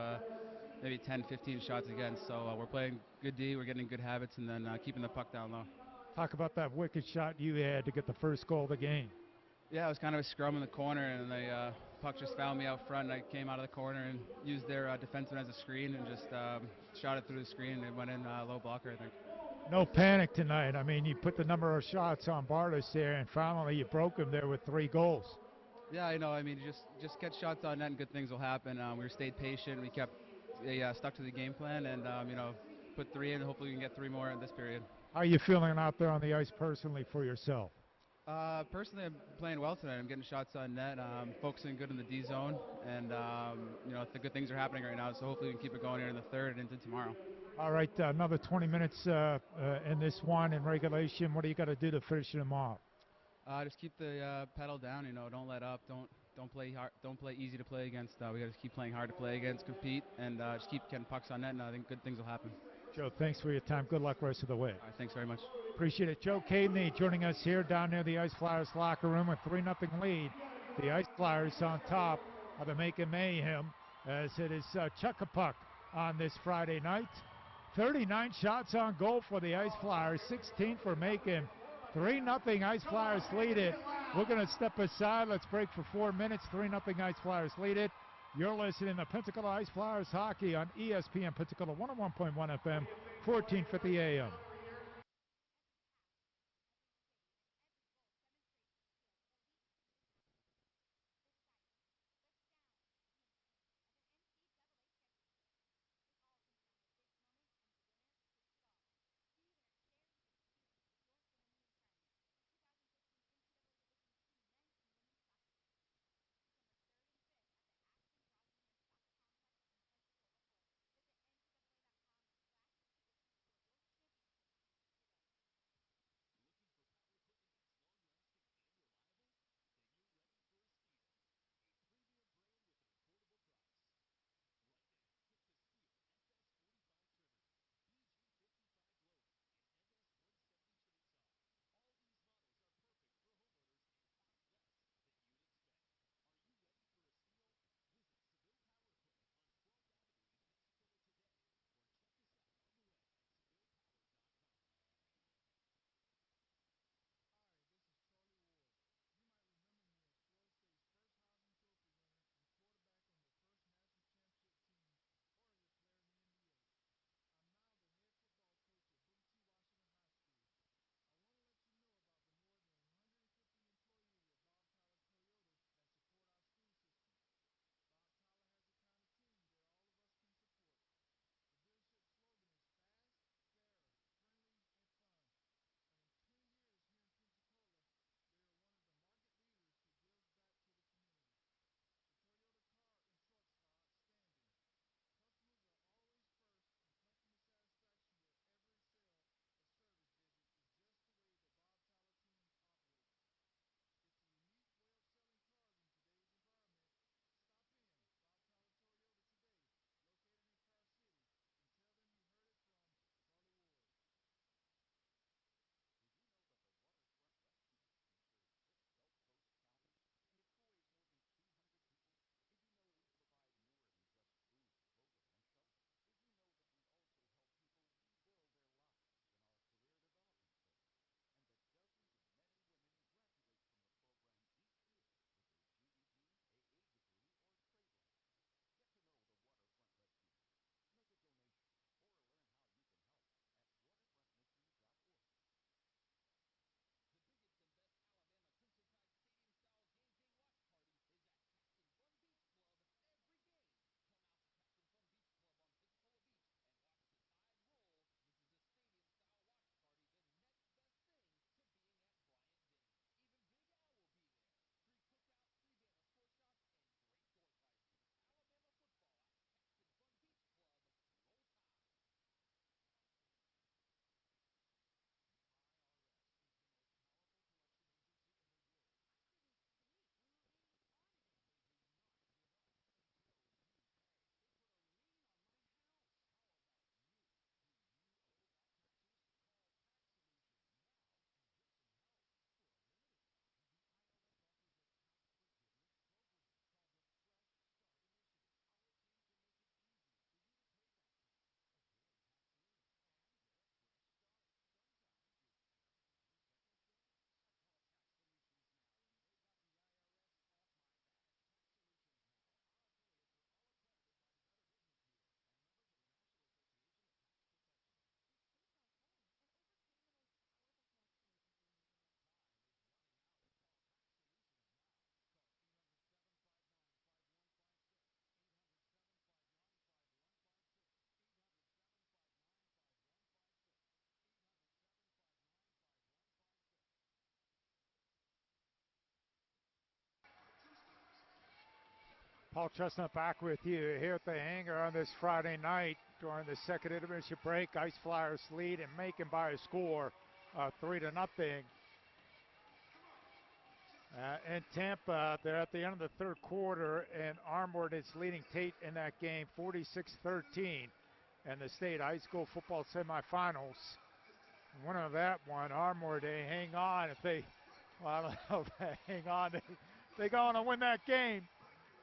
maybe 10, 15 shots against. So we're playing good D, we're getting good habits, and then keeping the puck down low. Talk about that wicked shot you had to get the first goal of the game. Yeah, it was kind of a scrum in the corner, and the puck just found me out front, and I came out of the corner and used their defenseman as a screen and just shot it through the screen, and it went in low blocker, I think. No panic tonight. I mean, you put the number of shots on Bartos there, and finally you broke him there with 3 goals. Yeah, I know. I mean, just get shots on net and good things will happen. We stayed patient. We kept stuck to the game plan, and put 3 in. Hopefully we can get 3 more in this period. How are you feeling out there on the ice personally for yourself? Personally, I'm playing well tonight. I'm getting shots on net, focusing good in the D zone, and the good things are happening right now. So hopefully we can keep it going here in the third and into tomorrow. All right, another 20 minutes in this one in regulation. What do you got to do to finish them off? Just keep the pedal down. Don't let up. Don't play hard. Don't play easy to play against. We got to keep playing hard to play against, compete, and just keep getting pucks on net. And I think good things will happen. Joe, thanks for your time. Good luck rest of the way. All right, thanks very much. Appreciate it. Joe Cadeney joining us here down near the Ice Flyers locker room with 3-0 lead. The Ice Flyers on top of the Macon Mayhem as it is Chuck-a-Puck on this Friday night. 39 shots on goal for the Ice Flyers, 16 for Macon. 3-0 Ice Flyers lead it. We're going to step aside. Let's break for 4 minutes. 3-0 Ice Flyers lead it. You're listening to Pensacola Ice Flyers hockey on ESPN Pensacola 101.1 FM, 1450 AM. Paul Chestnut back with you here at the hangar on this Friday night during the second intermission break. Ice Flyers lead and Macon by a score 3-0. In Tampa, they're at the end of the third quarter, and Armored is leading Tate in that game 46-13. And the state high school football semifinals. Winner of that one, Armored, they hang on. If they, well, I don't know if they hang on, they go on to win that game.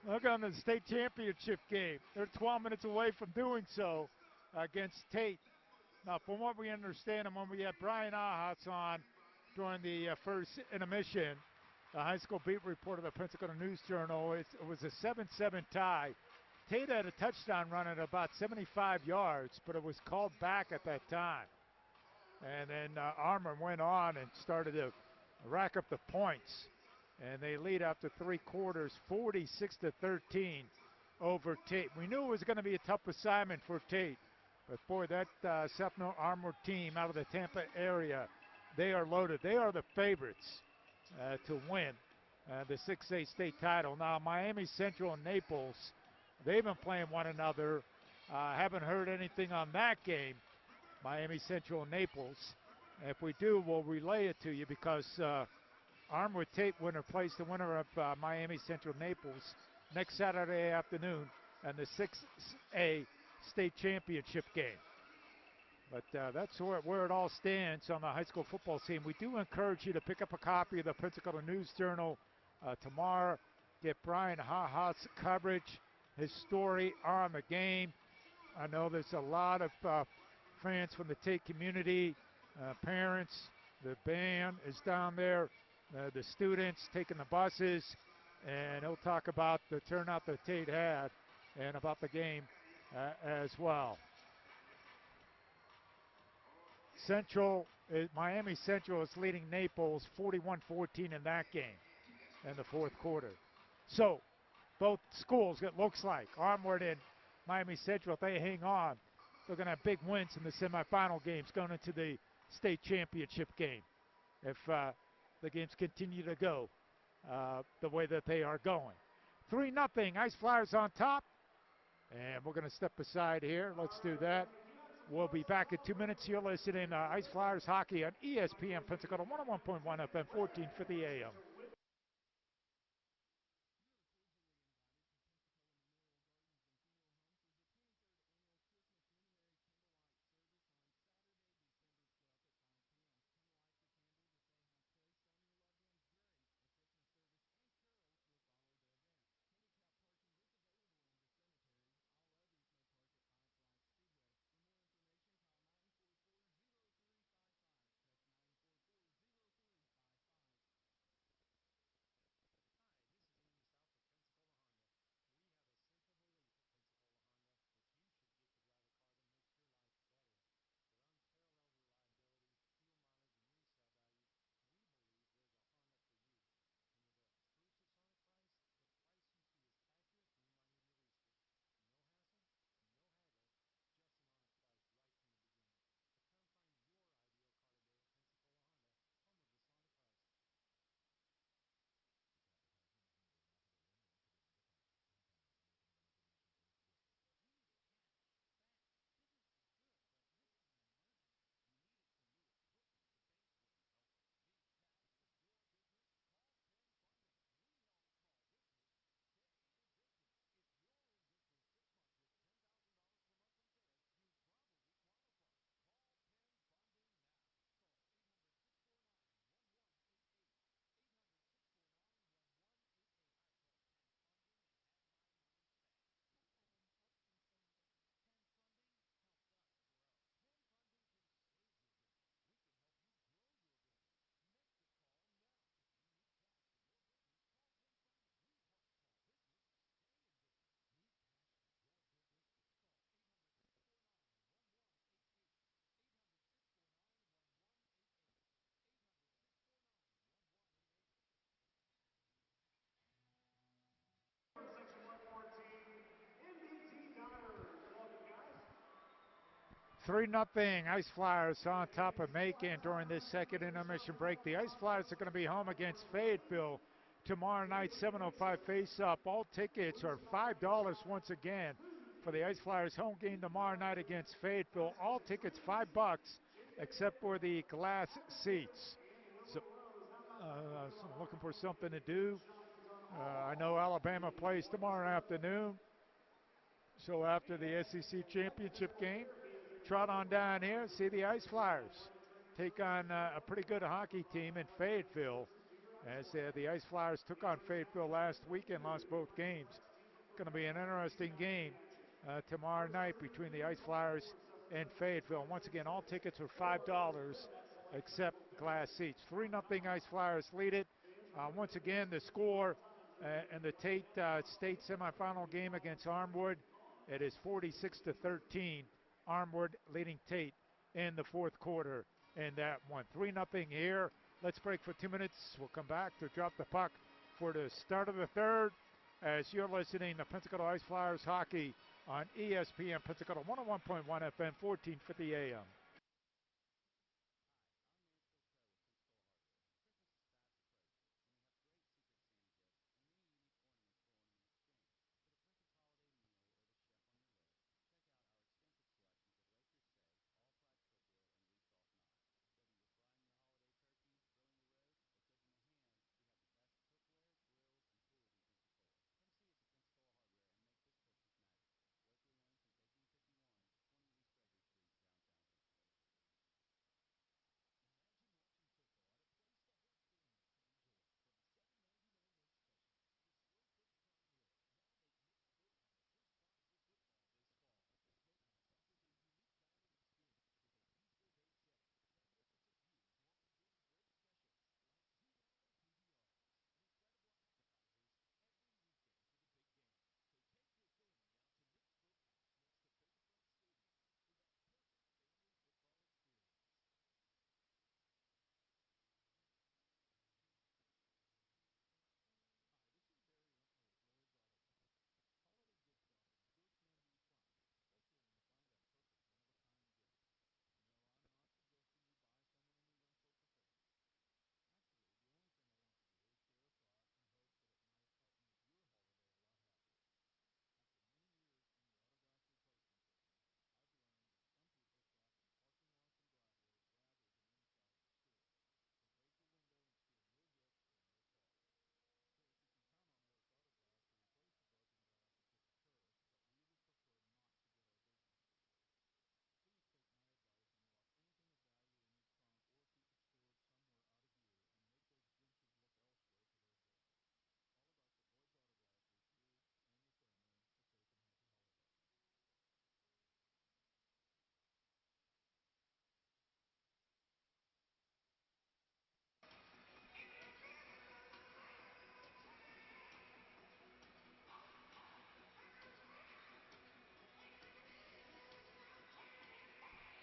Look on the state championship game. They're 12 minutes away from doing so against Tate. Now, from what we understand, and when we had Brian Ahats on during the first intermission, the high school beat reporter of the Pensacola News Journal, it was a 7-7 tie. Tate had a touchdown run at about 75 yards, but it was called back at that time. And then Armour went on and started to rack up the points. And they lead after three quarters, 46-13 over Tate. We knew it was going to be a tough assignment for Tate. But boy, that South Armored team out of the Tampa area, they are loaded. They are the favorites to win the 6A state title. Now, Miami Central and Naples, they've been playing one another. Haven't heard anything on that game, Miami Central and Naples. If we do, we'll relay it to you because Armored Tate winner plays the winner of Miami Central Naples next Saturday afternoon and the 6A state championship game. But that's where it all stands on the high school football scene. We do encourage you to pick up a copy of the Pensacola News Journal tomorrow. Get Brian Hahat's coverage, his story on the game. I know there's a lot of fans from the Tate community, parents, the band is down there, the students taking the buses, and he'll talk about the turnout that Tate had and about the game as well. Miami Central is leading Naples 41-14 in that game in the fourth quarter. So both schools, it looks like, Armored and Miami Central, if they hang on, they're going to have big wins in the semifinal games going into the state championship game if the games continue to go the way that they are going. 3-0, Ice Flyers on top. And we're going to step aside here. Let's do that. We'll be back in 2 minutes. You're listening to Ice Flyers Hockey on ESPN Pensacola, 101.1 FM, 1450 AM. Three nothing. Ice Flyers on top of Macon during this second intermission break. The Ice Flyers are going to be home against Fayetteville tomorrow night, 7:05 face-up. All tickets are $5 once again for the Ice Flyers home game tomorrow night against Fayetteville. All tickets $5 except for the glass seats. So, so I'm looking for something to do. I know Alabama plays tomorrow afternoon. So after the SEC championship game, trot on down here and see the Ice Flyers take on a pretty good hockey team in Fayetteville. As the Ice Flyers took on Fayetteville last week and lost both games. Going to be an interesting game tomorrow night between the Ice Flyers and Fayetteville. Once again, all tickets are $5 except glass seats. 3-0 Ice Flyers lead it. Once again, the score in the Tate State semifinal game against Armwood, it is 46-13. Armwood leading Tate in the fourth quarter in that one. 3-0 here. Let's break for 2 minutes. We'll come back to drop the puck for the start of the third as you're listening to Pensacola Ice Flyers hockey on ESPN Pensacola 101.1 FM, 1450 AM.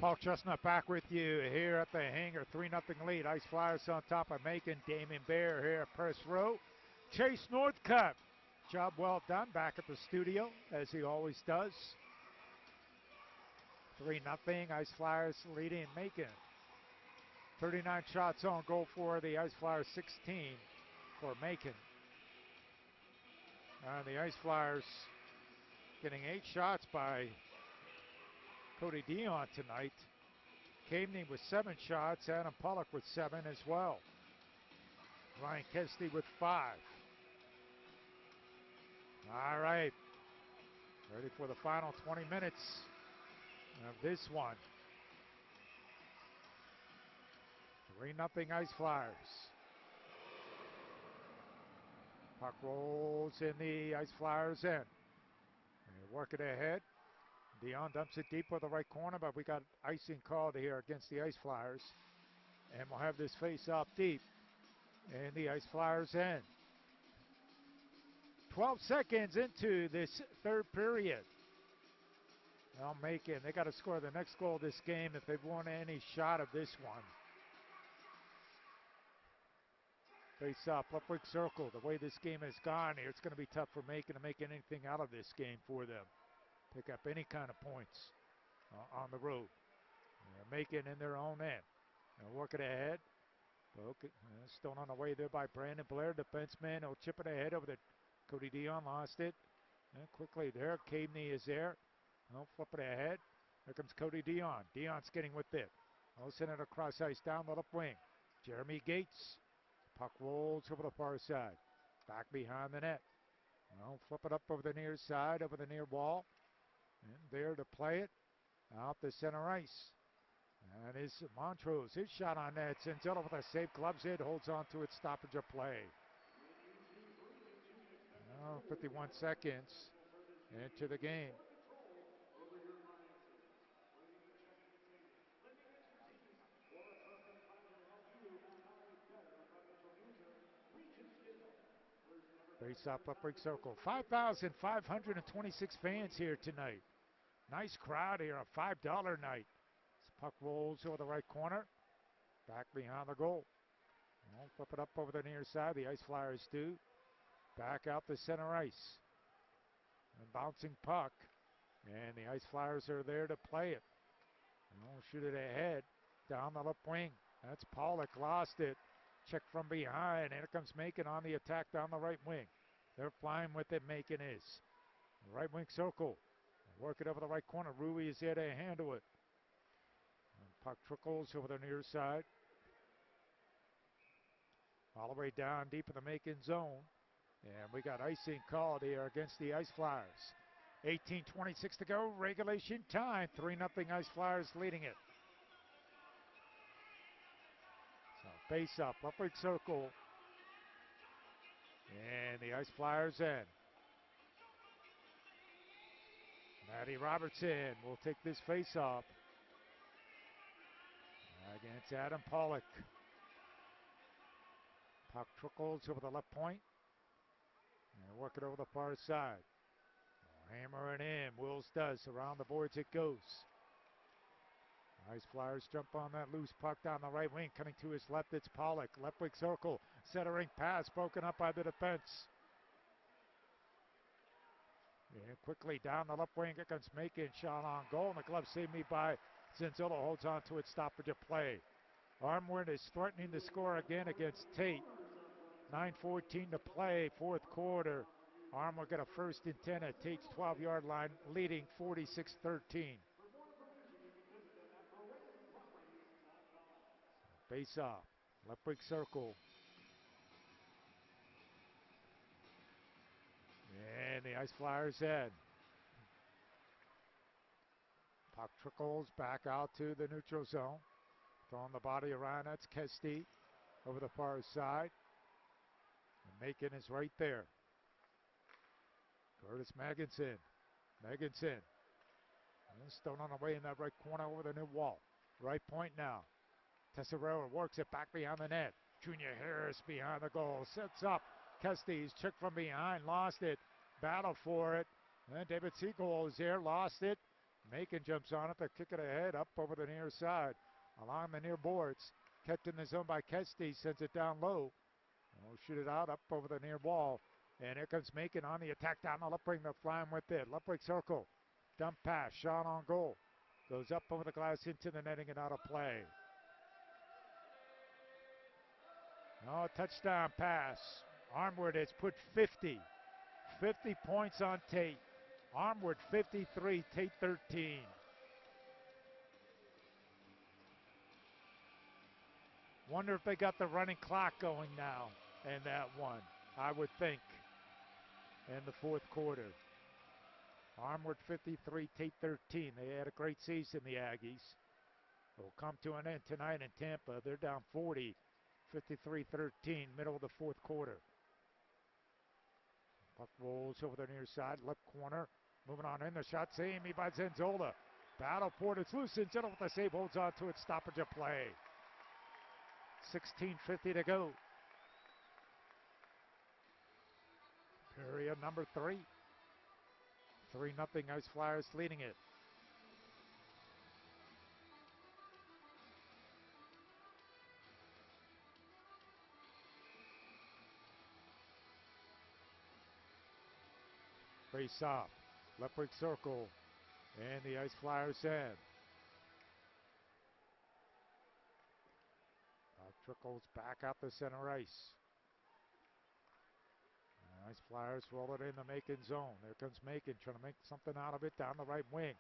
Paul Chestnut back with you here at the hangar. 3-0 lead. Ice Flyers on top of Macon. Damon Bear here at press row. Chase Northcutt. Job well done back at the studio, as he always does. 3-0. Ice Flyers leading Macon. 39 shots on goal for the Ice Flyers, 16 for Macon. The Ice Flyers getting 8 shots by Cody Dion tonight. Caveney with 7 shots. Adam Pollock with 7 as well. Ryan Kesty with 5. All right. Ready for the final 20 minutes of this one. 3-0 Ice Flyers. Puck rolls in the Ice Flyers end. They work it ahead. Dion dumps it deep for the right corner, but we got icing called here against the Ice Flyers. And we'll have this face off deep in the Ice Flyers end. 12 seconds into this third period. Now Macon, they got to score the next goal of this game if they've won any shot of this one. Face off, left wing circle. The way this game has gone here, it's going to be tough for Macon to make anything out of this game for them. Pick up any kind of points on the road. Macon in their own end. And work it ahead. Stone on the way there by Brandon Blair, defenseman. He'll chip it ahead over the Cody Dion, lost it. And quickly there, Caveney is there. He'll flip it ahead. Here comes Cody Dion. Dion's getting with it. He'll send it across ice down the left wing. Jeremy Gates. Puck rolls over the far side. Back behind the net. Well, flip it up over the near side, over the near wall. And there to play it. Out the center ice. And is Montrose. His shot on net. Zenzella with a save. Gloves it. Holds on to it. Stoppage of play. 51 seconds into the game. Face up break circle. 5,526 fans here tonight. Nice crowd here. A $5 night. This puck rolls over the right corner. Back behind the goal. We'll flip it up over the near side. The Ice Flyers do. Back out the center ice. And bouncing puck. And the Ice Flyers are there to play it. And we'll shoot it ahead. Down the left wing. That's Pollock. Lost it. Check from behind. And here comes Macon on the attack down the right wing. They're flying with it. Macon is. Right wing circle. Work it over the right corner. Rui is there to handle it. And puck trickles over the near side. All the way down deep in the Macon zone. And we got icing called here against the Ice Flyers. 18:26 to go. Regulation time. 3-0 Ice Flyers leading it. So face up. Left wing circle. And the Ice Flyers in. Matty Robertson will take this face off against Adam Pollock. Puck trickles over the left point. And work it over the far side. Hammer it in. Wills does. Around the boards it goes. Ice Flyers jump on that loose puck down the right wing. Coming to his left, it's Pollock. Left wing circle. Centering pass broken up by the defense. And quickly down the left wing. Here comes Macon. Shot on goal. And the glove saved me by Zenzilla. Holds on to it. Stoppage of play. Armwood is threatening to score again against Tate. 9:14 to play, fourth quarter. Armwood got a 1st and 10 at Tate's 12-yard line, leading 46-13. Face off. Left wing circle. And the Ice Flyers head. Puck trickles back out to the neutral zone. Throwing the body around. That's Kesty over the far side. And Macon is right there. Curtis Magginson. Magginson. Stone on the way in that right corner over the new wall. Right point now. Tesserero works it back behind the net. Junior Harris behind the goal. Sets up. Kesty's check from behind. Lost it. Battle for it. And David Siegel is there. Lost it. Macon jumps on it to kick it ahead up over the near side. Along the near boards. Kept in the zone by Kesty. Sends it down low. We'll shoot it out up over the near wall. And here comes Macon on the attack down the left wing. They're flying with it. Left wing circle. Dump pass. Shot on goal. Goes up over the glass into the netting and out of play. Oh, touchdown pass. Armwood has put 50. 50 points on Tate. Armwood 53, Tate 13. Wonder if they got the running clock going now in that one. I would think in the fourth quarter. Armwood 53, Tate 13. They had a great season, the Aggies. It will come to an end tonight in Tampa. They're down 40, 53-13, middle of the fourth quarter. Puck rolls over the near side, left corner. Moving on in, the shot saved me by Zenzola. Battle for it, it's loose. Zenzola with the save, holds on to it, stoppage of play. 16:50 to go. Period number 3. 3-0 Ice Flyers leading it. Face off. Left wing circle. And the Ice Flyers end. Trickles back out the center ice. Nice Flyers roll it in the Macon zone. There comes Macon trying to make something out of it down the right wing.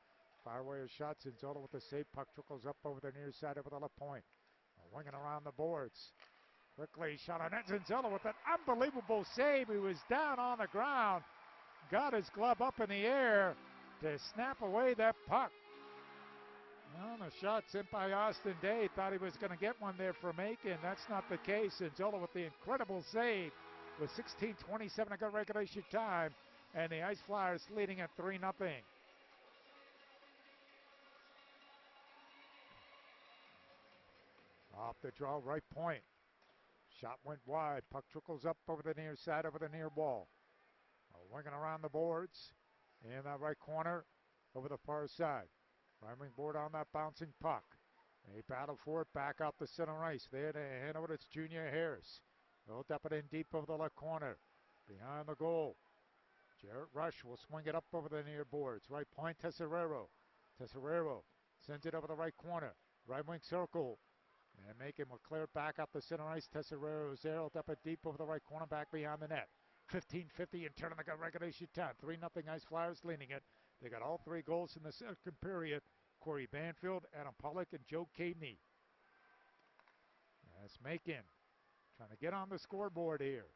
Fire away a shot. Zinzola with the save. Puck trickles up over the near side over the left point. Winging around the boards. Quickly shot on net. Zinzola with an unbelievable save. He was down on the ground. Got his glove up in the air to snap away that puck. Well, the shot sent by Austin Day. Thought he was going to get one there for Macon. That's not the case. Zinzola with the incredible save with 16:27 to go regulation time. And the Ice Flyers leading at 3-0. Off the draw, right point. Shot went wide. Puck trickles up over the near side, over the near wall. Winging around the boards. In that right corner, over the far side. Right wing board on that bouncing puck. They battle for it back out the center ice. There to hand over to Junior Harris. They'll dump it in deep over the left corner. Behind the goal. Jarrett Rush will swing it up over the near boards. Right point, Tesserero. Tesserero sends it over the right corner. Right wing circle. And Macon will clear it back up the center ice. Tesserero's there. He'll dump it deep over the right corner, back behind the net. 15:50 and turning the regulation time. 3-0 Ice Flyers leading it. They got all three goals in the second period. Corey Banfield, Adam Pollock, and Joe Cadeney. That's Macon trying to get on the scoreboard here.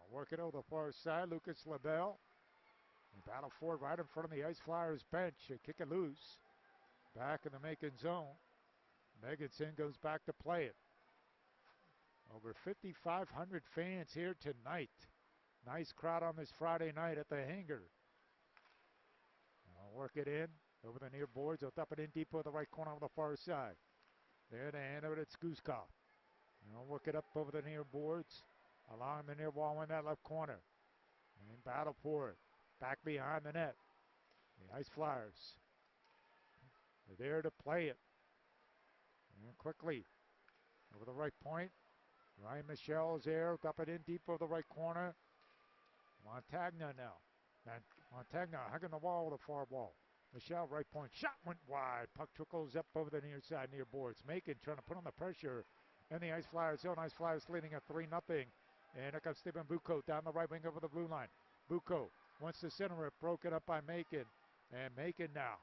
I'll work it over the far side. Lucas LaBelle. They battle for it right in front of the Ice Flyers bench. They kick it loose. Back in the Macon zone. Meganson goes back to play it. Over 5,500 fans here tonight. Nice crowd on this Friday night at the hangar. I'll work it in over the near boards. They'll dump it in deep over the right corner on the far side. There to hand over to Skuskov. They'll work it up over the near boards. Along the near wall in that left corner. And battle for it. Back behind the net. The Ice Flyers. They're there to play it. And quickly over the right point. Ryan Michelle is there. Dump it in deep over the right corner. Montagna now. And Montagna hugging the wall with the far wall. Michelle, right point. Shot went wide. Puck trickles up over the near side, near boards. Macon trying to put on the pressure in the Ice Flyers zone. Ice Flyers leading at 3-0. And here comes Stephen Bucco down the right wing over the blue line. Bucco wants to center it. Broken up by Macon. And Macon now.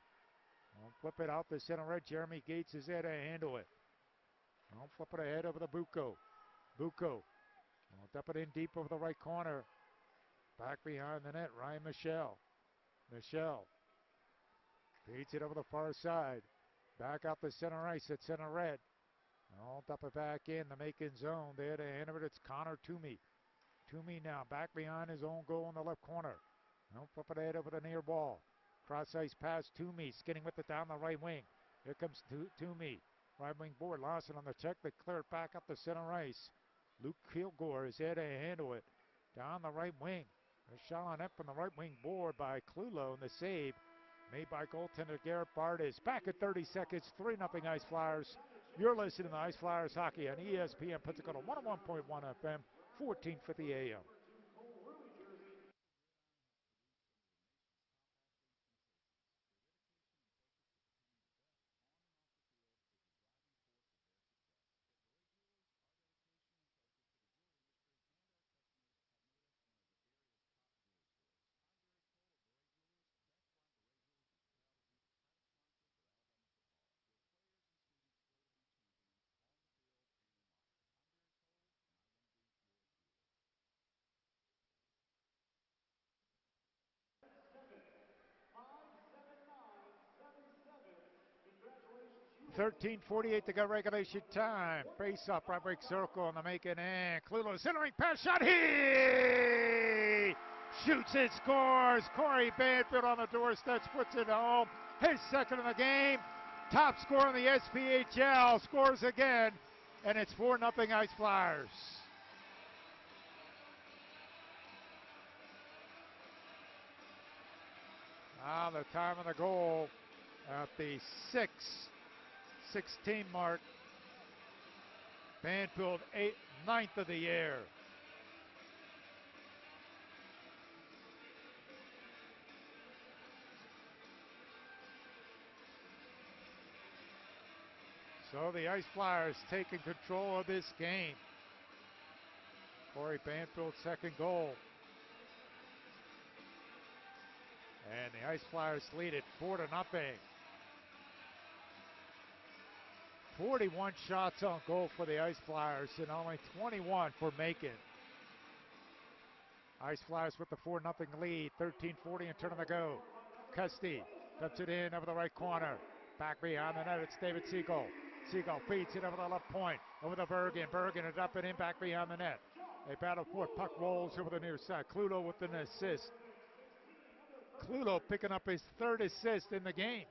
Won't flip it out the center red. Jeremy Gates is there to handle it. Won't flip it ahead over the Bucco. Bucco will dump it in deep over the right corner. Back behind the net, Ryan Michelle. Michelle beats it over the far side. Back out the center ice at center red. I'll dump it back in the Macon zone. There to hand it. It's Connor Toomey. Toomey now back behind his own goal in the left corner. I'll flip it ahead over the near ball. Cross ice pass Toomey. Skinning with it down the right wing. Here comes Toomey. Right wing board. Lawson on the check. They clear it back up the center ice. Luke Kilgore is there to handle it. Down the right wing. A shot on net from the right wing board by Clulo, and the save made by goaltender Garrett Bartis. Back at 30 seconds, 3-0 Ice Flyers. You're listening to Ice Flyers Hockey on ESPN Pensacola 101.1 FM, 1450 AM. .13:48 to go regulation time. Face up, right break circle, and the Macon end. Clulo centering pass shot. He shoots it, scores. Corey Banfield on the doorstep, puts it home. His second of the game. Top scorer in the SPHL scores again, and it's 4-0 Ice Flyers. Now the time of the goal at the 6:16 mark. Banfield 9th of the year. So the Ice Flyers taking control of this game. Corey Banfield's second goal. And the Ice Flyers lead it 4-0. 41 shots on goal for the Ice Flyers and only 21 for Macon. Ice Flyers with the 4-0 lead, 13:40 and turn on the go. Custy dumps it in over the right corner. Back behind the net, it's David Siegel. Siegel feeds it over the left point, over the Bergen. Bergen is up and in back behind the net. A battle for it, puck rolls over the near side. Cluto with an assist. Cluto picking up his third assist in the game.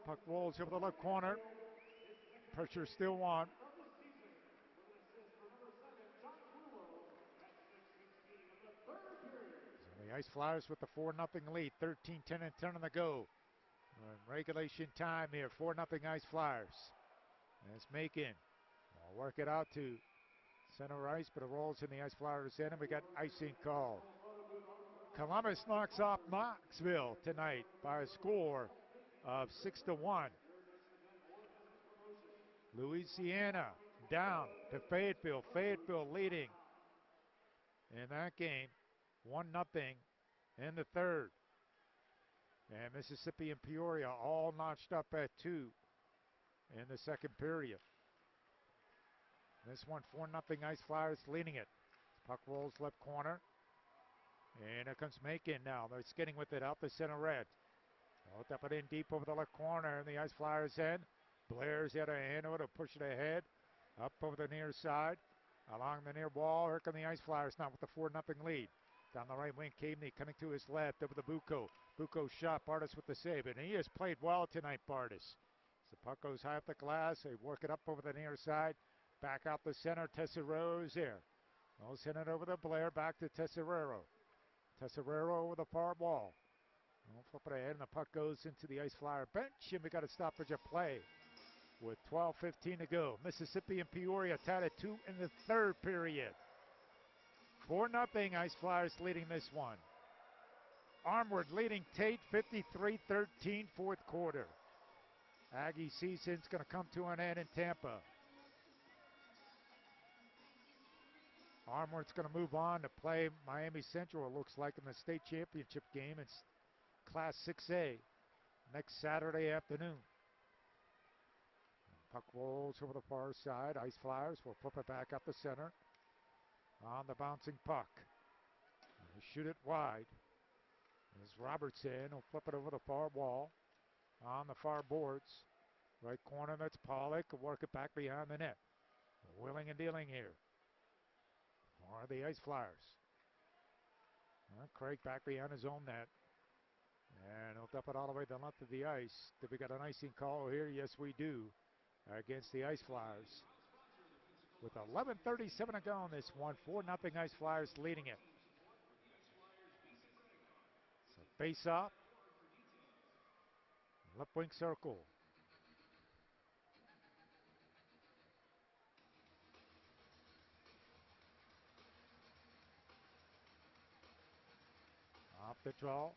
Puck rolls over the left corner. Pressure still on. So the Ice Flyers with the 4-0 lead, 13:10 and 10 on the go. Regulation time here, 4-0 Ice Flyers. That's Macon. I'll work it out to center ice, but it rolls in the Ice Flyers end, and we got icing called. Columbus knocks off Knoxville tonight by a score of 6-1. Louisiana down to Fayetteville. Fayetteville leading in that game, 1-0 in the third. And Mississippi and Peoria all notched up at 2 in the second period. This one, 4-0 Ice Flyers leading it. Puck rolls left corner. And here comes Macon now. They're skidding with it out the center red. They'll tap it in deep over the left corner in the Ice Flyers end. Blair's out of hand to push it ahead. Up over the near side. Along the near wall. Here come the Ice Flyers now with the 4-0 lead. Down the right wing, Caveney coming to his left over the Bucco. Bucco shot, Bardis with the save. And he has played well tonight, Bardis. The puck goes high up the glass. They work it up over the near side. Back out the center. Tesseriero's there. They'll send it over to Blair. Back to Tesseriro. Tesseriro over the far wall. We'll flip it ahead, and the puck goes into the Ice Flyer bench, and we got a stoppage of play with 12:15 to go. Mississippi and Peoria tied at 2 in the third period. 4-0 Ice Flyers leading this one. Armwood leading Tate 53-13 fourth quarter. Aggie season's going to come to an end in Tampa. Armwood's going to move on to play Miami Central, it looks like, in the state championship game. It's Class 6A next Saturday afternoon. Puck rolls over the far side. Ice Flyers will flip it back up the center. On the bouncing puck. They shoot it wide. As Robertson will flip it over the far wall. On the far boards. Right corner, that's Pollock. Will work it back behind the net. Willing and dealing here. Or the Ice Flyers. Craig back behind his own net. And he'll dump it all the way to the left of the ice. Did we got an icing call here? Yes, we do. Against the Ice Flyers. With 11:37 to go in this one. 4-0 Ice Flyers leading it. So face off. Left wing circle. Off the draw.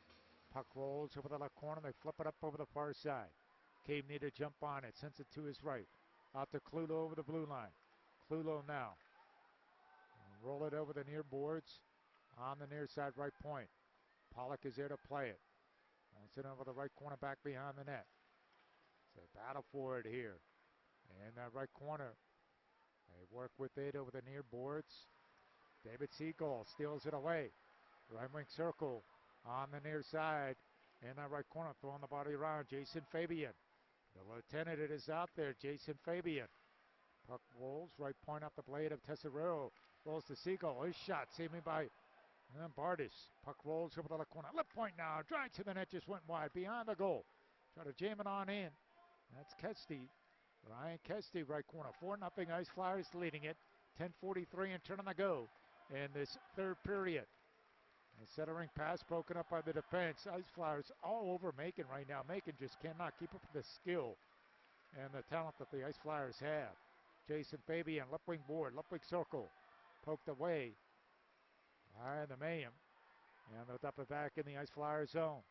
Puck rolls over the left corner. They flip it up over the far side. Cave need to jump on it. Sends it to his right. Out to Clulo over the blue line. Clulo now. Roll it over the near boards. On the near side right point. Pollock is there to play it. Wants it over the right corner back behind the net. It's a battle for it here. In that right corner. They work with it over the near boards. David Siegel steals it away. Right wing circle on the near side. In that right corner, throwing the body around. Jason Fabian. The lieutenant, it is out there. Jason Fabian. Puck rolls. Right point off the blade of Tesserero. Rolls to Siegel. His shot saved by Bardis. Puck rolls over the left corner. Left point now. Drive to the net. Just went wide. Behind the goal. Try to jam it on in. That's Kesty. Ryan Kesty, right corner. 4-0 Ice Flyers leading it. 10:43 and turn on the go in this third period. The centering pass broken up by the defense. Ice Flyers all over Macon right now. Macon just cannot keep up with the skill and the talent that the Ice Flyers have. Jason Fabian, left wing board, left wing circle. Poked away by the Mayhem. And they'll dump it back in the Ice Flyer zone.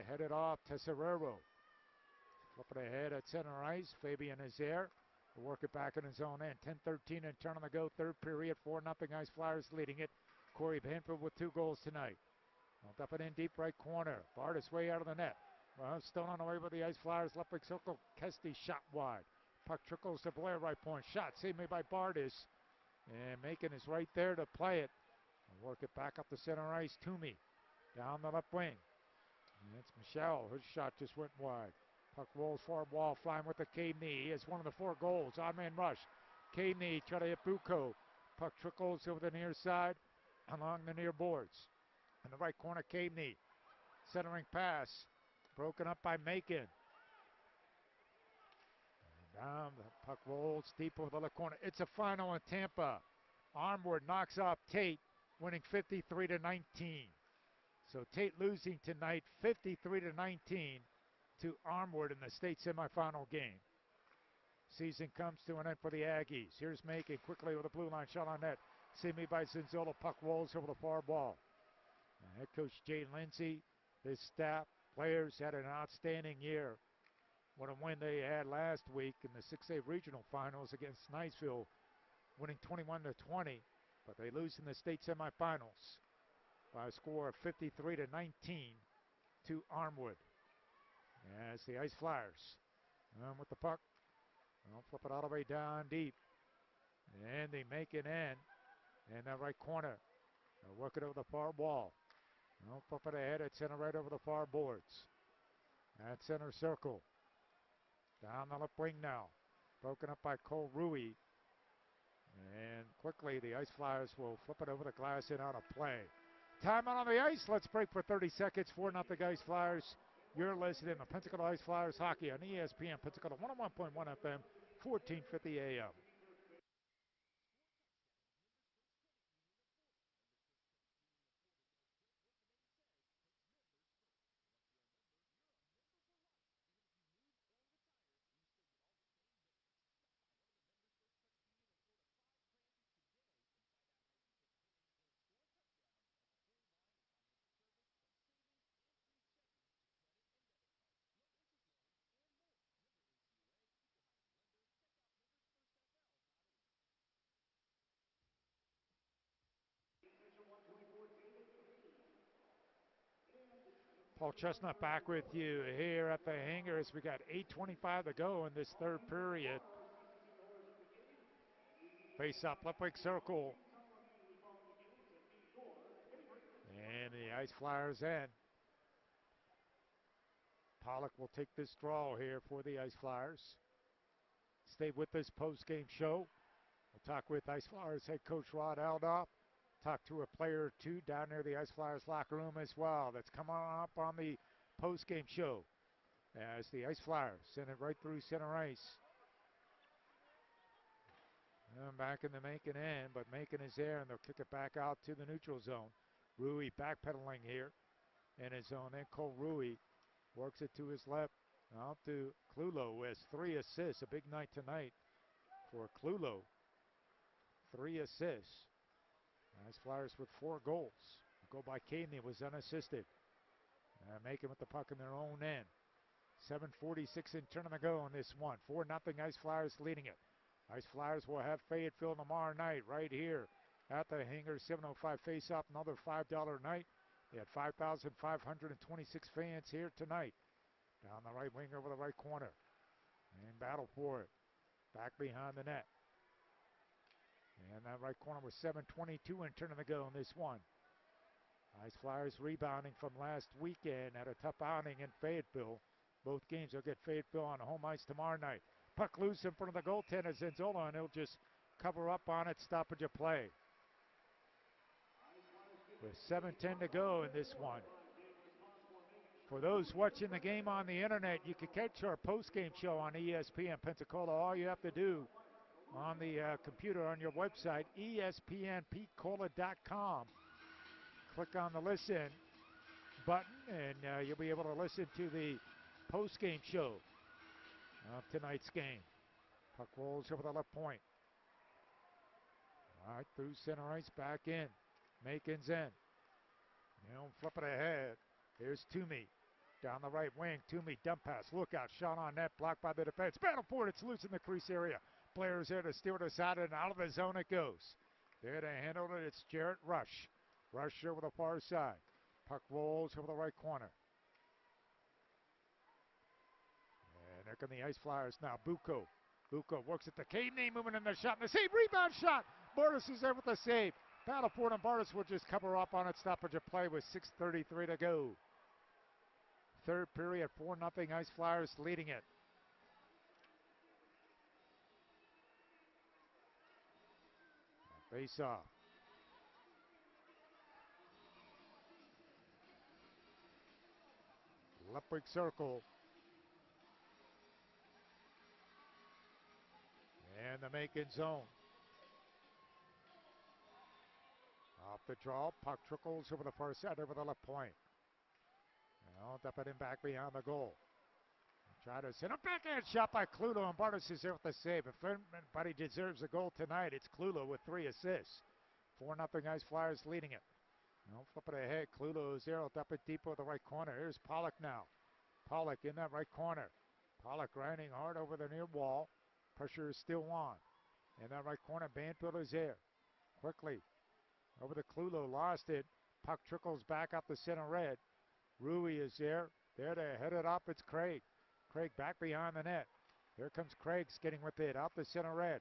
Headed off Tesserero. Flip it ahead at center ice. Fabian is there. We'll work it back in his own end. 10-13 and turn on the go. Third period. 4-0 Ice Flyers leading it. Corey Banfield with 2 goals tonight. I'll dump it in deep right corner. Bard is way out of the net. Well, still on the way with the Ice Flyers. Left big circle. Kesty shot wide. Puck trickles to Blair, right point. Shot saved me by Bardis. And Macon is right there to play it. We'll work it back up the center ice. Toomey down the left wing. And it's Michelle. His shot just went wide. Puck rolls forward wall. Flying with the Cade knee. He has one of the 4 goals. Odd man rush. Cade knee try to hit Bucco. Puck trickles over the near side along the near boards. In the right corner, Cade knee. Centering pass. Broken up by Macon. And down, the puck rolls deep over the left corner. It's a final in Tampa. Armwood knocks off Tate, winning 53-19. So Tate losing tonight 53-19 to Armwood in the state semifinal game. Season comes to an end for the Aggies. Here's Macon quickly with a blue line shot on net. See me by Zinzola. Puck rolls over the far wall. Head coach Jay Lindsay, his staff, players had an outstanding year. What a win they had last week in the 6A regional finals against Niceville, winning 21-20, but they lose in the state semifinals by a score of 53-19 to Armwood. As the Ice Flyers with the puck, they'll flip it all the way down deep, and they make it in that right corner. They'll work it over the far wall. They'll flip it ahead at center right over the far boards. At center circle. Down the left wing now. Broken up by Cole Rui. And quickly the Ice Flyers will flip it over the glass and out of play. Time out on the ice. Let's break for 30 seconds. 4-0 Ice Flyers. You're listening to Pensacola Ice Flyers Hockey on ESPN Pensacola 101.1 FM, 1450 AM. Paul Chestnut back with you here at the hangar as we got 8:25 to go in this third period. Face up, left wing circle. And the Ice Flyers end. Pollock will take this draw here for the Ice Flyers. Stay with this post-game show. We'll talk with Ice Flyers head coach Rod Aldoff. Talk to a player or two down near the Ice Flyers locker room as well. That's coming up on the post-game show as the Ice Flyers send it right through center ice. And back in the Macon end, but Macon is there, and they'll kick it back out to the neutral zone. Rui backpedaling here in his zone. Then Cole Rui works it to his left out to Clulo, who has 3 assists. A big night tonight for Clulo. 3 assists. Ice Flyers with 4 goals. A goal by Cadeney was unassisted. Macon with the puck in their own end. 7:46 in turn to go on this one. 4-0 Ice Flyers leading it. Ice Flyers will have Fayetteville tomorrow night right here at the hangar. 7:05 face-off, another $5 night. They had 5,526 fans here tonight. Down the right wing over the right corner. And battle for it. Back behind the net. And that right corner was 7:22 in turn to go in this one. Ice Flyers rebounding from last weekend at a tough outing in Fayetteville. Both games will get Fayetteville on home ice tomorrow night. Puck loose in front of the goaltender, Zenzola, and he'll just cover up on it, stoppage of play. With 7:10 to go in this one. For those watching the game on the internet, you can catch our post-game show on ESPN Pensacola. All you have to do on the computer on your website, espnpensacola.com. Click on the listen button, and you'll be able to listen to the post-game show of tonight's game. Puck rolls over the left point. All right, through center ice, back in. Macon's in. Flip it ahead. Here's Toomey. Down the right wing, Toomey dump pass. Look out, shot on net, blocked by the defense. Battleford, it's loose in the crease area. Blair's there to steal it aside, and out of the zone it goes. There to handle it, it's Jarrett Rush. Rush over the far side. Puck rolls over the right corner. And there come the Ice Flyers now. Bucco. Bucco works at the cave knee, moving in the shot, and the save, rebound shot. Bartis is there with the save. Battleford and Bartis will just cover up on it, stoppage of play with 6:33 to go. Third period, 4-0 Ice Flyers leading it. Face off. Left circle. And the Macon zone. Off the draw, puck trickles over the far side, over the left point. Now dump it in back beyond the goal. Try to send a backhand shot by Klulo, and Bartis is there with the save. If anybody deserves a goal tonight, it's Klulo with 3 assists. 4-0 Ice Flyers leading it. Now flip it ahead. Klulo is there. Dump it deep over the right corner. Here's Pollock now. Pollock in that right corner. Pollock grinding hard over the near wall. Pressure is still on. In that right corner, Banfield is there. Quickly over the Klulo, lost it. Puck trickles back up the center red. Rui is there. There to head it up, it's Craig. Craig back behind the net. Here comes Craig skating with it, out the center red.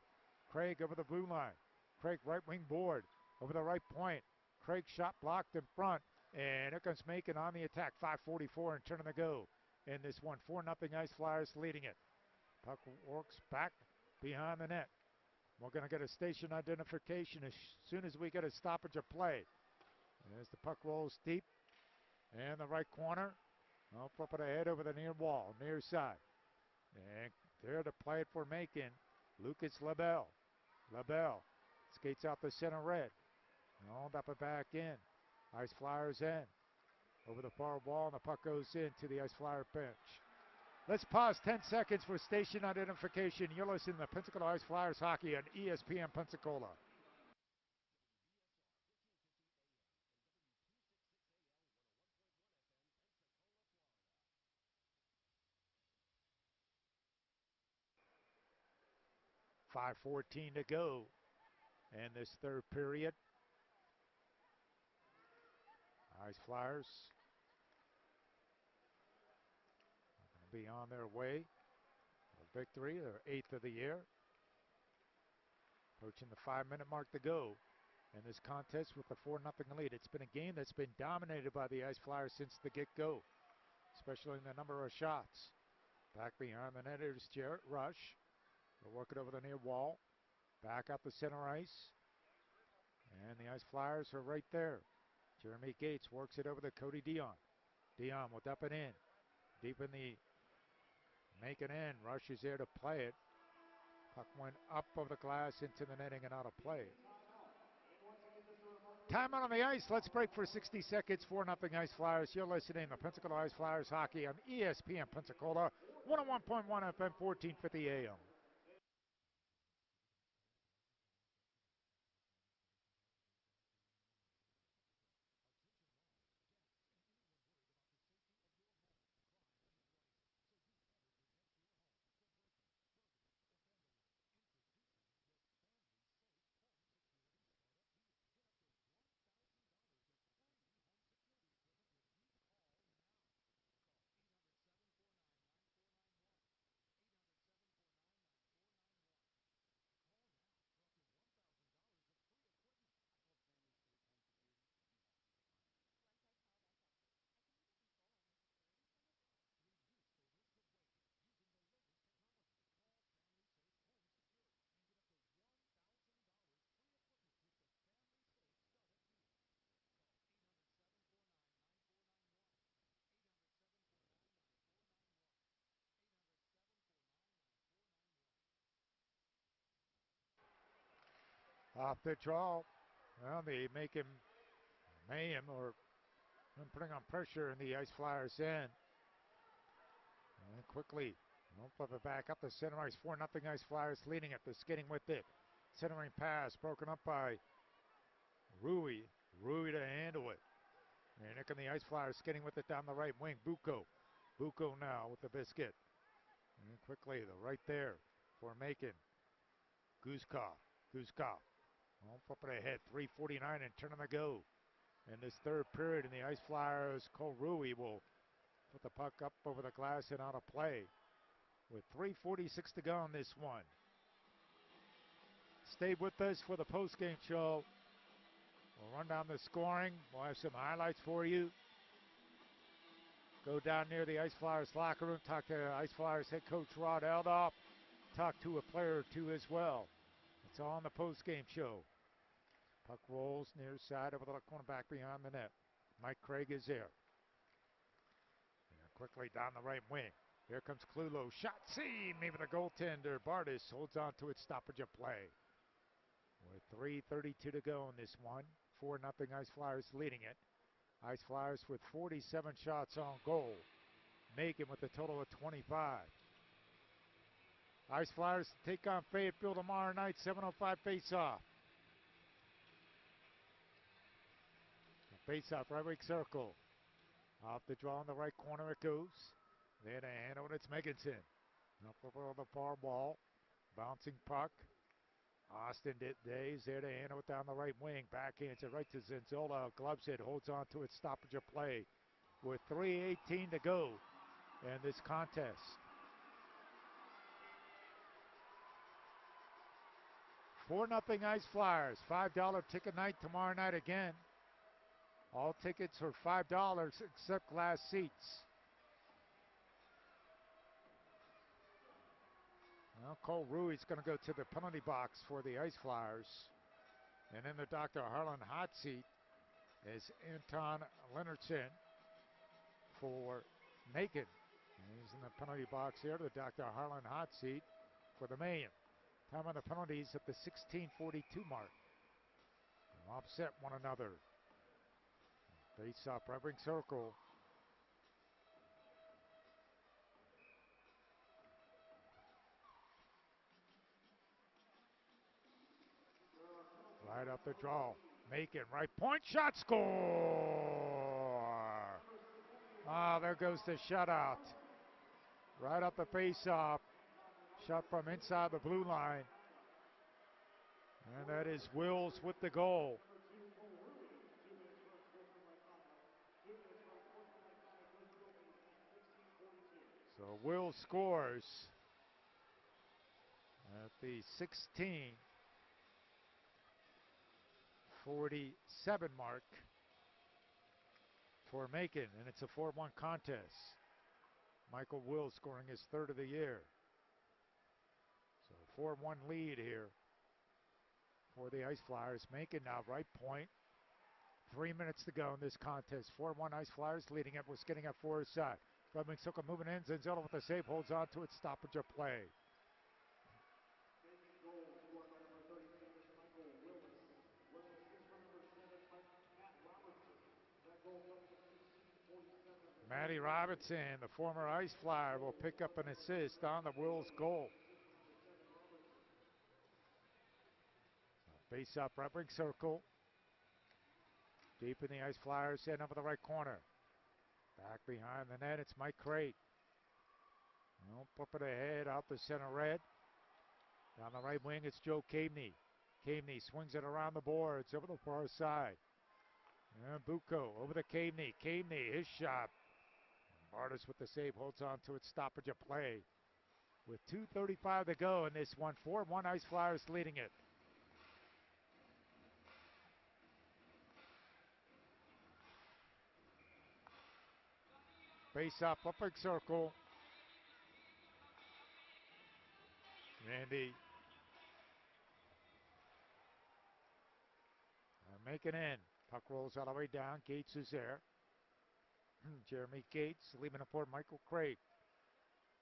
Craig over the blue line. Craig right wing board, over the right point. Craig shot blocked in front, and here comes Macon on the attack. 5:44 and turning to go in this one. 4-0 Ice Flyers leading it. Puck works back behind the net. We're going to get a station identification as soon as we get a stoppage of play. As the puck rolls deep, and the right corner. I'll flip it ahead over the near wall, near side. And there to play it for Macon, Lucas LaBelle. LaBelle skates out the center red. I'll dump it back in. Ice Flyers in. Over the far wall, and the puck goes into the Ice Flyer bench. Let's pause 10 seconds for station identification. You're listening to Pensacola Ice Flyers hockey on ESPN Pensacola. .5:14 to go in this third period. Ice Flyers are going to be on their way. A victory, their 8th of the year. Approaching the 5-minute mark to go in this contest with a 4-0 lead. It's been a game that's been dominated by the Ice Flyers since the get-go, especially in the number of shots. Back behind the net is Jarrett Rush. They'll work it over the near wall. Back up the center ice. And the Ice Flyers are right there. Jeremy Gates works it over to Cody Dion. Dion will dump it in. Deep in the Macon end. Rush is there to play it. Puck went up over the glass into the netting and out of play. Time out on the ice. Let's break for 60 seconds. 4-0 Ice Flyers. You're listening to Pensacola Ice Flyers hockey on ESPN Pensacola. 101.1 FM, 1450 AM. Off the draw. Well, they make him mayhem or putting on pressure in the Ice Flyers end. And quickly, we'll flip it back up the center ice. 4-0 Ice Flyers leading it. They're skating with it. Centering pass broken up by Rui. Rui to handle it. And here come the Ice Flyers skating with it down the right wing. Bucco. Bucco now with the biscuit. And quickly, right there for Macon. Guzkov. Guzkov. Well, flip it ahead. 3:49 and turn on the go. In this third period, and the Ice Flyers, Cole Rui will put the puck up over the glass and out of play with 3:46 to go in this one. Stay with us for the postgame show. We'll run down the scoring. We'll have some highlights for you. Go down near the Ice Flyers locker room, talk to Ice Flyers head coach Rod Eldoff, talk to a player or two as well. It's all on the postgame show. Puck rolls near side over the corner back behind the net. Mike Craig is there. And quickly down the right wing. Here comes Clulo. Shot seen. Maybe the goaltender. Bardis holds on to it. Stoppage of play. With 3:32 to go in this one. 4-0 Ice Flyers leading it. Ice Flyers with 47 shots on goal. Macon with a total of 25. Ice Flyers take on Fayetteville tomorrow night. 7:05 face-off. Face-off, right wing circle. Off the draw in the right corner it goes. There to handle it, it's Meganson. Up over the far wall. Bouncing puck. Austin Days there to handle it down the right wing. Backhands it right to Zenzola. Gloves it, holds on to it, stoppage of play. With 3:18 to go in this contest. $4-0 Ice Flyers. $5 ticket night tomorrow night again. All tickets are $5 except glass seats. Well, Cole Rui's going to go to the penalty box for the Ice Flyers. And in the Dr. Harlan hot seat is Anton Leonardson for Macon. He's in the penalty box here, the Dr. Harlan hot seat for the Mayan. Time on the penalties at the 16:42 mark. They'll offset one another. Face off, right wing circle. Right up the draw. Macon, right point, shot, score! Ah, there goes the shutout. Right up the face-off. Shot from inside the blue line. And that is Wills with the goal. So Wills scores at the 16:47 mark for Macon, and it's a 4-1 contest. Michael Wills scoring his third of the year. So 4-1 lead here for the Ice Flyers. Macon now right point. 3 minutes to go in this contest. 4-1 Ice Flyers leading it. Was getting up for his side. Fleming Suka moving in. Zenzola with the save. Holds on to it. Stoppage of play. Matty Robinson, the former Ice Flyer, will pick up an assist on the Wills goal. Face up, right wing circle. Deep in the Ice Flyers, heading over the right corner. Back behind the net, it's Mike Craig. Well, flip it ahead, out the center red. Down the right wing, it's Joe Caveney. Caveney swings it around the boards, over the far side. And Bucco over to Caveney. Caveney, his shot. Bardis with the save, holds on to it, stoppage of play. With 2:35 to go in this one, 4-1 Ice Flyers leading it. Face off, up big circle. Randy making in. Puck rolls all the way down. Gates is there. Jeremy Gates leaving it for Michael Craig.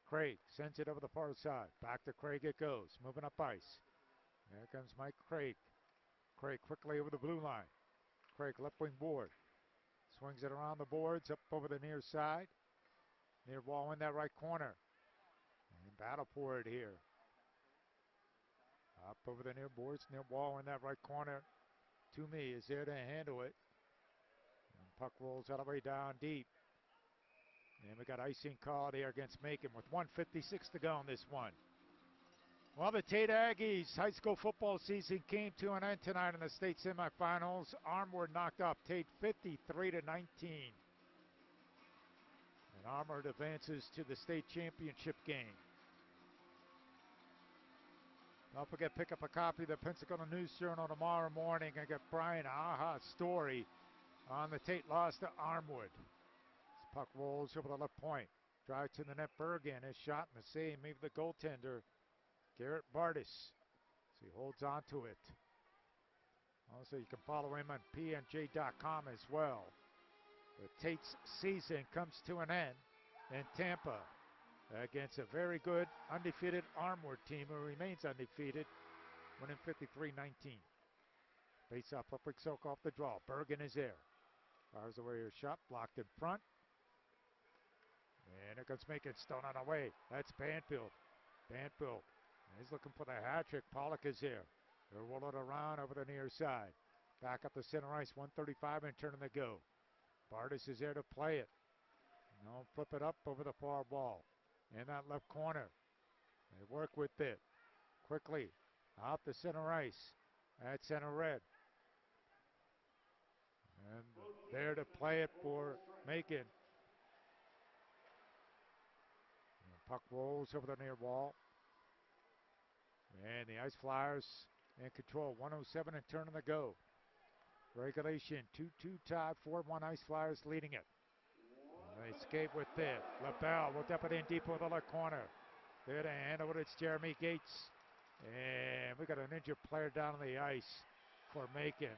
Craig sends it over the far side. Back to Craig it goes. Moving up ice. There comes Mike Craig. Craig quickly over the blue line. Craig left wing board. Swings it around the boards up over the near side. Near wall in that right corner. And battle for it here. Up over the near boards, near wall in that right corner. Toomey is there to handle it. And puck rolls all the way down deep. And we got icing called here against Macon with 1:56 to go in this one. Well, the Tate Aggies high school football season came to an end tonight in the state semifinals. Armwood knocked off Tate 53-19. And Armwood advances to the state championship game. Don't forget, pick up a copy of the Pensacola News Journal tomorrow morning and get Brian Aha's story on the Tate loss to Armwood. This puck rolls over the left point. Drive to the net. Bergen is shot in the same. Maybe the goaltender, Garrett Bardis. So he holds on to it. Also, you can follow him on pnj.com as well. The Tate's season comes to an end in Tampa against a very good undefeated Armwood team who remains undefeated, winning 53-19. Face off Pensacola off the draw. Bergen is there. Fires away your shot, blocked in front. And here comes Macon, Stone on the way. That's Banfield. Banfield, he's looking for the hat trick. Pollock is here. They'll roll it around over the near side. Back up the center ice, 1:35 and turning to go. Bardis is there to play it. No, flip it up over the far wall. In that left corner. They work with it. Quickly, out the center ice. At center red. And there to play it for Macon. And puck rolls over the near wall. And the Ice Flyers in control. 1:07 and turning to go. Regulation 2-2 tie. 4-1 Ice Flyers leading it. And they escape with it. LaBelle will dump it in deep over the left corner. There to handle it. It's Jeremy Gates. And we got an injured player down on the ice for Macon.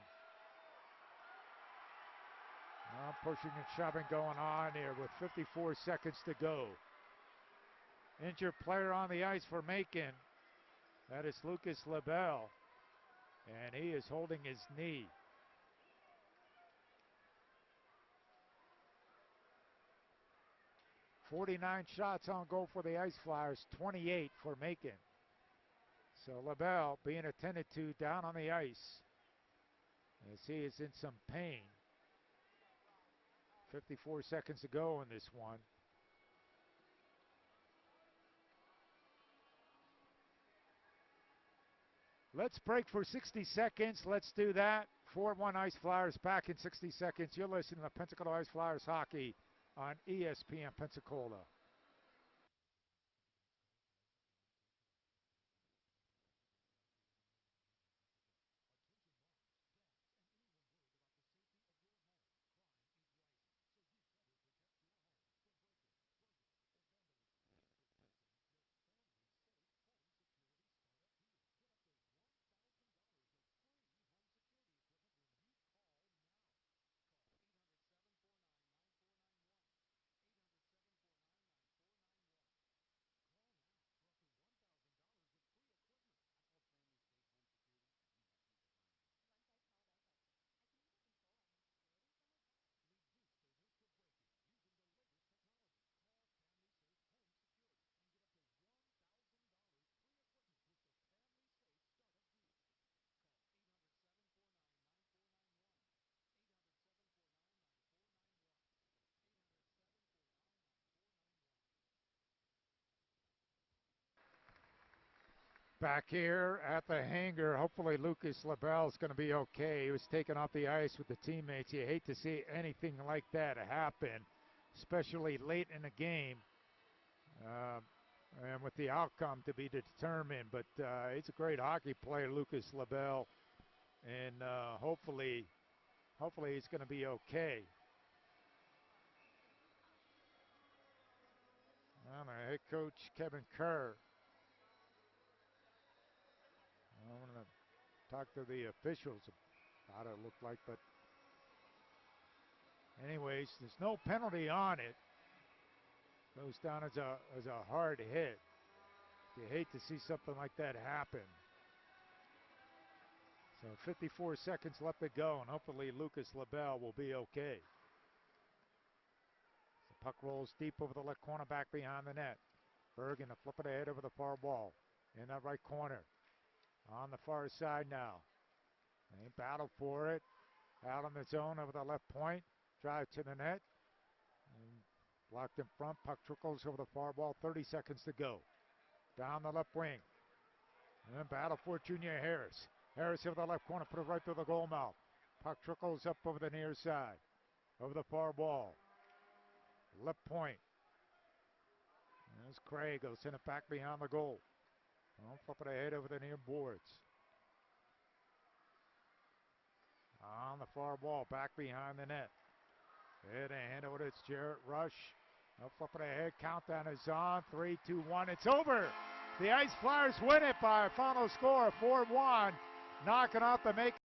Pushing and shoving going on here with 54 seconds to go. Injured player on the ice for Macon. That is Lucas LaBelle. And he is holding his knee. "49 shots on goal for the Ice Flyers, 28 for Macon." So LaBelle being attended to down on the ice as he is in some pain. 54 seconds to go in this one. Let's break for 60 seconds. Let's do that. 4-1 Ice Flyers back in 60 seconds. You're listening to Pensacola Ice Flyers hockey on ESPN Pensacola. Back here at the hangar, hopefully Lucas LaBelle is going to be okay. He was taken off the ice with the teammates. You hate to see anything like that happen, especially late in the game, and with the outcome to be determined. But he's a great hockey player, Lucas LaBelle, and hopefully he's going to be okay. Well, my head coach, Kevin Kerr. I'm going to talk to the officials about it looked like, but anyways, there's no penalty on it. Goes down as a hard hit. You hate to see something like that happen. So 54 seconds left to go, and hopefully Lucas LaBelle will be okay. The puck rolls deep over the left corner, back behind the net. Bergen to flip it ahead over the far wall. In that right corner. On the far side now. They battle for it. Out on the zone over the left point. Drive to the net. And Blocked in front. Puck trickles over the far wall. 30 seconds to go. Down the left wing. And then battle for Junior Harris. Harris over the left corner. Put it right through the goal mouth. Puck trickles up over the near side. Over the far wall. Left point. There's Craig. Goes send it back behind the goal. Don't flip it ahead over the near boards. On the far wall. Back behind the net. Head and hand over to Jarrett Rush. They'll flip it ahead. Countdown is on. 3, 2, 1. It's over. The Ice Flyers win it by a final score of 4-1, knocking off the make.